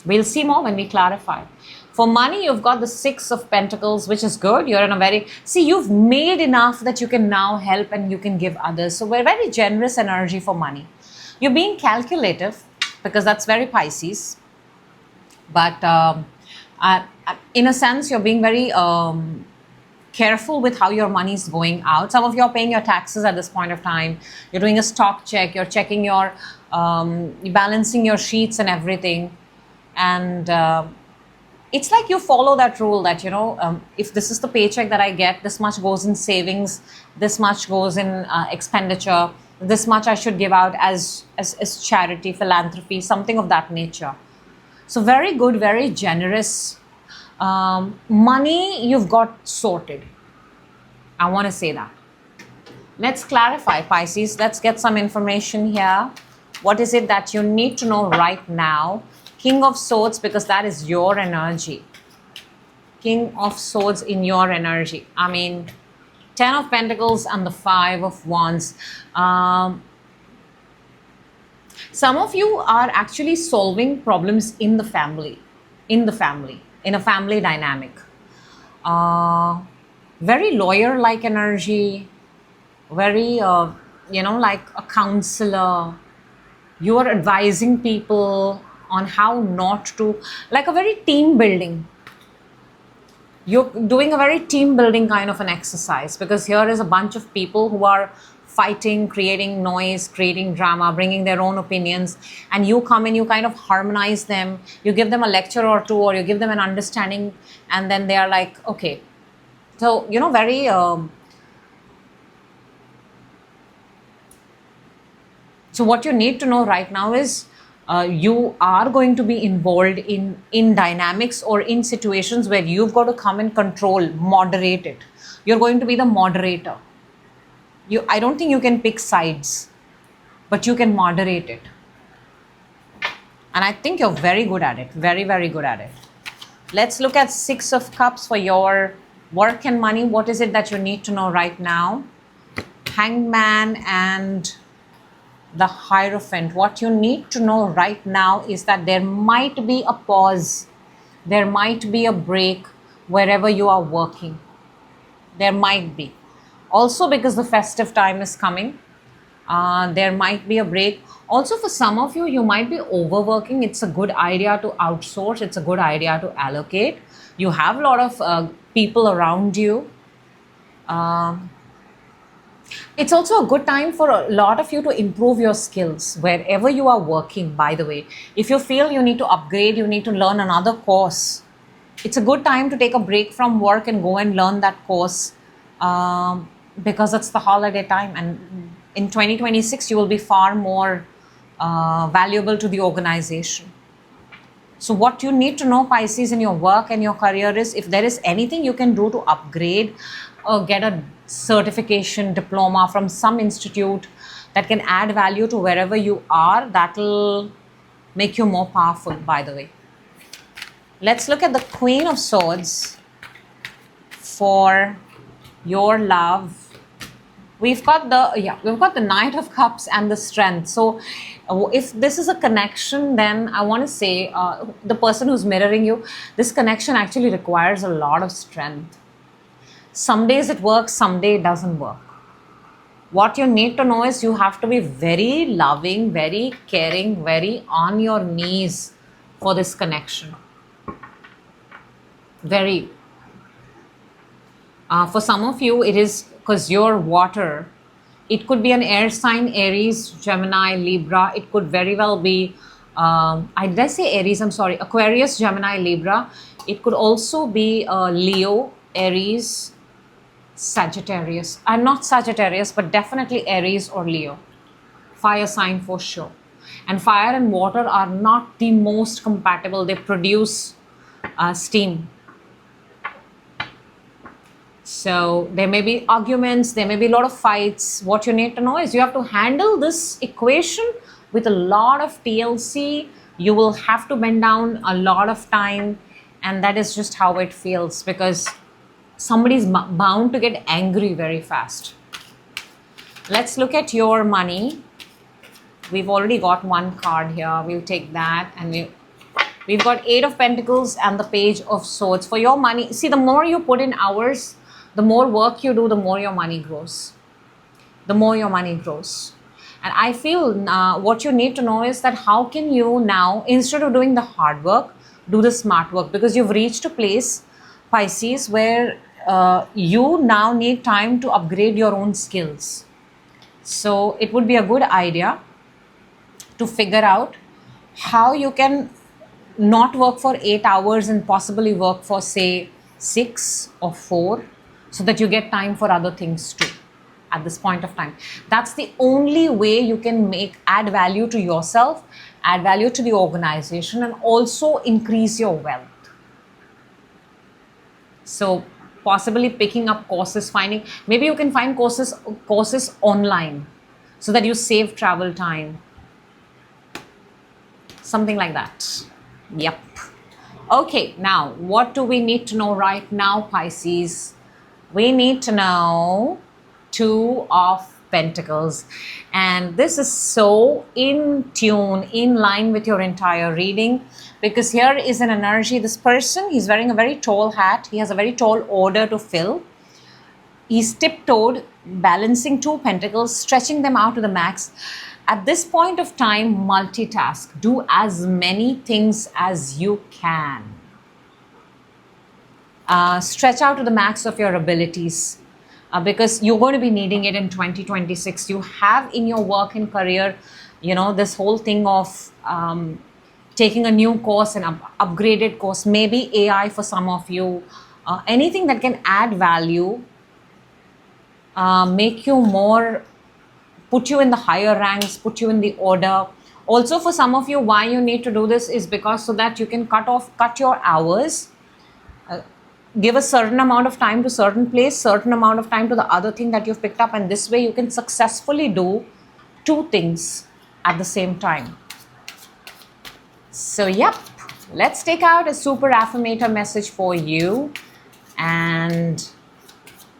We'll see more when we clarify. For money, you've got the Six of Pentacles, which is good. You're in a very, you've made enough that you can now help and you can give others. So we're very generous energy for money. You're being calculative because that's very Pisces. But in a sense, you're being very careful with how your money is going out. Some of you are paying your taxes at this point of time. You're doing a stock check. You're checking your, balancing your sheets and everything. And it's like you follow that rule that, if this is the paycheck that I get, this much goes in savings, this much goes in expenditure, this much I should give out as charity, philanthropy, something of that nature. So very good, very generous. Money, you've got sorted. I want to say that. Let's clarify, Pisces. Let's get some information here. What is it that you need to know right now? King of Swords, because that is your energy. King of Swords in your energy. I mean, Ten of Pentacles and the Five of Wands. Some of you are actually solving problems in the family, in a family dynamic. Very lawyer-like energy, very, like a counselor. You are advising people on how not to, like a very team building. You're doing a very team building kind of an exercise, because here is a bunch of people who are fighting, creating noise, creating drama, bringing their own opinions, and you come in, you kind of harmonize them, you give them a lecture or two, or you give them an understanding, and then they are like, okay. So, very so what you need to know right now is you are going to be involved in dynamics or in situations where you've got to come and control, moderate it. You're going to be the moderator. I don't think you can pick sides, but you can moderate it. And I think you're very good at it. Very, very good at it. Let's look at Six of Cups for your work and money. What is it that you need to know right now? Hangman and the Hierophant. What you need to know right now is that there might be a pause. There might be a break wherever you are working. There might be. Also, because the festive time is coming, there might be a break. Also, for some of you, you might be overworking. It's a good idea to outsource. It's a good idea to allocate. You have a lot of people around you. It's also a good time for a lot of you to improve your skills wherever you are working, by the way. If you feel you need to upgrade, you need to learn another course, it's a good time to take a break from work and go and learn that course, because it's the holiday time, and in 2026 you will be far more valuable to the organization. So what you need to know, Pisces, in your work and your career is, if there is anything you can do to upgrade or get a certification, diploma from some institute that can add value to wherever you are, that will make you more powerful, by the way. Let's look at the Queen of Swords for your love. We've got the Knight of Cups and the Strength. So if this is a connection, then I want to say the person who's mirroring you, this connection actually requires a lot of strength. Some days it works, some day it doesn't work. What you need to know is you have to be very loving, very caring, very on your knees for this connection. Very. For some of you, it is because you're water. It could be an air sign, Aries, Gemini, Libra. It could very well be, did I say Aries? I'm sorry, Aquarius, Gemini, Libra. It could also be Leo, Aries, Sagittarius. I'm not Sagittarius, but definitely Aries or Leo. Fire sign for sure. And fire and water are not the most compatible. They produce steam. So there may be arguments, there may be a lot of fights. What you need to know is you have to handle this equation with a lot of TLC. You will have to bend down a lot of time, and that is just how it feels, because somebody's bound to get angry very fast. Let's look at your money. We've already got one card here. We'll take that, and we've got Eight of Pentacles and the Page of Swords. For your money, see, the more you put in hours, the more work you do, the more your money grows. The more your money grows. And I feel what you need to know is that how can you now, instead of doing the hard work, do the smart work, because you've reached a place, Pisces, where you now need time to upgrade your own skills. So it would be a good idea to figure out how you can not work for 8 hours and possibly work for, say, 6 or 4, so that you get time for other things too at this point of time. That's the only way you can add value to yourself, add value to the organization, and also increase your wealth. So possibly picking up courses, maybe you can find courses online so that you save travel time. something like that. Yep. Okay, now what do we need to know right now, Pisces? We need to know Two of Pentacles, and this is so in tune, in line with your entire reading, because here is an energy. This person, he's wearing a very tall hat. He has a very tall order to fill. He's tiptoed, balancing two pentacles, stretching them out to the max. At this point of time, multitask. Do as many things as you can. Stretch out to the max of your abilities, because you're going to be needing it in 2026. You have in your work and career, you know, this whole thing of taking a new course, an upgraded course, maybe AI for some of you, anything that can add value, make you more, put you in the higher ranks, put you in the order. Also for some of you, why you need to do this is because so that you can cut your hours, give a certain amount of time to certain place, certain amount of time to the other thing that you've picked up, and this way you can successfully do two things at the same time. So yep, let's take out a super affirmator message for you, and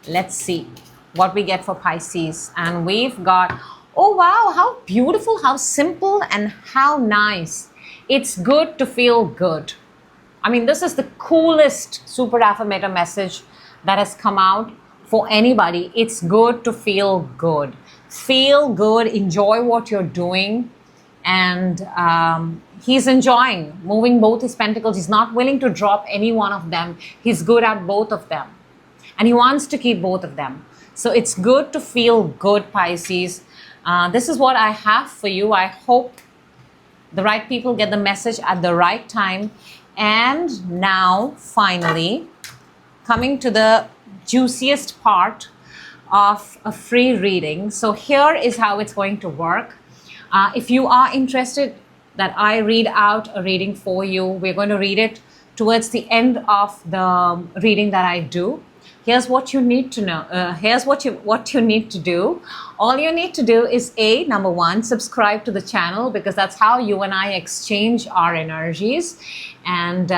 let's see what we get for Pisces. And we've got, oh wow, how beautiful, how simple, and how nice. It's good to feel good. I mean, this is the coolest super affirmator message that has come out for anybody. It's good to feel good. Feel good, enjoy what you're doing. And he's enjoying moving both his pentacles. He's not willing to drop any one of them. He's good at both of them. And he wants to keep both of them. So it's good to feel good, Pisces. This is what I have for you. I hope the right people get the message at the right time. And now, finally, coming to the juiciest part of a free reading. So here is how it's going to work. If you are interested that I read out a reading for you, we're going to read it towards the end of the reading that I do. Here's what you need to know. Here's what you need to do. All you need to do is number one, subscribe to the channel, because that's how you and I exchange our energies. And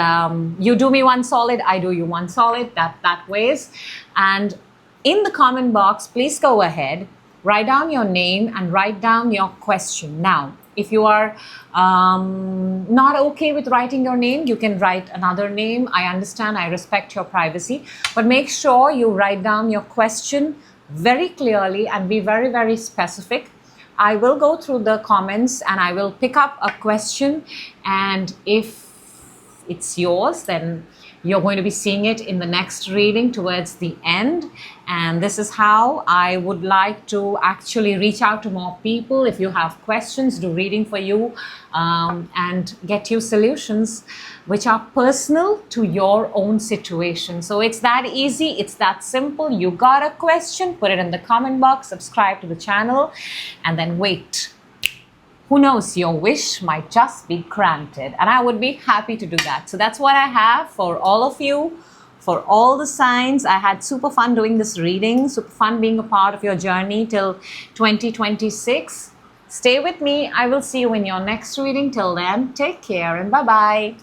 you do me one solid, I do you one solid, that ways. And in the comment box, please go ahead, write down your name and write down your question. Now, if you are not okay with writing your name, you can write another name. I understand, I respect your privacy, but make sure you write down your question very clearly and be very, very specific. I will go through the comments and I will pick up a question, and if it's yours, then you're going to be seeing it in the next reading towards the end. And this is how I would like to actually reach out to more people. If you have questions, do reading for you and get you solutions which are personal to your own situation. So it's that easy, it's that simple. You got a question, put it in the comment box, subscribe to the channel, and then wait. Who knows, your wish might just be granted, and I would be happy to do that. So that's what I have for all of you, for all the signs. I had super fun doing this reading, super fun being a part of your journey till 2026. Stay with me. I will see you in your next reading. Till then, take care and bye-bye.